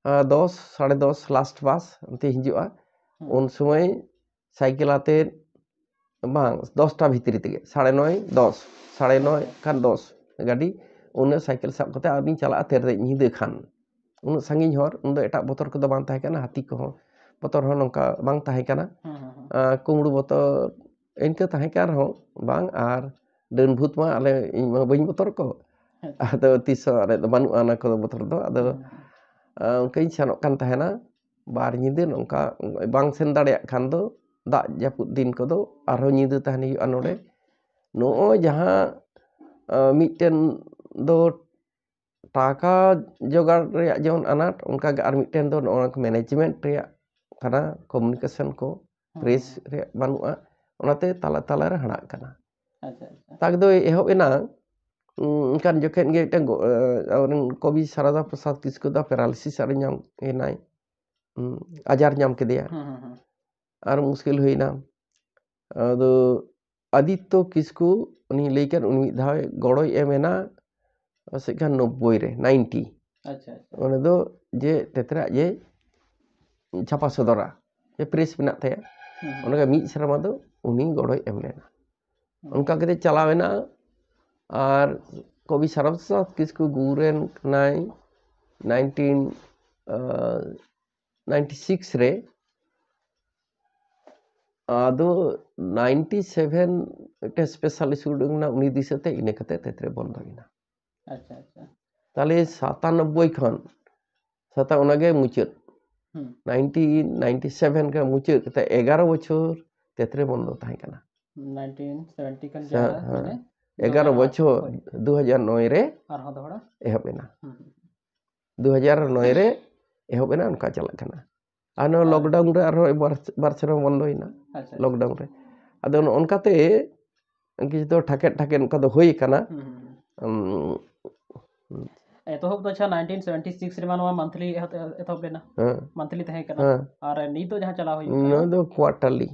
10 লাস্ট বাস অন্তে হিজুᱜᱼᱟ उन समय साइकेल आते बांग 10टा भितरी तेगे 9:30 खान 10 गाड़ी उन साइकेल साब कते आबिन चला तेरे निदे खान उन संगिन हर उन एटा बोतर को बांग ताहे काना हाथी को बोतर हो नंका बांग ताहे काना कुमड़ू बोतर इनके ताहे कार हो बांग आर डन भूत मा आले इन मा बइन बोतर को आदो तीस आरे बानु आना को बोतर दो आदो उनके सेनोक कान ताहेना बार निदे नंका बांग सेन दाड़े खान दो दाग जापुद दिन को दो आरो निदे ताहनी नोडे नो जहाँ ᱢᱤᱫᱴᱮᱱ ᱫᱚ ᱴᱟᱠᱟ ᱡᱚᱜᱟᱲ ᱨᱮᱭᱟᱜ ᱡᱮᱢᱚᱱ ᱟᱱᱟᱴ ᱚᱱᱠᱟᱜᱮ ᱟᱨ ᱢᱤᱫᱴᱮᱱ ᱫᱚ ᱱᱚᱜᱼᱚ ᱢᱮᱱᱮᱡᱽᱢᱮᱱᱴ ᱨᱮᱭᱟᱜ ᱠᱟᱱᱟ, ᱠᱚᱢᱤউᱱᱤᱠᱮᱥᱚᱱ ko ᱯᱨᱮᱥ ᱨᱮᱭᱟᱜ ᱵᱟᱹᱱᱩᱜᱼᱟ, ᱚᱱᱟᱛᱮ ᱛᱟᱞᱟᱨᱮ ᱦᱟᱲᱟᱜ ᱠᱟᱱᱟ᱾ ᱟᱪᱪᱷᱟ ᱟᱪᱪᱷᱟ ᱛᱟᱠ ᱫᱚᱭ ᱮᱦᱚᱵ ᱮᱱᱟ ᱚᱱᱠᱟᱱ ᱡᱚᱠᱷᱮᱱ ᱜᱮ ᱢᱤᱫᱴᱮᱱ ᱟᱵᱚᱨᱮᱱ ᱠᱚᱵᱤ ᱥᱟᱨᱚᱫᱟ ᱯᱨᱚᱥᱟᱫ ᱠᱤᱥᱠᱩ ᱫᱚ ᱯᱮᱨᱟᱞᱤᱥᱤᱥ ᱟᱨ ᱧᱟᱢ ᱮᱱᱟᱭ, ᱟᱡᱟᱨ ᱧᱟᱢ ᱠᱮᱫᱮᱭᱟ ᱟᱨ ᱢᱩᱥᱠᱤᱞ ᱦᱩᱭᱱᱟ᱾ ᱟᱫᱚ ᱟᱫᱤᱛᱛᱚ ᱠᱤᱥᱠᱩ ᱩᱱᱤ ᱞᱟᱹᱭ ᱠᱮᱫ ᱩᱱᱤ ᱢᱤᱫ ᱫᱷᱟᱣ ᱜᱚᱲᱚᱭ ᱮᱢ ᱮᱱᱟ ᱯᱟᱥᱮᱡ ᱠᱷᱟᱱ 90 ᱨᱮ 90 ᱟᱪᱪᱷᱟ ᱟᱪᱪᱷᱟ ᱚᱸᱰᱮ ᱫᱚ ᱡᱮ ᱛᱮᱛᱨᱟᱜ ᱡᱮ ᱪᱷᱟᱯᱟ ᱥᱚᱫᱚᱨᱟ, ᱡᱮ ᱯᱨᱮᱥ ᱢᱮᱱᱟᱜ ᱛᱟᱭᱟ, ᱚᱸᱰᱮ ᱢᱤᱫ ᱥᱮᱨᱢᱟ ᱫᱚ ᱩᱱᱤ ᱜᱚᱲᱚᱭ ᱮᱢ ᱞᱮᱱᱟ᱾ ᱚᱱᱠᱟ ᱠᱟᱛᱮ ᱪᱟᱞᱟᱣᱮᱱᱟ ᱟᱨ ᱠᱚᱵᱤ ᱥᱟᱨᱚᱫᱟ ᱯᱨᱚᱥᱟᱫ ᱠᱤᱥᱠᱩ ᱜᱩᱨᱮᱱ ᱠᱟᱱᱟᱭ 1996 ᱨᱮ, ᱟᱫᱚ 97 ᱢᱤᱫᱴᱮᱱ ᱥᱯᱮᱥᱟᱞ ᱤᱥᱩ ᱩᱰᱩᱠ ᱮᱱᱟ ᱩᱱᱤ ᱫᱤᱥᱟᱹᱛᱮ, ᱤᱱᱟᱹ ᱠᱟᱛᱮ ᱛᱮᱛᱨᱮ ᱵᱚᱱᱫᱚᱭᱮᱱᱟ᱾ ᱟᱪᱪᱷᱟ ᱟᱪᱪᱷᱟ ᱛᱟᱦᱞᱮ 97 ᱠᱷᱚᱱ ᱚᱱᱟᱜᱮ ᱢᱩᱪᱟᱹᱫ, 1997 ᱨᱮ ᱢᱩᱪᱟᱹᱫ ᱠᱟᱛᱮ 11 ᱵᱚᱪᱷᱚᱨ ᱛᱮᱛᱨᱮ ᱵᱚᱱᱫᱚ ᱛᱟᱦᱮᱸ ᱠᱟᱱᱟ। 1970 ᱠᱷᱚᱱ ᱡᱟᱦᱟᱸ ᱢᱟᱱᱮ 11 ᱵᱚᱪᱷᱚর 2009 ᱨᱮ ᱟᱨᱦᱚᱸ ᱫᱚᱦᱲᱟ ᱮᱦᱚᱵ ᱮᱱᱟ। 2009 ᱨᱮ ᱮᱦᱚᱵ ᱮᱱᱟ, ᱚᱱᱠᱟ ᱪᱟᱞᱟᱜ ᱠᱟᱱᱟ। ᱟᱨ ᱱᱚᱣᱟ ᱞᱚᱠᱰᱟᱣᱩᱱ ᱨᱮ ᱟᱨᱦᱚᱸ ᱵᱟᱨ ᱥᱮᱨᱢᱟ ᱵᱚᱱᱫᱚᱭᱮᱱᱟ, ᱟᱪᱪᱷᱟ ᱞᱚᱠᱰᱟᱣᱩᱱ ᱨᱮ। ᱟᱫᱚ ᱱᱚᱝᱠᱟᱛᱮ ᱠᱤᱪᱷᱩ ᱫᱚ ᱴᱷᱟᱠᱮᱫ ᱚᱱᱠᱟ ᱫᱚ ᱦᱩᱭ ᱟᱠᱟᱱᱟ। ᱮᱛᱚᱦᱚᱵ ᱫᱚ ᱟᱪᱪᱷᱟ 1976 ᱨᱮᱢᱟ ᱱᱚᱣᱟ ᱢᱟᱱᱛᱷᱞᱤ ᱮᱛᱚᱦᱚᱵ ᱞᱮᱱᱟ, ᱢᱟᱱᱛᱷᱞᱤ ᱛᱟᱦᱮᱸ ᱠᱟᱱᱟ, ᱟᱨ ᱱᱤᱛᱚᱜ ᱡᱟᱦᱟᱸ ᱪᱟᱞᱟᱣ ᱦᱩᱭᱩᱜ ᱠᱟᱱᱟ ᱱᱚᱣᱟ ᱫᱚ ᱠᱳয়াᱨᱴᱟᱨᱞᱤ,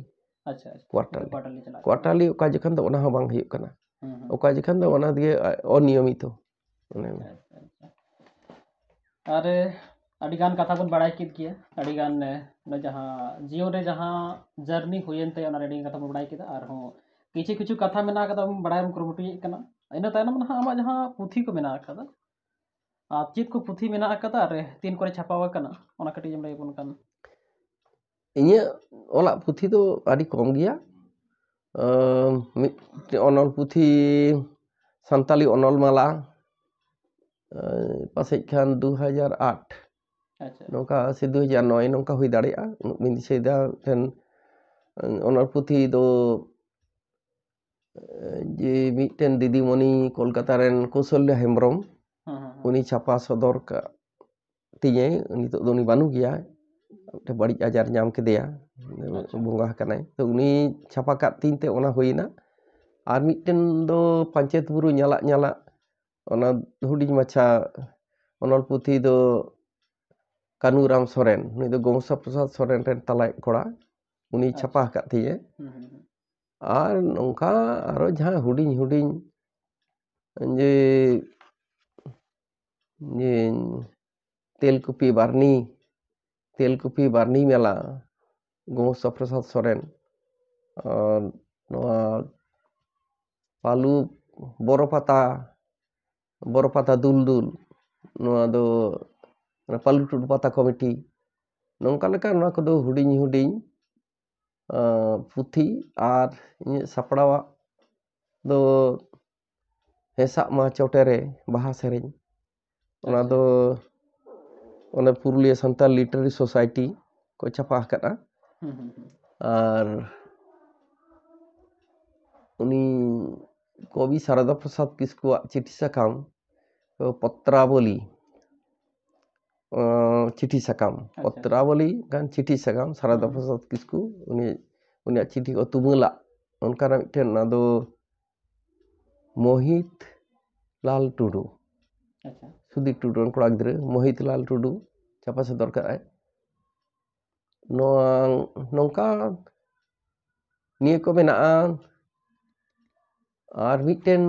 ᱟᱪᱪᱷᱟ ᱟᱪᱪᱷᱟ ᱪᱟᱞᱟᱜ ᱠᱟᱱᱟ। ᱠᱳয়ার্টারলি ᱚᱠᱟ ᱡᱚᱠᱷᱚᱱ ᱫᱚ ᱚᱱᱟ ᱦᱚᱸ ᱵᱟᱝ ᱦᱩᱭᱩᱜ ᱠᱟᱱᱟ, ᱚᱠᱟ ᱡᱚᱠᱷᱚᱱ ᱫᱚ ᱚᱱᱟ ᱫᱤᱭᱮ অনিয়মিত। ᱟᱨ ᱟᱹᱰᱤᱜᱟᱱ ᱠᱟᱛᱷᱟ ᱵᱚᱱ ᱵᱟᱲᱟᱭ ᱠᱮᱫ ᱜᱮᱭᱟ, ᱟᱹᱰᱤᱜᱟन ᱡᱟᱦᱟᱸ ᱡᱤᱭᱚᱱ ᱨᱮ ᱡᱟᱦᱟᱸ ᱡᱟᱨᱱᱤ ᱦᱩᱭᱮᱱ ᱛᱟᱭᱟ ᱚᱱᱟ ᱟᱹᱰᱤᱜᱟᱱ ᱠᱟᱛᱷᱟ ᱵᱚᱱ ᱵᱟᱲᱟᱭ ᱠᱮᱫᱟ, ᱟᱨᱦᱚᱸ ᱠᱤᱪᱷᱩ ᱠᱟᱛᱷᱟ ᱢᱮᱱᱟᱜ ᱟᱠᱟᱫᱟ ᱵᱟᱲᱟᱭ ᱵᱚᱱ ᱠᱩᱨᱩᱢᱩᱴᱩᱭᱮᱫ ᱠᱟᱱᱟ। ᱤᱱᱟᱹ ᱛᱟᱭᱱᱚᱢ ᱱᱟᱦᱟᱜ ᱟᱢᱟᱜ ᱡᱟᱦᱟᱸ ᱯᱩᱛᱷᱤ ᱠᱚ ᱢᱮᱱᱟᱜ ᱟᱠᱟᱫᱟ, ᱟᱨ ᱪᱮᱫ ᱠᱚ ᱯᱩᱛᱷᱤ ᱢᱮᱱᱟᱜ ᱟᱠᱟᱫᱟ ᱟᱨ ᱛᱤᱱ ᱠᱚᱨᱮ ᱪᱷᱟᱯᱟᱣ ᱟᱠᱟᱱᱟ, ᱚᱱᱟ ᱠᱟᱹᱴᱤᱡ ᱮᱢ ᱞᱟᱹᱭ ᱟᱵᱚᱱ ᱠᱷᱟᱱ। ᱤᱧᱟᱹᱜ ᱚᱞᱟᱜ ᱯᱩᱛᱷᱤ ᱫᱚ ᱟᱹᱰᱤ ᱠᱚᱢ ᱜᱮᱭᱟ। ᱢᱤᱫᱴᱮᱱ ᱚᱱᱚᱞ ᱯᱩᱛᱷᱤ ᱥᱟᱱᱛᱟᱞᱤ ᱚᱱᱚᱞ ᱢᱟᱞᱟ, ᱯᱟᱥᱮᱡ ᱠᱷᱟᱱ 2008 ᱟᱪᱪᱷᱟ ᱱᱚᱝᱠᱟ ᱥᱮ 2009 ᱱᱚᱝᱠᱟ ᱦᱩᱭ ᱫᱟᱲᱮᱭᱟᱜᱼᱟ, ᱩᱱᱟᱹᱜ ᱵᱟᱹᱧ ᱫᱤᱥᱟᱹᱭᱮᱫᱟ। ᱢᱤᱫᱴᱮᱱ ᱚᱱᱚᱞ ᱯᱩᱛᱷᱤ ᱫᱚ ᱡᱮ ᱢᱤᱫᱴᱮᱱ ᱫᱤᱫᱤᱢণᱤ ᱠᱳᱞᱠᱟᱛᱟ ᱨᱮᱱ ᱠᱳᱥᱚᱞᱭᱟ ᱦᱮᱢᱵᱨᱚᱢ, উনি ছাপা সদর ᱛᱤᱧᱟᱹᱭ, ᱱᱤᱛᱚᱜ ᱫᱚ ᱩᱱᱤ ᱵᱟᱹᱱᱩᱜ ᱜᱮᱭᱟ, ᱢᱤᱫᱴᱮᱱ ᱵᱟᱹᱲᱤᱡ ᱟᱡᱟᱨ ᱧᱟᱢ ᱠᱮᱫᱮᱭᱟ, ᱵᱚᱸᱜᱟ ᱟᱠᱟᱱᱟᱭ, ᱛᱚ ᱩᱱᱤ ᱪᱷᱟᱯᱟ ᱠᱟᱜ ᱛᱤᱧ ᱛᱮ ᱚᱱᱟ ᱦᱩᱭᱮᱱᱟ। ᱟᱨ ᱢᱤᱫᱴᱮᱱ ᱫᱚ ᱯᱟᱧᱪᱮᱛ ᱵᱩᱨᱩ ᱧᱟᱞᱟᱜ ᱧᱟᱞᱟᱜ, ᱚᱱᱟ ᱦᱩᱰᱤᱧ ᱢᱟᱪᱷᱟ ᱚᱱᱚᱞ ᱯᱩᱛᱷᱤ ᱫᱚ ᱠᱟᱹᱱᱩᱨᱟᱢ ᱥᱚᱨᱮᱱ, ᱱᱩᱭ ᱫᱚ ᱜᱚᱝᱥᱟ ᱯᱨᱚᱥᱟᱫ ᱥᱚᱨᱮᱱ ᱨᱮᱱ ᱛᱟᱞᱟᱭᱤᱡ ᱠᱚᱲᱟ, ᱩᱱᱤ ᱪᱷᱟᱯᱟ ᱟᱠᱟᱫ ᱛᱤᱧᱟᱹ। ᱟᱨ ᱱᱚᱝᱠᱟ ᱟᱨᱚ ᱡᱟᱦᱟᱸ ᱦᱩᱰᱤᱧ ᱦᱩᱰᱤᱧ ᱡᱮ তেলকুপি বার্নি মেলা, গৌসা প্রসাদ সরেন, আর নয়া পালু বড়পাতা দুলদুল, নয়া ᱫᱚ ᱯᱟᱞᱩ ᱴᱩᱰᱩ ᱯᱟᱛᱟ ᱠᱚᱢᱤᱴᱤ, ᱱᱚᱝᱠᱟ ᱞᱮᱠᱟ ᱱᱚᱣᱟ ᱠᱚᱫᱚ ᱦᱩᱰᱤᱧ ᱦᱩᱰᱤᱧ ᱯᱩᱛᱷᱤ। ᱟᱨ ᱤᱧᱟᱹᱜ ᱥᱟᱯᱲᱟᱣᱟᱜ ᱫᱚ ᱦᱮᱸᱥᱟᱜ ᱢᱟ ᱪᱚᱴᱮᱨᱮ ᱵᱟᱦᱟ ᱥᱮᱨᱮᱧ, ᱚᱱᱟ ᱫᱚ ᱚᱱᱟ ᱯᱩᱨᱩᱞᱤᱭᱟᱹ ᱥᱟᱱᱛᱟᱞ ᱞᱤᱴᱟᱨᱟরি ᱥᱳᱥᱟᱭᱴᱤ ᱠᱚ ᱪᱷᱟᱯᱟ ᱟᱠᱟᱫᱼᱟ। ᱟᱨ উনি কবি সারদা প্রসাদ কিস্কুয়াᱜ চিঠি সাকাম, পত্রাবলী, চিঠি সাকাম, পত্রাবলী গান চিঠি সাকাম সারদা প্রসাদ কিস্কু, উনিᱭᱟᱜ চিঠি ᱠᱚ ᱛᱩᱢᱟᱹᱞᱟᱜ ᱚᱱᱠᱟᱱᱟᱜ ᱢᱤᱫᱴᱮᱱ, ᱚᱱᱟ ᱫᱚ ᱢᱳᱦᱤᱛ ᱞᱟᱞ ᱴᱩᱰᱩ, ᱥᱩᱫᱤᱨ ᱴᱩᱰᱩ ᱨᱮᱱ ᱠᱚᱲᱟ ᱜᱤᱫᱽᱨᱟᱹ ᱢᱳᱦᱤᱛ ᱞᱟᱞ ᱴᱩᱰᱩ ᱪᱷᱟᱯᱟ ᱥᱚᱫᱚᱨ ᱠᱟᱜᱼᱟᱭ। ᱱᱚᱣᱟ ᱱᱚᱝᱠᱟ ᱱᱤᱭᱟᱹ ᱠᱚ ᱢᱮᱱᱟᱜᱼᱟ। ᱟᱨ ᱢᱤᱫᱴᱮᱱ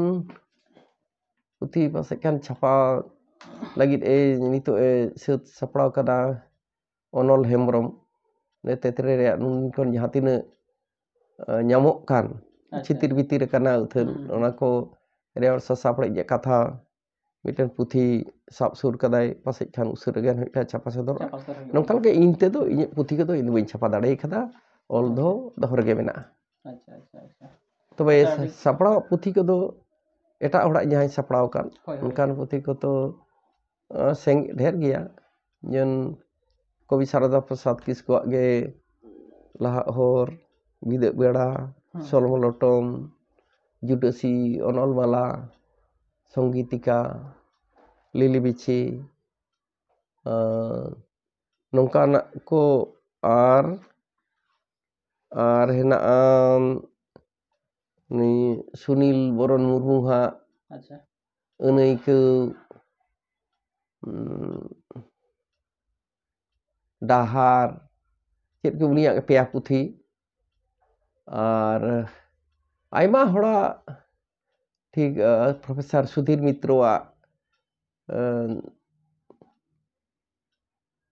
ᱯᱩᱛᱷᱤ ᱯᱟᱥᱮᱡ ᱠᱷᱟᱱ ᱪᱷᱟᱯᱟ ᱞᱟᱹᱜᱤᱫ ᱱᱤᱛᱚᱜ ᱥᱟᱹᱛ ᱥᱟᱯᱲᱟᱣ ᱠᱟᱫᱟ ᱚᱱᱚᱞ ᱦᱮᱢᱵᱨᱚᱢ, ᱛᱮᱛᱨᱮ ᱨᱮᱭᱟᱜ ᱱᱩᱱ ᱠᱷᱚᱱ ᱡᱟᱦᱟᱸ ᱛᱤᱱᱟᱹᱜ ᱧᱟᱢᱚᱜ ᱠᱟᱱ ᱪᱷᱤᱛᱤᱨ ᱵᱤᱛᱤᱨ ᱟᱠᱟᱱᱟ ᱩᱛᱷᱟᱹᱱ, ᱚᱱᱟ ᱠᱚ ᱨᱮᱭᱟᱲ ᱥᱟᱥᱟᱯᱲᱮᱡ ᱠᱟᱛᱷᱟ ᱢᱤᱫᱴᱮᱱ ᱯᱩᱛᱷᱤ ᱥᱟᱵ ᱥᱩᱨ ᱠᱟᱫᱟᱭ, ᱯᱟᱥᱮᱡ ᱠᱷᱟᱱ ᱩᱥᱟᱹᱨᱟ ᱜᱮ ᱢᱤᱫᱴᱟᱝ ᱪᱷᱟᱯᱟ ᱥᱚᱫᱚᱨᱚᱜᱼᱟ। ᱱᱚᱝᱠᱟ ᱞᱮᱠᱟ ᱤᱧ ᱛᱮᱫᱚ ᱤᱧᱟᱹᱜ ᱯᱩᱛᱷᱤ ᱠᱚᱫᱚ ᱤᱧ ᱫᱚ ᱵᱟᱹᱧ ᱪᱷᱟᱯᱟ ᱫᱟᱲᱮ ᱟᱠᱟᱫᱟ, ᱚᱞ ᱫᱚ ᱫᱚᱦᱚ ᱨᱮᱜᱮ ᱢᱮᱱᱟᱜᱼᱟ। ᱛᱚᱵᱮ ᱥᱟᱯᱲᱟᱣ ᱯᱩᱛᱷᱤ ᱠᱚᱫᱚ ᱮᱴᱟᱜ ᱦᱚᱲᱟᱜ ᱡᱟᱦᱟᱸᱭ ᱥᱟᱯᱲᱟᱣ ᱟᱠᱟᱱ ᱚᱱᱠᱟᱱ ᱯᱩᱛᱷᱤ ᱠᱚᱫᱚ ᱰᱷᱮᱨ ᱜᱮᱭᱟ। ᱡᱮᱢᱚᱱ ᱠᱚᱵᱤ ᱥᱟᱨᱚᱫᱟ ᱯᱨᱚᱥᱟᱫ ᱠᱤᱥᱠᱩᱣᱟᱜ ᱜᱮ ᱞᱟᱦᱟᱜ ᱦᱚᱨ, ᱵᱤᱫᱟᱹᱜ ᱵᱮᱲᱟ, ᱥᱚᱞᱢᱚ ᱞᱚᱴᱚᱢ, ᱡᱩᱰᱟᱹᱥᱤ ᱚᱱᱚᱞ ᱢᱟᱞᱟ, संगीतिका लिली बिछी नौकाना को आर हेनाआ नि सुनील बरन मुर्मू हा अच्छा अनैको डाहार चेत को उनिया पेया पुथी और आयमा हड़ा ठीक प्रोफेसर सुधीर मित्रोआ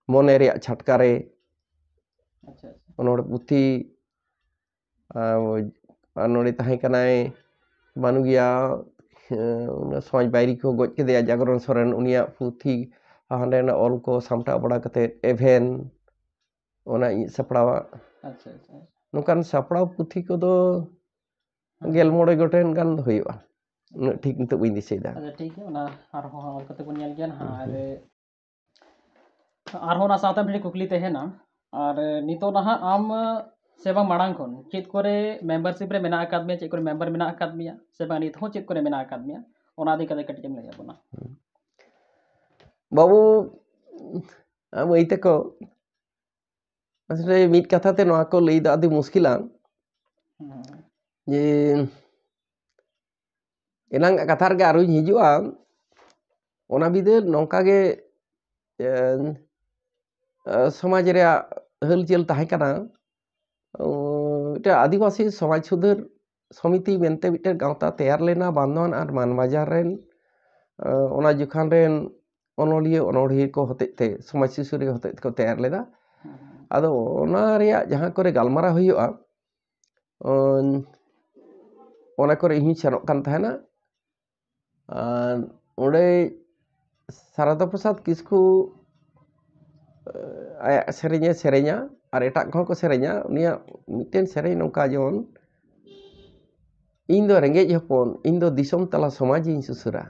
मने रे छटकारे अच्छा नोड़ पुथी नोड़े ताहे कनाय मानुगिया समाज बायरी को गज के जागरण सोरेन उनिया पुथी हांडे ऑल को सामटा बड़ा कते एवेन ओना सपड़ावा अच्छा अच्छा नोकान सपड़ाव पुथी को दो गेल मोड़े गोटेन गान होइबा ठीक नितो बइन दिसेदा अच्छा ठीक है ना आरहो ऑल कते को ᱧᱮᱞ ᱜᱮᱭᱟ आरहो ना साथे मिली कुकली तहेना और नितो ना आम से बा माड़ांग खन चेत करे मेंबरशिप रे मेना अकादमी चेत करे मेंबर मेना अकादमी से बा नित हो चेत करे मेना अकादमी ओना दी कदे कटिम लगे बना बाबू am ite ko asle mit katha te noa ko lei da adi muskila je enang kathar ge aru hijua ona bidel nongka ge समाज रे हलचल ताहे कना आदिवासी समाज सुधर समिति मेनते मिटे गावता तैयार लेना बांधवन और मानबाजार रेन ओना जुखान रेन अनोलिया अनोढ़िया को होते समाज सुसुरिया होते को तैयार लेदा आदो ओना रेया जहां करे गालमारा हुयुआ ओना करे इही सेनोक कान ताहेना ओंडे सारदा प्रसाद किसकू आया सेरेnya और एटाक को सेरेnya उनिया मिटेन सेरेñ नौका जेमन इन दो रेंगेज हपन इन दो दिसम तला समाज इन सुसुरा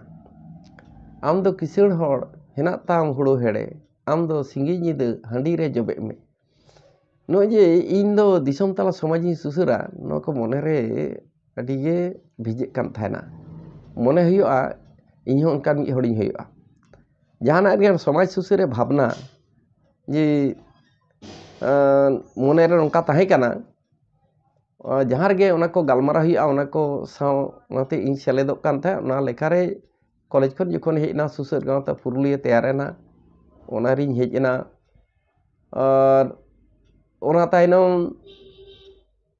आम दो किसण हड़ हेना ताम हुड़ो हेड़े आम दो सिंगी निद हांडी रे जबे में नो जे इन दो दिसम तला समाज इन सुसुरा नो को मने रे अडिगे भिजे कान थाना मने हुयुआ इन हो उनका मी हड़िñ हुयुआ जहाना रे समाज सुसुरे भावना जे मने रे नौका ताहे कना जहाँ रे ओना को गालमारा हुयुआ ओना को साव नाते इन सेलेदोक कान था ओना लेखा रे कॉलेज खन जखन हेजना सुसर गावता पुरुलिया तैयारेना ओना रिñ हेजना और ओना तायनम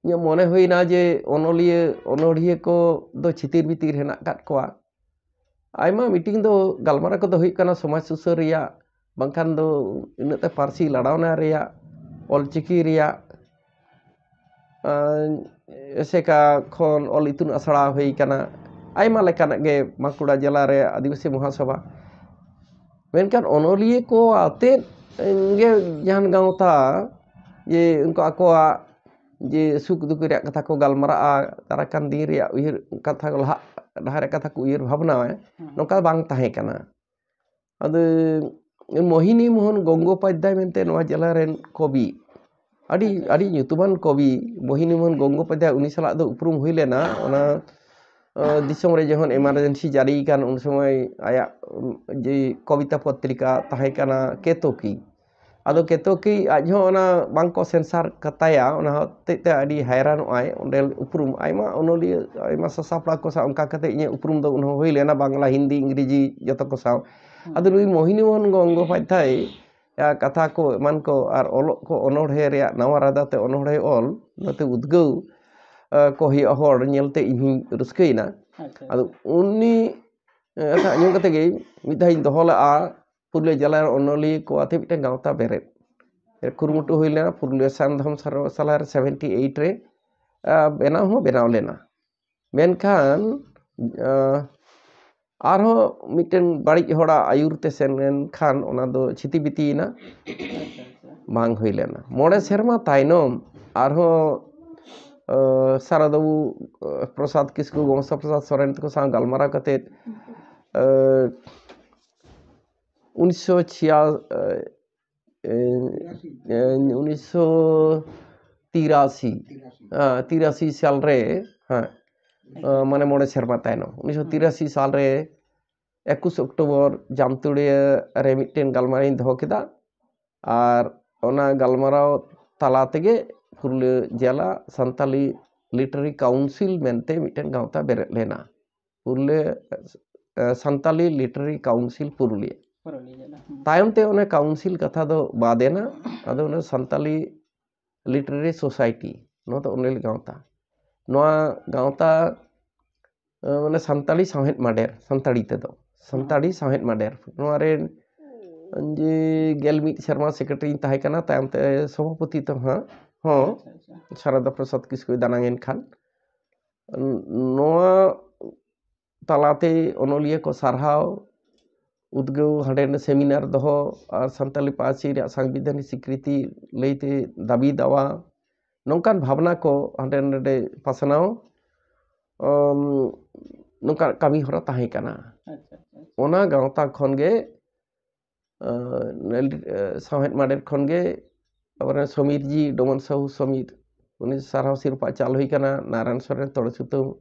मने हुईना जे अनोलिया अनोढ़िया को दो छितिर बितिर हेना काट कोआ आयमा मीटिंग दो गालमारा को दो हुई कना समाज सुसर रिया बांखान दो इनते पारसी लड़ावना रिया ऑलचिकी रिया एसेका खन ऑल इतुन असड़ा हुई कना आयमा लेकाना गे बांकुड़ा जिला रे आदिवासी महासभा मेनकान अनोलिया को आते गे जहान गावता ये उनको आकोआ जे सुख दुख रे कथा को गालमारा ताराकान दिन रे उहिर कथा को लहा डाहरे कथा को उहिर भावना नोका बांग ताहे कना अद मोहिनी मोहन गंगोपाध्याय मेनते नोआ जिला रेन कवि अडी अडी nyutuman कवि मोहिनी मोहन गंगोपाध्याय उनी साला दो उपरुम हुई लेना ओना दिसम रे जहन इमरजेंसी जारी कान उन समय आया जे कविता पत्रिका ताहे कना केतोकी आदो केतोकी आज हो ओना बांग को सेंसर कताया ओना ते अडी हैरान आय ओंडे उपरुम आयमा ओनोलिया आयमा ससापड़ा को सा उनका कते इने उपरुम दो उन हुई लेना बांग्ला हिंदी इंग्रेजी जतो को सा आदो नुई मोहिनी मोहन गंगोपाध्याय कथा को मान को और ओलो को अनोढ़े रे नवा रादाते अनोढ़े ऑल नते उद्गव को ही हर नेलते इही रस्कैना आदो उन्नी एटा ᱧᱩ कते गे मिधाई दोहला पुरले जला अनोली को आते मिटे गावता बेरे कुरुमुटु हुई लेना पुरले सानधम सालार 78 रे बेना हो बेनाव लेना मेनखान आरो मिटेन बाड़ी होड़ा आयुरते सेन खान ओना दो छिति बितीना बांग हुई लेना मोड़े सेरमा ताइनम आरो सारादबू प्रसाद किसकू गोमसा प्रसाद सोरेन को सा गालमारा कते 1983 साल रे हाँ माने मोड़े सेरमा ताइनम 1983 साल रे 21 অক্টোবর জামতুড়িয়া রে মিটেন গালমারাव দহো केदा আর ওনা গালমারাव তালা থেকে পুরুলিয়া জেলা সান্তালি লিটারি কাউন্সিল মেনতে মিটেন গাঁওতা বেরেদ লেনা পুরুলিয়া সান্তালি লিটারি কাউন্সিल पुरुलिया तायम ते उन्हें काउंसिल कथा दो बादेना अदो उन्हें संताली लिटरेरी सोसाइटी नो तो उन्हें गाँवता नोआ गाँवता उन्हें संताली साहेत माडेर संताड़ी ते दो संताड़ी साहेत माडेर नोआ रे जे गेलमी शर्मा सेक्रेटरी ताहे कना तायम ते सभापति तो हाँ शारदा प्रसाद किसको दानांगेन खान नोआ तालाते ओनोलिया को सारहाव उद्गव हंडेन सेमिनार दहो और संताली पार्सी रे संविधानिक स्वीकृति लेते दाबी दावा नौकान भावना को हंडेन रे पासनाव नौका कमी हरा ताहे कना ओना गाँवता खनगे साहेत माडेर खनगे और समीर जी डोमन साहू समीर उन्हें साराव सिरपा चाल हुई कना नारायण सोरेन तोड़ सुतुम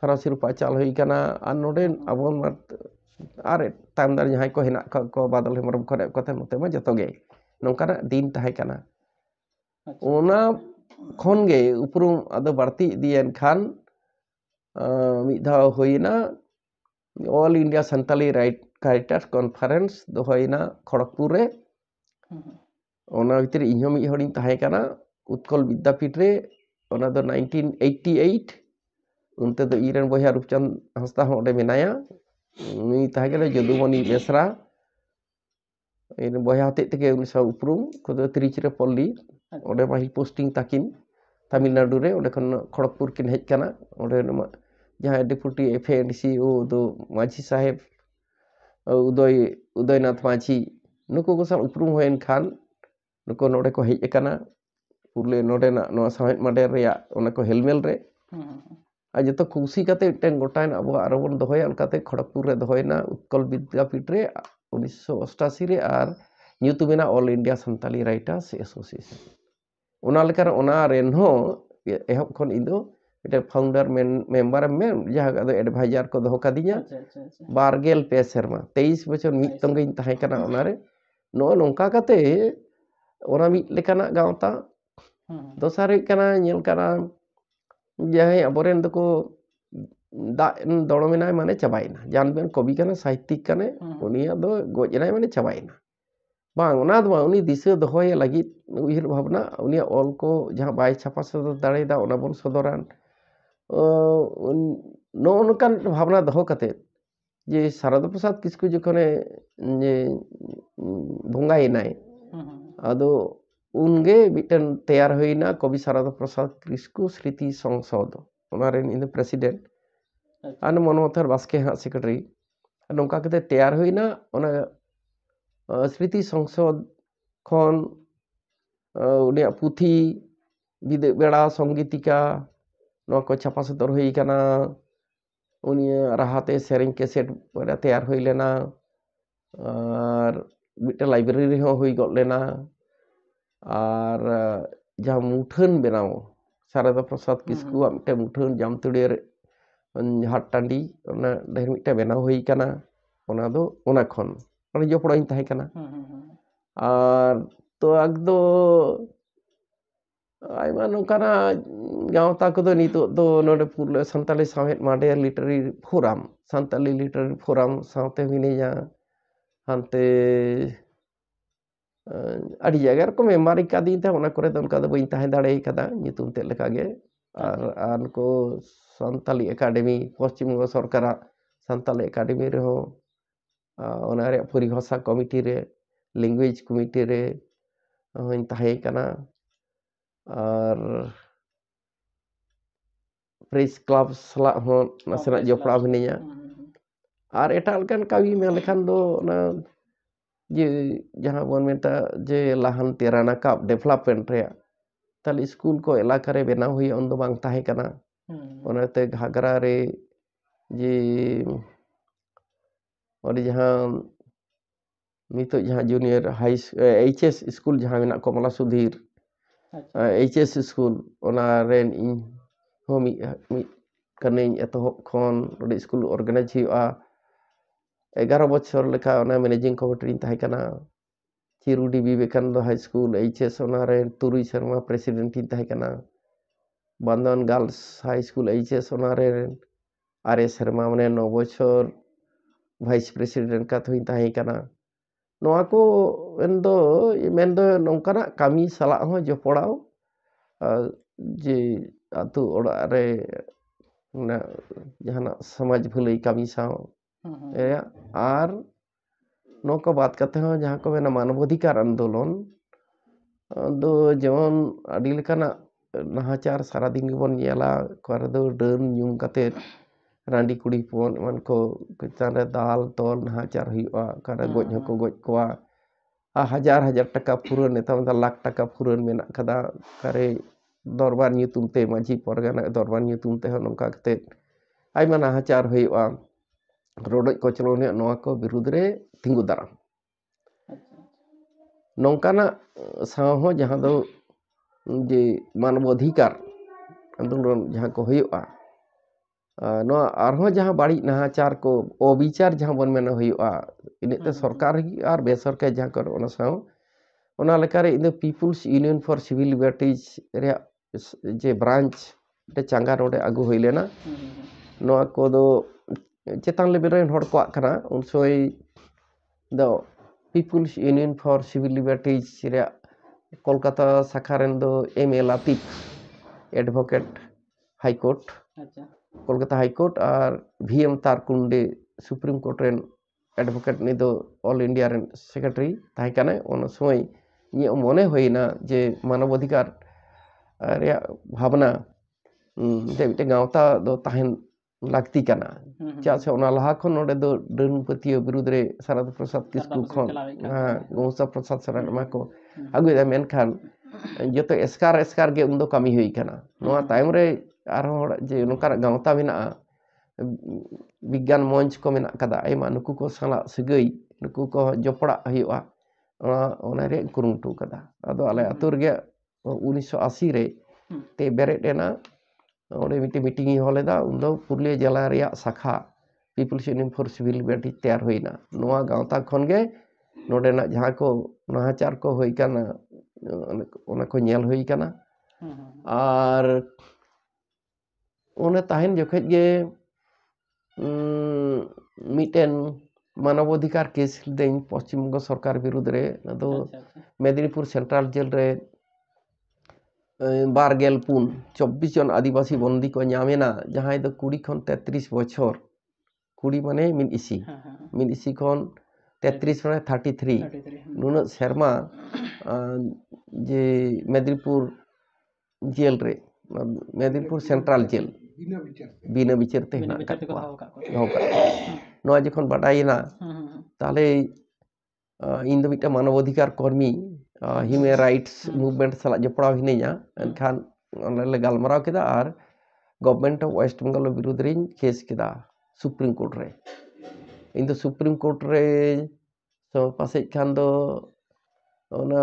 साराव सिरपा चाल हुई कना और नोडे अबो मत आरे तामदार जहाँ को हेना को बादल हेमरम करे कथे नते मा जतोगे नोंकाना दिन ताहे कना ओना खनगे उपरुम अदो बाड़ती दियन खान मिधा होइना all India Santali writers conference दोहोइना खड़गपुर रे ओना भितर इहो मि हडिन ताहे कना उत्कल विद्यापीठ रे ओना दो 1988 उनते दो इरेन बया रूपचंद हंसदा हो ओडे मेनाया उनी ताहे कना जदुमणि बेसरा इन बया हते तके उनी सा उपरुम को त्रिचिरापल्ली ओडे माही पोस्टिंग ताकिन तमिलनाडु रे ओडे खन खड़गपुर किन हेज कना ओडे जहाँ डिप्यूटी एफएडीसी ओ दो माझी साहेब उदयनाथ माझी नुको को सा उपरुम होएन खान नुको नोडे को हेज कना पुरले नोडे ना नो साहेत माडेर रे ओना को हेलमेल रे आज तो खुशी कते टेन गोटाइन अब आरोबन दोहोया उनकाते खड़गपुर रे दोहोयना उत्कल विद्यापीठ रे 1988 रे आर न्यूतुमेना all India Santali writers association ओना लेकर ओना रेन हो एहब खन इंदो इटे फाउंडर मेंबर में जहाँ एडवाइजर को दोहो कदिया बारगेल पे शर्मा 23 बछर मिद तंगेन ताहे कना ओना रे नो नोंका कते ओना मिद लेकाना गाँवता दोसार कना नेल कना जहाँ अबोरेन दको दा दड़मेना माने चाबाइना जानबेन कवि कना साहित्यिक कने उनिया दो गोजना माने चाबाइना बांग ओना दो उनी दिशा दोहोय लागित उहिर भावना उनिया ऑल को जहाँ बाय छापा सदर दाड़ेदा ओना बन सदरान नो उनकान भावना दोहो कते जे शारदा प्रसाद किसको जखने जे भंगायनाय आदो उनगे मिटन तैयार होइना कवि शारदा प्रसाद किसको स्मृति संसद ओनारेन इन प्रेसिडेंट आन मनोहर बास्के हाँ सेक्रेटरी नौका कते तैयार होइना ओना स्मृति संसद खन उनिया पुथी बिदे बेड़ा संगीतिका नो को छापा सदर हुई कना उनिया राहते सेरिंग कैसेट बड़ा तैयार हुई लेना और मिटन लाइब्रेरी हो हुई गल लेना और जहाँ मुठन बनाओ शारदा प्रसाद किसको मिटे मुठन जामतुड़िया हाट टांडी ओना ढेर मिटे बनाओ हुई कना ओना दो ओना खन ओना जो पड़ाइन ताहे कना और तो अगदो आयमा नोकाना गाँवता को नितो दो नोडे पुरले संताली साहेत माडेर literary forum Santali literary forum साथे मिनेया हानते अड़ी जगह को मेम्बर इकादी था ओना करे उनका दो बइन ताहे दाड़े कदा नितुम ते लेकागे और को संताली एकेडमी पश्चिम बंग सरकार संताली एकेडमी रे हो ओना रे परिभाषा कमिटी रे लैंग्वेज कमिटी रे होइन ताहे कना और प्रेस क्लब सला हो नसना जोपड़ा बनिया और एटालकन कवि में लेखान दो ना जे जहाँ बन मेटा जे लाहन तेराना का डेवलपमेंट रे ताल स्कूल को इलाका रे बेना हुई उन दो बांग ताहे कना ओनाते घागरा रे जे और जहाँ मितो जहाँ जूनियर हाई एचएस स्कूल जहाँ मेना कमला सुधीर एचएस स्कूल ओना रेन इन हो मी कने एतोहब खन स्कूल ऑर्गेनाइज हुआ 11 বছর লেখা ᱚᱱᱟ ম্যানেজিং কমিটি ᱨᱤᱧ ᱛᱟᱦᱮᱸ ᱠᱟᱱᱟ চিরুডি বিবেকানন্দ হাই স্কুল এইচএস ᱚᱱᱟᱨᱮ 3 ᱥᱮᱨᱢᱟ প্রেসিডেন্ট ᱤᱧ ᱛᱟᱦᱮᱸ ᱠᱟᱱᱟ বান্দওয়ান গার্লস হাই স্কুল এইচএস ᱚᱱᱟᱨᱮ 6 ᱥᱮᱨᱢᱟ ᱢᱟᱱᱮ 9 বছর ভাইস প্রেসিডেন্ট ᱠᱟᱛᱮᱧ ᱛᱟᱦᱮᱸ ᱠᱟᱱᱟ ᱱᱚᱣᱟ ᱠᱚ ᱢᱮᱱᱫᱚ ᱱᱚᱝᱠᱟᱱᱟᱜ ᱠᱟᱹᱢᱤ ᱥᱟᱞᱟᱜ ᱦᱚᱸ ᱡᱚᱯᱲᱟᱣ ᱡᱮ ᱟᱛᱳ ᱚᱲᱟᱜ ᱨᱮ ᱡᱟᱦᱟᱱᱟᱜ ᱥᱚᱢᱟᱡᱽ ᱵᱷᱟᱹᱞᱟᱹᱭ ᱠᱟᱹᱢᱤ ᱥᱟᱶ ᱟᱨ ᱱᱚᱝᱠᱟ ᱵᱟᱫ ᱠᱟᱛᱮ ᱦᱚᱸ ᱡᱟᱦᱟᱸ ᱠᱚ ᱢᱮᱱᱟ ᱢᱟᱱᱚᱵᱟধিᱠᱟর আন্দোলন ᱫᱚ ᱡᱮᱢᱚᱱ ᱟᱹᱰᱤ ᱞᱮᱠᱟᱱᱟᱜ ᱱᱟᱦᱟᱪᱟর ᱥᱟᱨᱟᱫᱤᱱ ᱜᱮᱵᱚᱱ ᱧᱮᱞᱟ ᱚᱠᱟ ᱨᱮᱫᱚ ᱰᱟᱹᱱ ᱧᱩᱢ ᱠᱟᱛᱮ ᱨᱟᱺᱰᱤ ᱠᱩᱲᱤ ᱦᱚᱯᱚᱱ ᱮᱢᱟᱱ ᱠᱚ ᱪᱮᱛᱟᱱ ᱨᱮ ᱫᱟᱞ ᱛᱚᱞ ᱱᱟᱦᱟᱪᱟর ᱦᱩᱭᱩᱜᱼᱟ ᱚᱠᱟᱨᱮ ᱜᱚᱡ ᱦᱚᱸᱠᱚ ᱜᱚᱡ ᱠᱚᱣᱟ হাজার হাজার টাকা ফুরন ᱱᱮᱛᱟᱨ ᱫᱚ লাখ টাকা ফুরন ᱢᱮᱱᱟᱜ ᱠᱟᱫᱟ ᱚᱠᱟᱨᱮ দরবার ᱧᱩᱛᱩᱢ ᱛᱮ ᱢᱟᱹᱡᱷᱤ ᱯᱟᱨᱜᱟᱱᱟ ᱫᱚᱨᱵᱟᱨ ᱧᱩᱛᱩᱢ ᱛᱮᱦᱚᱸ ᱱᱚᱝᱠᱟ ᱠᱟᱛᱮ ᱟᱭᱢᱟ ᱱᱟᱦᱟᱪᱟর ᱦᱩᱭᱩᱜᱼᱟ ᱨᱚᱰᱚᱡ ᱠᱚᱪᱞᱚᱱ ᱱᱚᱣᱟ ᱠᱚ ᱵᱤᱨᱩᱫᱽ ᱨᱮ ᱛᱤᱸᱜᱩ ᱫᱟᱨᱟᱢ ᱱᱚᱝᱠᱟᱱᱟᱜ ᱥᱟᱶ ᱦᱚᱸ ᱡᱟᱦᱟᱸ ᱫᱚ ᱡᱮ ᱢᱟᱱᱚᱵᱟধিᱠᱟর আন্দোলন ᱡᱟᱦᱟᱸ ᱠᱚ ᱦᱩᱭᱩᱜᱼᱟ ᱱᱚᱣᱟ ᱟᱨᱦᱚᱸ ᱡᱟᱦᱟᱸ ᱵᱟᱹᱲᱤᱡ ᱱᱟᱦᱟᱪᱟর ᱠᱚ অবিচার ᱡᱟᱦᱟᱸ ᱵᱚᱱ ᱢᱮᱱᱟ ᱦᱩᱭᱩᱜᱼᱟ ᱤᱱᱟᱹᱜ ᱛᱮ ᱥᱚᱨᱠᱟᱨ ᱟᱨ ᱵᱮᱥᱚᱨᱠᱟরি ᱡᱟᱦᱟᱸ ᱠᱚ ᱚᱱᱟ ᱥᱟᱶ ᱚᱱᱟ ᱞᱮᱠᱟᱨᱮ ᱤᱧ ᱫᱚ ᱯᱤᱯᱩᱞᱥ ᱤউনিᱭᱚᱱ ᱯᱷᱚᱨ ᱥᱤভিল লিবার্টিজ ᱨᱮᱭᱟᱜ ᱡᱮ ᱵᱨᱟᱧᱪ ᱪᱟᱸᱜᱟ ᱱᱚᱰᱮ ᱟᱹᱜᱩ ᱦᱩᱭ ᱞᱮᱱᱟ ᱱᱚᱣᱟ ᱠᱚᱫᱚ ᱪᱮᱛᱟᱱ ᱞᱮᱵᱮᱞ ᱨᱮᱱ ᱦᱚᱲ ᱠᱚᱣᱟᱜ ᱠᱟᱱᱟ ᱩᱱ ᱥᱚᱢᱚᱭ ᱫᱚ ᱯᱤᱯᱩᱞᱥ ᱤউনিয়ন ᱯᱷᱚর ᱥᱤভিল লিবার্টিজ ᱨᱮᱭᱟᱜ কলকাতা শাখা রেন ᱫᱚ M A Latif advocate high court Kolkata high court আর ভিএম তারকুন্ডে সুপ্রিম কোর্ট রেন এডভোকেট নি ᱫᱚ অল ইন্ডিয়া রেন সেক্রেটারি তাই কানে ᱚᱱᱟ সময় ᱤᱧᱟᱹᱜ ᱢᱚᱱᱮ ᱦᱩᱭᱱᱟ ᱡᱮ ᱢᱟᱱᱚᱵᱟধিᱠᱟর ᱨᱮᱭᱟᱜ ᱵᱷᱟᱵᱱᱟ ᱢᱤᱫᱴᱮᱱ ᱜᱟᱶᱛᱟ ᱫᱚ ᱛᱟᱦᱮᱱ ᱞᱟᱹᱠᱛᱤ ᱠᱟᱱᱟ ᱪᱮᱫᱟᱜ ᱥᱮ ᱚᱱᱟ ᱞᱟᱦᱟ ᱠᱷᱚᱱ ᱱᱚᱰᱮ ᱫᱚ ᱰᱟᱹᱱ ᱯᱟᱹᱛᱭᱟᱹᱣ ᱵᱤᱨᱩᱫᱽ ᱨᱮ ᱥᱟᱨᱚᱫᱟ ᱯᱨᱚᱥᱟᱫ ᱠᱤᱥᱠᱩ ᱠᱷᱚᱱ ᱜᱚᱝᱥᱟ ᱯᱨᱚᱥᱟᱫ ᱥᱚᱨᱮᱱ ᱮᱢᱟ ᱠᱚ ᱟᱹᱜᱩᱭᱮᱫᱟ ᱢᱮᱱᱠᱷᱟᱱ ᱡᱚᱛᱚ ᱮᱥᱠᱟᱨ ᱜᱮ ᱩᱱ ᱫᱚ ᱠᱟᱹᱢᱤ ᱦᱩᱭ ᱠᱟᱱᱟ ᱱᱚᱣᱟ ᱛᱟᱭᱚᱢ ᱨᱮ ᱟᱨᱦᱚᱸ ᱦᱚᱲ ᱡᱮ ᱱᱚᱝᱠᱟᱱᱟᱜ ᱜᱟᱶᱛᱟ ᱢᱮᱱᱟᱜᱼᱟ ᱵᱤᱜᱽᱜᱟᱱ ᱢᱚᱧᱪ ᱠᱚ ᱢᱮᱱᱟᱜ ᱠᱟᱫᱟ ᱟᱭᱢᱟ ᱱᱩᱠᱩ ᱠᱚ ᱥᱟᱞᱟᱜ ᱥᱟᱹᱜᱟᱹᱭ ᱱᱩᱠᱩ ᱠᱚ ᱡᱚᱯᱲᱟᱜ ᱦᱩᱭᱩᱜᱼᱟ ᱚᱱᱟ ᱨᱮᱭᱟᱜ ᱠᱩᱨᱩᱢᱩᱴᱩ ᱠᱟᱫᱟ ᱟᱫᱚ ᱟᱞᱮ ᱟᱹᱛᱩ ᱨᱮᱜᱮ 1980 ᱨᱮ ᱛᱮ ᱵᱮᱨᱮᱫ ᱮᱱᱟ ᱚᱸᱰᱮ ᱢᱤᱫᱴᱮᱱ ᱢᱤᱴᱤᱝ ᱤᱧ ᱦᱚᱦᱚ ᱞᱮᱫᱟ ᱩᱱ ᱫᱚ ᱯᱩᱨᱩᱞᱤᱭᱟᱹ ᱡᱮᱞᱟ ᱨᱮᱭᱟᱜ ᱥᱟᱠᱷᱟ ᱯᱤᱯᱩᱞᱥ ᱤউনিয়ন ᱯᱷᱚᱨ ᱥᱤভিল লিবার্টিজ ᱛᱮᱭᱟᱨ ᱦᱩᱭᱱᱟ ᱱᱚᱣᱟ ᱜᱟᱶᱛᱟ ᱠᱷᱚᱱ ᱜᱮ ᱱᱚᱰᱮᱱᱟᱜ ᱡᱟᱦᱟᱸ ᱠᱚ ᱱᱟᱦᱟᱪᱟᱨ ᱠᱚ ᱦᱩᱭ ᱠᱟᱱᱟ ᱚᱱᱟ ᱠᱚ ᱧᱮᱞ ᱦᱩᱭ ᱠᱟᱱᱟ ᱟᱨ ᱚᱱᱟ ᱛᱟᱦᱮᱱ ᱡᱚᱠᱷᱮᱡ ᱜᱮ ᱢᱤᱫᱴᱮᱱ ᱢᱟᱱᱚᱵᱟধিᱠᱟর কেস ᱞᱤᱫᱟᱹᱧ ᱯᱚᱥᱪᱤᱢ ᱵᱚᱝᱜᱚ ᱥᱚᱨᱠᱟর ᱵᱤᱨᱩᱫᱽ ᱨᱮ ᱟᱫᱚ মেদিনীপুর সেন্ট্রাল জেল ᱨᱮ 24 জন আদিবাসী বন্দী ko ᱧᱟᱢᱮᱱᱟ ᱡᱟᱦᱟᱸᱭ ᱫᱚ 20 ᱠᱷᱚᱱ 33 বছর 20 ᱢᱟᱱᱮ ᱢᱤᱫ ᱤᱥᱤ ᱠᱷᱚᱱ 33 ᱢᱟᱱᱮ 33 ᱱᱩᱱᱟᱹᱜ ᱥᱮᱨᱢᱟ ᱡᱮ মেদিনীপুর জেল রে মেদিনীপুর সেন্ট্রাল জেল বিনা বিচারতে হেনাᱜ ᱠᱟᱫ ᱠᱚᱣᱟ ᱫᱚᱦᱚ ᱠᱟᱜ ᱠᱚᱣᱟ ᱱᱚᱣᱟ ᱡᱚᱠᱷᱚᱱ ᱵᱟᱰᱟᱭᱮᱱᱟ ᱛᱟᱦᱞᱮ ᱤᱧ ᱫᱚ ᱢᱤᱫᱴᱟᱝ ᱢᱟᱱᱚᱵᱟধিᱠᱟর কর্মী হিউম্যান রাইটস মুভমেন্ট সালাᱜ ᱡᱚᱯᱲᱟᱣ ᱦᱤᱱᱟᱹᱧᱟ ᱮᱱᱠᱷᱟᱱ ᱚᱱᱟᱞᱮ ᱜᱟᱞᱢᱟᱨᱟᱣ ᱠᱮᱫᱟ ᱟᱨ গভর্নমেন্ট অফ ওয়েস্ট বেঙ্গল বিরুদ্ধ ᱨᱤᱧ ᱠᱮᱥ ᱠᱮᱫᱟ সুপ্রিম কোর্ট ᱨᱮ ᱤᱧ ᱫᱚ সুপ্রিম কোর্ট ᱨᱮ ᱯᱟᱥᱮᱡ ᱠᱷᱟᱱ ᱫᱚ ᱚᱱᱟ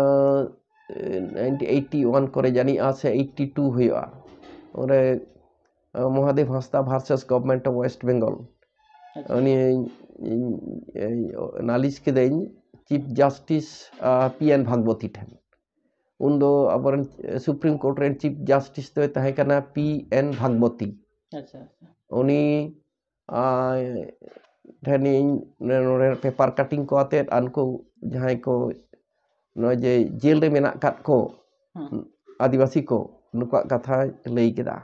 1981 ᱠᱚᱨᱮ ᱡᱟᱹᱱᱤᱡᱼᱟ ᱥᱮ 82 ᱦᱩᱭᱩᱜᱼᱟ ᱚᱸᱰᱮ Mahadev Hansda versus government of West Bengal উনি নালিশ ᱠᱮᱫᱟᱹᱧ চিফ জাস্টিস পিএন ভাগবতী ᱴᱷᱮᱱ ᱩᱱ ᱫᱚ ᱟᱵᱚᱨᱮᱱ ᱥᱩᱯᱨᱤᱢ ᱠᱳᱨᱴ ᱨᱮᱱ ᱪᱤᱯ ᱡᱟᱥᱴᱤᱥ ᱫᱚᱭ ᱛᱟᱦᱮᱸ ᱠᱟᱱᱟ ᱯᱤᱮᱱ ᱵᱷᱟᱜᱵᱚᱛী ᱩᱱᱤ ᱴᱷᱮᱱᱤᱧ ᱱᱚᱰᱮ ᱯᱮᱯᱟর কাটিং ᱠᱚ ᱟᱛᱮᱫ ᱩᱱᱠᱩ ᱡᱟᱦᱟᱸᱭ ᱠᱚ ᱱᱚᱜᱼᱚᱭ ᱡᱮ ᱡᱮᱞ ᱨᱮ ᱢᱮᱱᱟᱜ ᱠᱟᱫ ᱠᱚ ᱟᱹᱫᱤᱵᱟᱹᱥᱤ ᱠᱚ ᱱᱩᱠᱩᱣᱟᱜ ᱠᱟᱛᱷᱟ ᱞᱟᱹᱭ ᱠᱮᱫᱟ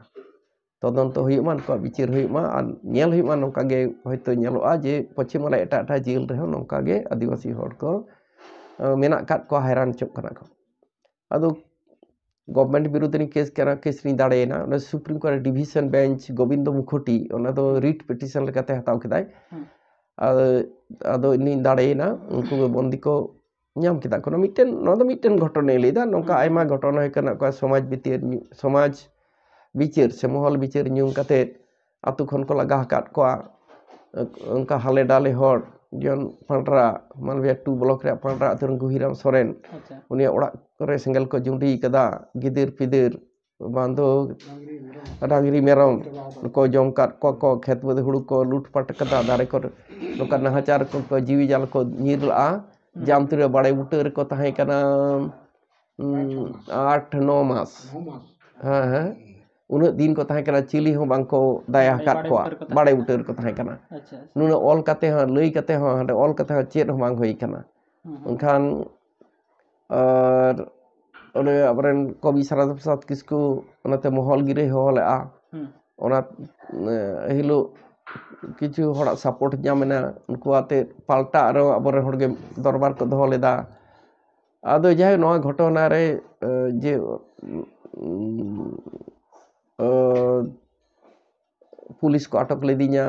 তদন্ত ᱦᱩᱭᱩᱜ ᱢᱟ ᱱᱩᱠᱩᱣᱟᱜ ᱵᱤᱪᱟᱹᱨ ᱦᱩᱭᱩᱜ ᱢᱟ ᱟᱨ ᱧᱮᱞ ᱦᱩᱭᱩᱜ ᱢᱟ ᱱᱚᱝᱠᱟ ᱜᱮ ᱦᱚᱭᱛᱳ ᱧᱮᱞᱚᱜᱼᱟ ᱡᱮ ᱯᱚᱪᱷᱤᱢ ᱵᱟᱝᱞᱟ ᱮᱴᱟᱜ ᱡᱮᱞ ᱨᱮᱦᱚᱸ ᱱᱚᱝᱠᱟ ᱜᱮ ᱟᱹᱫᱤᱵᱟᱹᱥᱤ ᱦᱚᱲ ᱠᱚ ᱢᱮᱱᱟᱜ ᱠᱟᱫ ᱠᱚᱣᱟ ᱦᱟᱭᱨᱟᱱ ᱦᱚᱪᱚᱜ ᱠᱟᱱᱟ ᱠᱚ ᱟᱫᱚ গভর্নমেন্ট বিরুদ্ধে কেস ᱨᱤᱧ ᱫᱟᱲᱮᱭᱮᱱᱟ ᱚᱱᱟ ᱥᱩᱯᱨᱤᱢ ᱠᱳর্ᱴ ᱰᱤᱵᱷᱤᱥᱚᱱ বেঞ্চ গোবিন্দ মুখোটি ᱚᱱᱟ ᱫᱚ রিট পিটিশন লেᱠᱟᱛᱮ ᱦᱟᱛᱟᱣ ᱠᱮᱫᱟᱭ ᱟᱫᱚ ᱤᱧᱤᱧ ᱫᱟᱲᱮᱭᱮᱱᱟ ᱩᱱᱠᱩ বন্দী ko ᱧᱟᱢ ᱠᱮᱫᱟ ᱠᱚ ᱱᱚᱣᱟ ᱫᱚ ᱢᱤᱫᱴᱮᱱ ᱜᱷᱚᱴᱚᱱᱟᱭ ᱞᱟᱹᱭᱫᱟ ᱱᱚᱝᱠᱟ ᱟᱭᱢᱟ ᱜᱷᱚᱴᱚᱱᱟ ᱦᱩᱭ ᱠᱟᱱᱟ ᱚᱠᱟ ᱥᱚᱢᱟᱡᱽ ᱵᱤᱪᱟᱹᱨ ᱥᱮ ᱢᱚᱦᱚᱞ ᱵᱤᱪᱟᱹᱨ ᱧᱩᱢ ᱠᱟᱛᱮᱫ ᱟᱛᱳ ᱠᱷᱚᱱ ᱠᱚ ᱞᱟᱜᱟ ᱟᱠᱟᱫ ᱠᱚᱣᱟ ᱚᱱᱠᱟ ᱦᱟᱞᱮ ᱰᱟᱞᱮ ᱦᱚᱲ ᱡᱮᱢᱚᱱ ᱯᱟᱸᱰᱨᱟ ᱢᱟᱞᱵᱤᱭᱟ 2 ᱵᱞᱚᱠ ᱨᱮᱭᱟᱜ ᱯᱟᱸᱰᱨᱟ ᱟᱛᱳ ᱨᱮᱱ ᱜᱩᱦᱤᱨᱟᱢ ᱥᱚᱨᱮᱱ ᱩᱱᱤᱭᱟᱜ ᱚᱲᱟᱜ ᱠᱚᱨᱮ ᱥᱮᱸᱜᱮᱞ ᱠᱚ ᱡᱩᱸᱰᱤ ᱠᱟᱫᱟ ᱜᱤᱫᱟᱹᱨ ᱯᱤᱫᱟᱹᱨ ᱵᱟᱝ ᱫᱚ ᱰᱟᱝᱨᱤ ᱢᱮᱨᱚᱢ ᱠᱚ ᱡᱚᱢ ᱠᱟᱫ ᱠᱚ ᱠᱷᱮᱛ ᱵᱟᱹᱫᱽ ᱦᱩᱲᱩ ᱠᱚ ᱞᱩᱴᱯᱟᱴ ᱠᱟᱫᱟ ᱫᱟᱨᱮ ᱠᱚ ᱱᱚᱝᱠᱟ ᱱᱟᱦᱟᱪᱟᱨ ᱠᱚ ᱡᱤᱣᱤ ᱡᱟᱞ ᱠᱚ ᱧᱤᱨ ᱞᱟᱜᱼᱟ ᱡᱟᱢ ᱛᱤᱨᱮ ᱵᱟᱲᱮ ᱵᱩᱴᱟᱹ ᱨᱮᱠᱚ ᱛᱟᱦᱮᱸ ᱠᱟᱱᱟ 8-9 ᱢᱟᱥ ᱦᱮᱸ उन्हें दिन को तहां कना चिली हो बांको दाया हकात को बाड़े बुटर को तहां कना नुना ऑल कते हां लई कते हां हंडे ऑल कते हां चेत हो बांग होई कना उनखान और ओने अपरेन कवि सारदा प्रसाद किसको ओनाते मोहल गिरे होलेआ ओना हिलो किछु हड़ा सपोर्ट जामेना उनको आते पाल्टा आरो अबरे हड़गे दरबार को दोहो लेदा आदो जाय नवा घटना रे जे पुलिस को अटक लेदिया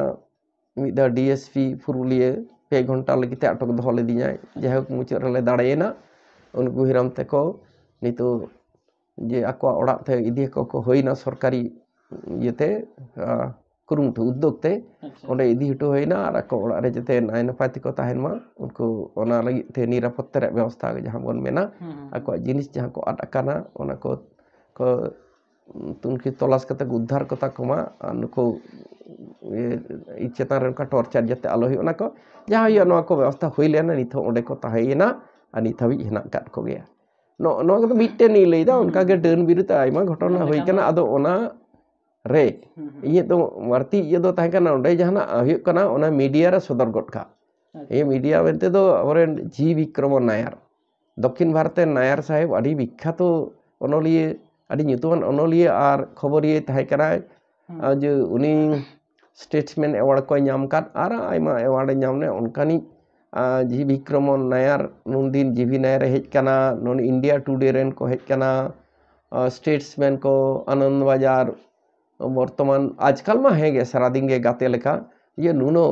मिदा डीएसपी फुरुलिया 2 घंटा लगिते अटक दोहो लेदिया जाय मुचाद रे दाड़ेना उनको हिराम तेको नितो जे आको ओड़ाग ते इदी को होइना सरकारी येते कुरुमुटु उद्योग ते ओंडे इदी हटो होइना आर आको ओड़ाग रे जते नाय नपाय तेको ताहेन मा उनको ओना लगी ते निरापत्ता रे व्यवस्था जहां बोन मेना आको जिनिस जहां को आद अकाना ओना को तुनकी तलाश कते उद्धार कता कमा नुको चेतान रे का टॉर्चर जते आलो होना को जहां यो नो को व्यवस्था होई लेना निथो ओंडे को ताहेना आ निथ हाबि हेना काट को गया नो को मिट्टे नी लेदा उनका के डन बिरुते आइमा घटना होई कना आदो ओना रे ये तो मारती ये दो ताहे कना ओंडे जहाना हुयो कना ओना मीडिया रे सदर गट का ये मीडिया मेंते दो अबरेन जी विक्रम नायर दक्षिण भारत नायर साहेब अडी विख्यात ओनोलिए अडी nyutuman ओनोलिए आर खबरिए ताहे कना जे उनी स्टेट्समैन अवार्ड को नाम काट आर आइमा अवार्ड नामने उनकानी जी विक्रम नायर नुनदिन जीवी नायर हेज कना नोन इंडिया टुडे रेन को हेज कना स्टेट्समैन को आनंद बाजार वर्तमान आजकल मा हेगे सारा दिन गे गाते लेका ये नुनो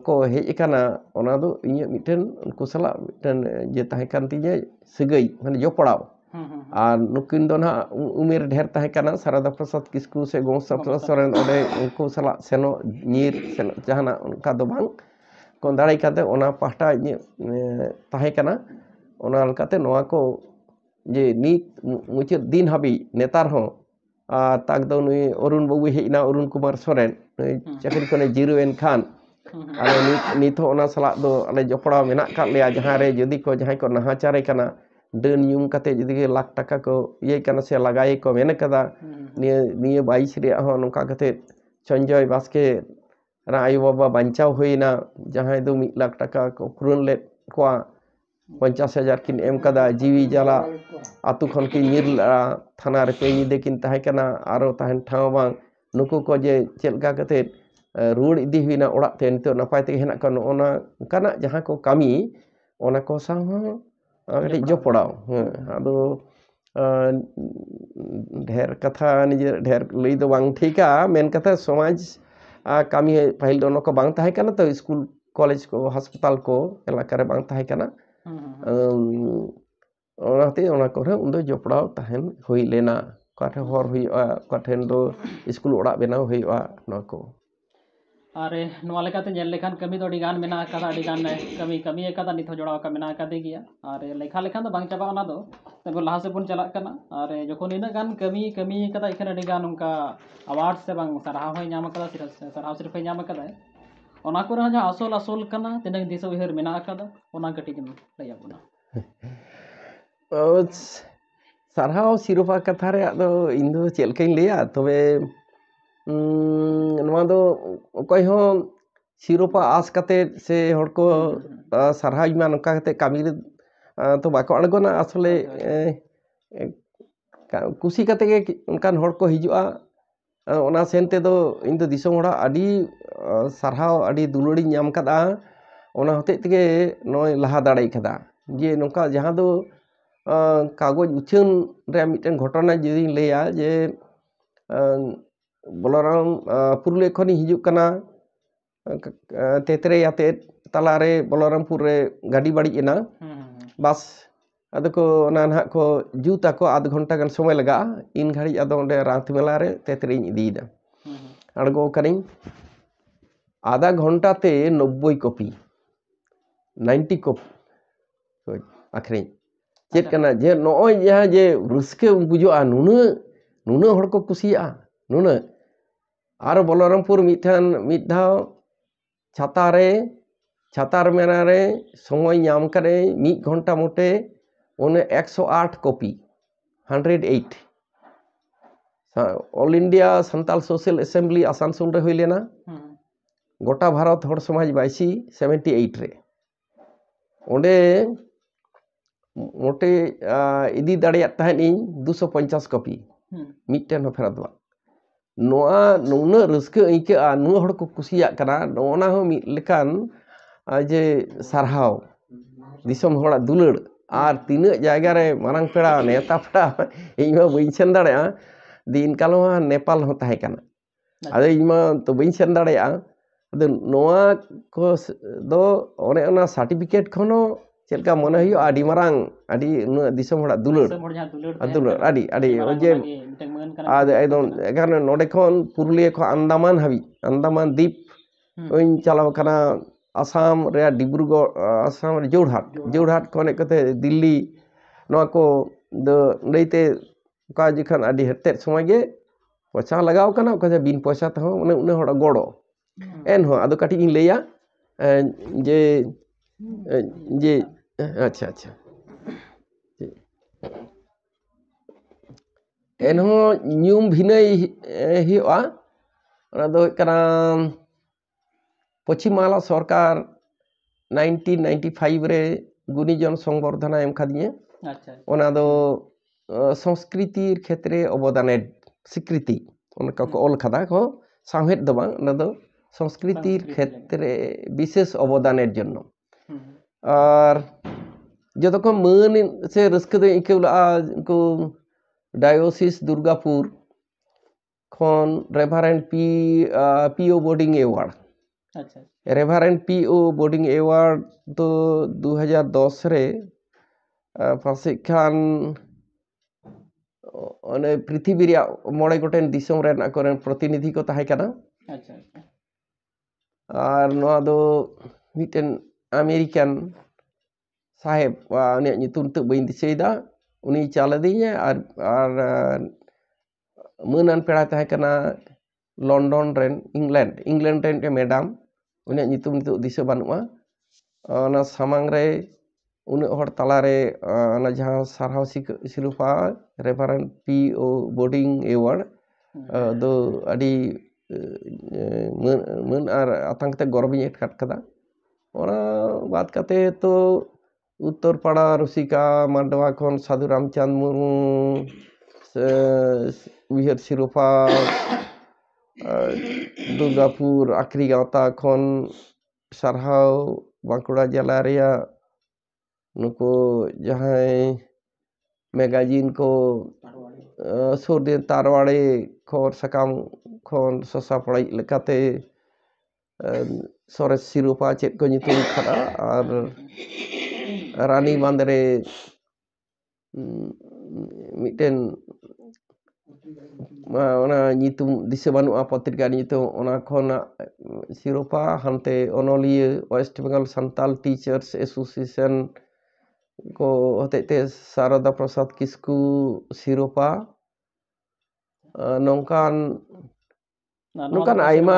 को हेज कना ओना दो इnye मिटन उनको सला मिटन जे ताहे कान तिnye सगई माने जोपड़ाव और नुकिन दो ना उमेर ढेर ताहे कना सारदा प्रसाद किस्कू से गोसा सोरेन ओडे उनको सला सेनो नीर सेनो जहाना उनका दो बांग को दाड़ाई काते ओना पाहटा ताहे कना ओना लकाते नोआ को जे नीत मुचाद दिन हाबी नेतार हो ताक दो नुई अरुण बाबू हेजना अरुण कुमार सोरेन चाकरी कोने जिरोएन खान आले नीत हो ओना सला दो आले जपड़ा मेना का लेया जहां रे जदी को जहां को नहाचारे कना डन यूम कते जदी लाख टाका को ये कना से लगाए को मेने कदा निये 22 रे हो नोका कते संजय बास्के आयो बाबा बांचाव होइना जहां दो 1 लाख टाका को पुरन ले को 50,000 किन एम कदा जीवी जाला आतु खन की निर थाना रे पे निदे किन ताहे कना आरो ताहन ठाव बांग नुको को जे चेलका कते रुड़ इदी हुइना ओड़ा ते नितो नपाय ते हेना कन ओना कना जहां को कामी ओना को सा अड़ी जोपड़ाव आदो ढेर कथा निजे ढेर लई दो बांग ठीका मेन कथा समाज कामी पहिल दोनो को बांग ताहे कना तो स्कूल कॉलेज को अस्पताल को इलाका रे बांग ताहे कना ओनाते ओना को रे उन्दो जोपड़ाव ताहेन होई लेना काठे हर हुइआ काठेन दो स्कूल ओड़ा बेनाव हुइआ नको अरे नोआ लेकाते नेल लेखान कमी तो अडिगान मेना कदा अडिगान कमी कदा निथ जोड़ाव का मेना कदे गया अरे लेखा लेखान तो बांग चाबा ओना दो तब लहा से बन चला कना अरे जखन इना गान कमी कदा इखन अडिगान उनका अवार्ड से बांग सराहाव होय नाम कदा सराहाव सिर्फ नाम कदा ओना को रहा असोल कना तिना दिस उहर मेना कदा ओना कटी जम लया बुना सराहाव सिरोपा कथा रे दो इन दो चेलकैन लेया तबे नवा दो कोई हो सिरोपा आस कते से हड़ को सरहाई मा नका कते कामी तो बाको अड़गोना असले कुसी कते के उनकान हड़ को हिजुआ ओना सेनते दो इन दो दिसोम हड़ा अडी सरहाव अडी दुलड़ी नाम कदा ओना होते तके नय लहा दाड़ाई कदा जे नोका जहां दो कागज उछन रे मिटन घटना जदी लेया जे बलराम पुरुले खनि हिजुक कना तेतरे याते तलारे बलरामपुर रे गाड़ी बाड़ी एना बस अद को ना ना को जूता को आध घंटा गन समय लगा इन घड़ी अद ओंडे रात मेला रे तेतरे इदीदा अड़गो करिन आधा घंटा ते 90 कॉपी 90 कॉपी आखिरी चेत कना जे नोय जहां जे रुस्के बुझोआ नुनु नुना हड़ को कुसिया नुना आरो बलरामपुर मिद धाव छातार मेला रे समय नाम करे 1 घंटा मोटे उन्हें 108 copy 108 all India Santal social assembly Asansol रे हुई लेना गोटा भारत हड़ समाज बाईसी 78 रे ओंडे मोटे इदी दाड़िया तहन इन 250 कॉपी मिटन फेरत बा नोआ नुना रस्क इका नुआ हड़ को कुसिया कना नोना हो मि लेकान जे सारहाव दिसम हड़ा दुलड़ और तीन जायगा रे मारंग पेड़ा नेता पेड़ा इमा बइन सेन दाड़िया दिन कालमा नेपाल हो ताहे कना अदे इमा तो बइन सेन दाड़िया अदे नोआ को दो ओने ओना सर्टिफिकेट खनो चलका मन हुई आदि मारंग आदि दिसम हड़ा दुलड़ दुलड़ आदि आदि जे आदे एकदम एखाने नोडे खन पुरुलिया खो अंडमान हाबी अंडमान द्वीप ओइन चलाव कना आसाम रे डिब्रुगढ़ आसाम रे जोरहाट कोने कते दिल्ली नोआ को द नैते का जिखान आदि हेते समय गे पैसा लगाव कना कजे बिन पैसा त उन उन हड़ा गोड़ो एन हो आदो काटी इन लेया जे अच्छा अच्छा एन हो न्यूम भिनय हिवा ओना दो कना पश्चिम बांग्ला सरकार 1995 रे गुणीजन संवर्धना एम खादिए ओना दो संस्कृति क्षेत्रे अवदानेर स्वीकृति उनका को ऑल खादा को साहेद दो बांग ओना दो संस्कृति क्षेत्रे विशेष अवदानेर जन्नो और जो को मन से रस्क दे इकेला को डायोसिस दुर्गापुर खन reverend PO Bodding award reverend PO Bodding award तो 2010 रे प्रशिक्षण अने पृथ्वी रे मोड़े गोटेन दिसम रे ना करेन प्रतिनिधि को ताहे कना और नोआ दो मिटेन अमेरिकन साहेब उनी नितुम तो बइन दिसेदा उनी चाला दिया और मनान पेड़ा ताहे कना लंडन रेन इंग्लैंड रेन के मैडम उनी नितुम तो दिसे बानुआ ओना सामांग रे उन हड़ तला रे ओना जहां सारहाव सिरुपा रेफरेंट पीओ बोर्डिंग एवार्ड दो अडी मन और आतंकते गौरव एटकाट कदा ओना बात कते तो उत्तर पाड़ा रसिका मांडवा खन साधु रामचंद मुर्मू उहर सिरुपा दुर्गापुर आखरी गावता खन सारहाव बांकुड़ा जिला रेया नुको जहां मैगजीन को सुरदिन तारवाड़े खबर सकाम खन ससा पड़ाई लेकाते सोरेस सिरुपा चेक को नितुम खड़ा और रानी बांदरे मिटेन ओना नितुम दिसे बानुआ पत्रिका नितुम ओना खन सिरुपा हानते ओनोलिया West Bengal Santal teachers association को होते शारदा प्रसाद किस्कू सिरुपा नौकान आयमा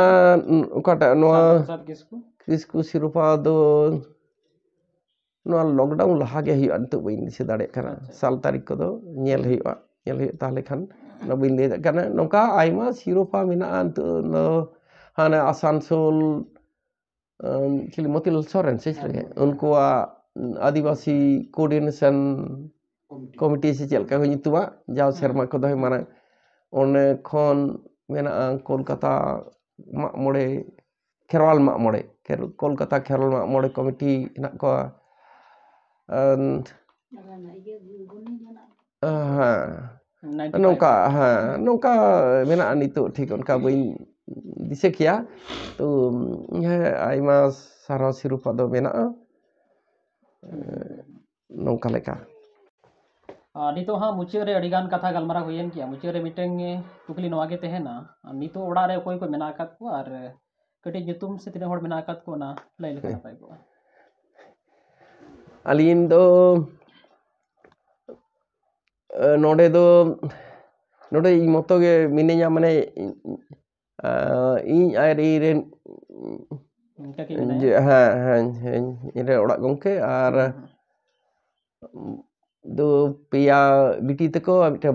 उकाटा नोआ किस्कू सिरुपा दो नोआ लॉकडाउन लहा गे हियो अंत बइन दिसे दाड़े कना साल तारीख को दो नेल हियो ताले खान न बइन ले कना नौका आयमा सिरुपा मेना अंत न हाने आसानसोल चिली मोतिलाल सोरेन से चले उनको आदिवासी कोऑर्डिनेशन कमिटी से चलका हो नितुआ जाव शर्मा को दो माना ओने खन मेना कोलकाता मोड़े खेरवाल मोड़े कोलकाता खेरवाल मोड़े कमिटी ना को नौका हाँ नौका मेना नितो ठीक उनका बइन दिसे किया तो आयमा सारा सिरुपा दो मेना नौका लेका नितो हाँ मुचे रे अड़ीगान कथा गलमारा हुयन किया मुचे रे मिटेंग कुकली नोआ गे तेहेना नितो ओड़ा रे कोई को मेना कात को और कटी जुतुम से तिने होड़ मेना कात को ना लई लेका पाई को अलीन दो नोडे दो node ᱤᱧ ᱢᱚᱛᱚ ᱜᱮ ᱢᱤᱱᱟᱹᱧᱟ ᱢᱟᱱᱮ ᱤᱧ ᱟᱨ ᱤᱧᱨᱮᱱ ᱠᱟᱹᱠᱤ ᱢᱮᱱᱟᱭᱟ ᱦᱮᱸ ᱤᱧᱨᱮᱱ ᱚᱲᱟᱜ ᱜᱚᱢᱠᱮ ᱟᱨ ᱫᱚ ᱯᱮᱭᱟ ᱵᱤᱴᱤ ᱛᱟᱠᱚ ᱟᱨ ᱢᱤᱫᱴᱮᱱ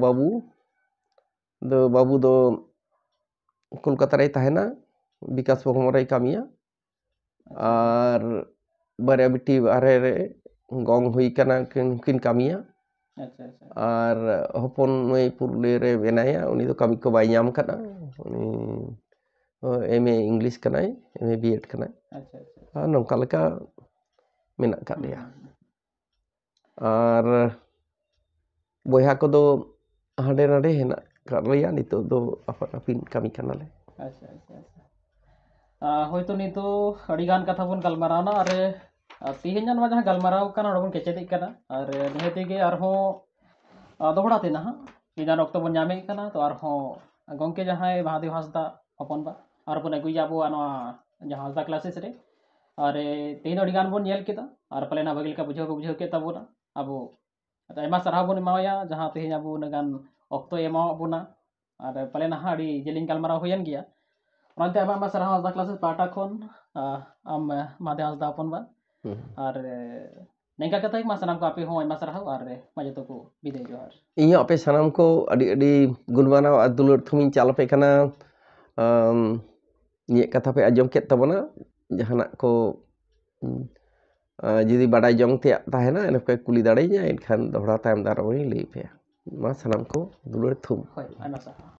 ᱵᱟᱹᱵᱩ ᱫᱚ ᱠᱳᱞᱠᱟতা ᱨᱮᱭ ᱛᱟᱦᱮᱱᱟ ᱵᱤᱠᱟᱥ ᱵᱷᱚᱵᱚᱱ ᱨᱮᱭ ᱠᱟᱹᱢᱤᱭᱟ ᱟᱨ ᱵᱟᱨᱭᱟ ᱵᱤᱴᱤ ᱵᱟᱦᱨᱮ ᱨᱮ ᱜᱚᱝ ᱦᱩᱭ ᱠᱟᱱᱟ ᱠᱤᱱ ᱠᱟᱹᱢᱤᱭᱟ ᱟᱨ ᱦᱚᱯᱚᱱ ᱢᱟᱹᱭ ᱯᱩᱨᱩᱞᱤᱭᱟᱹ ᱨᱮ ᱢᱮᱱᱟᱭᱟ ᱩᱱᱤ ᱫᱚ ᱠᱟᱹᱢᱤ ᱠᱚ ᱵᱟᱭ ᱧᱟᱢ ᱠᱟᱫᱟ ᱩᱱᱤ MA ᱤᱝᱞᱤশ ᱠᱟᱱᱟᱭ MA BEd ᱠᱟᱱᱟᱭ ᱟᱨ ᱱᱚᱝᱠᱟ ᱞᱮᱠᱟ ᱢᱮᱱᱟᱜ ᱟᱠᱟᱫ ᱞᱮᱭᱟ ᱟᱨ ᱵᱚᱭᱦᱟ ᱠᱚᱫᱚ ᱦᱟᱸᱰᱮ ᱱᱟᱰᱮ ᱦᱮᱱᱟᱜ ᱟᱠᱟᱫ ᱞᱮᱭᱟ ᱱᱤᱛᱚᱜ ᱫᱚ ᱟᱯᱟᱱ ᱟᱹᱯᱤᱱ ᱠᱟᱹᱢᱤ ᱠᱟᱱᱟᱞᱮ ᱦᱳᱭᱛᱳ ᱱᱤᱛᱚᱜ ᱟᱹᱰᱤᱜᱟᱱ ᱠᱟᱛᱷᱟ ᱵᱚᱱ ᱜᱟᱞᱢᱟᱨᱟᱣᱱᱟ ᱟᱨ ᱛᱮᱦᱮᱧᱟᱜ ᱱᱚᱣᱟ ᱡᱟᱦᱟᱸ ᱜᱟᱞᱢᱟᱨᱟᱣ ᱠᱟᱱᱟ ᱚᱸᱰᱮ ᱵᱚᱱ ᱠᱮᱪᱮᱫᱮᱜ ᱠᱟᱱᱟ ᱟᱨ ᱱᱤᱦᱟᱹᱛ ᱜᱮ ᱟᱨᱦᱚᱸ ᱫᱚᱦᱲᱟ ᱛᱮ ᱱᱟᱦᱟᱜ ᱛᱤᱱᱟᱹᱜ ᱚᱠᱛᱚ ᱵᱚᱱ ᱧᱟᱢᱮᱫ ᱠᱟᱱᱟ ᱛᱚ ᱟᱨᱦᱚᱸ ᱜᱚᱢᱠᱮ ᱡᱟᱦᱟᱸᱭ ᱢᱟᱦᱟᱫᱮᱵ ᱦᱟᱸᱥᱫᱟ ᱦᱚᱯᱚᱱᱵᱟ ᱟᱨᱵᱚᱱ ᱟᱹᱜᱩᱭᱟ ᱟᱵᱚᱣᱟᱜ ᱱᱚᱣᱟ ᱡᱟᱦᱟᱸ ᱦᱟᱸᱥᱫᱟ ᱠᱞᱟᱥᱮᱥ ᱨᱮ ᱟᱨ ᱛᱮᱦᱮᱧ ᱫᱚ ᱟᱹᱰᱤᱜᱟᱱ ᱵᱚᱱ ᱧᱮᱞ ᱠᱮᱫᱟ ᱟᱨ ᱯᱟᱞᱮᱱ ᱵᱷᱟᱹᱜᱤ ᱞᱮᱠᱟ ᱵᱩᱡᱷᱟᱹᱣ ᱠᱮᱫ ᱛᱟᱵᱚᱱᱟ ᱟᱵᱚ ᱟᱭᱢᱟ ᱥᱟᱨᱦᱟᱣ ᱵᱚᱱ ᱮᱢᱟᱣᱟᱭᱟ ᱡᱟᱦᱟᱸ ᱛᱮᱦᱮᱧ ᱟᱵᱚ ᱩᱱᱟᱹᱜ ᱜᱟᱱ ᱚᱠᱛᱚᱭ ᱮᱢᱟᱣᱟᱫ ᱵᱚᱱᱟ ᱟᱨ ᱯᱟᱞᱮ ᱱᱟᱦᱟᱜ ᱟᱹᱰි ᱡᱮᱞᱮᱧ ᱜᱟᱞᱢᱟᱨᱟᱣ ᱦᱩᱭᱮᱱ ᱜᱮᱭᱟ ᱚᱱᱟᱛᱮ ᱟᱭᱢᱟ ᱥᱟᱨᱦᱟᱣ ᱦᱟᱸᱥᱫᱟ ᱠᱞᱟᱥᱮᱥ ᱯᱟᱦᱴᱟ ᱠᱷᱚᱱ ᱟᱢ ᱢᱟᱦᱟᱫᱮᱵ ᱦᱟᱸᱥᱫᱟ ᱦᱚᱯᱚᱱᱵᱟ ᱟᱨ ᱱᱤᱝᱠᱟ ᱠᱟᱛᱷᱟ ᱜᱮ ᱢᱟ ᱥᱟᱱᱟᱢ ᱠᱚ ᱟᱯᱮ ᱦᱚᱸ ᱟᱭᱢᱟ ᱥᱟᱨᱦᱟᱣ ᱟᱨ ᱢᱟ ᱡᱚᱛᱚ ᱠᱚ ᱵᱤᱫᱟᱹᱭ ᱡᱚᱦᱟᱨ ᱤᱧ ᱦᱚᱸ ᱟᱯᱮ ᱥᱟᱱᱟᱢ ᱠᱚ ᱟᱹᱰᱤ ᱜᱩᱱᱢᱟᱱᱟᱣ ᱟᱨ ᱫᱩᱞᱟᱹᱲ ᱛᱷᱩᱢᱤᱧ ᱪᱟᱞ ᱟᱯᱮ ᱠᱟᱱᱟ ᱤᱧᱟᱹᱜ ᱠᱟᱛᱷᱟ ᱯᱮ ᱟᱸᱡᱚᱢ ᱠᱮᱫ ᱛᱟᱵᱚᱱᱟ ᱡᱟᱦᱟᱱᱟᱜ ᱠᱚ ᱡᱩᱫᱤ ᱵᱟᱰᱟᱭ ᱡᱚᱝ ᱛᱮᱭᱟᱜ ᱛᱟᱦᱮᱱᱟ ᱮᱱᱠᱷᱟᱱ ᱠᱩᱞᱤ ᱫᱟᱲᱮᱭᱤᱧᱟ ᱮᱱᱠᱷᱟᱱ ᱫᱚᱦᱲᱟ ᱛᱟᱭᱚᱢ ᱫᱟᱨᱟᱢ ᱤᱧ ᱞᱟᱹᱭ ᱯᱮᱭᱟ ᱢᱟ ᱥᱟᱱᱟᱢ ᱠᱚ ᱫᱩᱞᱟᱹᱲ ᱛᱷᱩᱢ ᱦᱳᱭ ᱟᱭᱢᱟ ᱥᱟᱨᱦᱟᱣ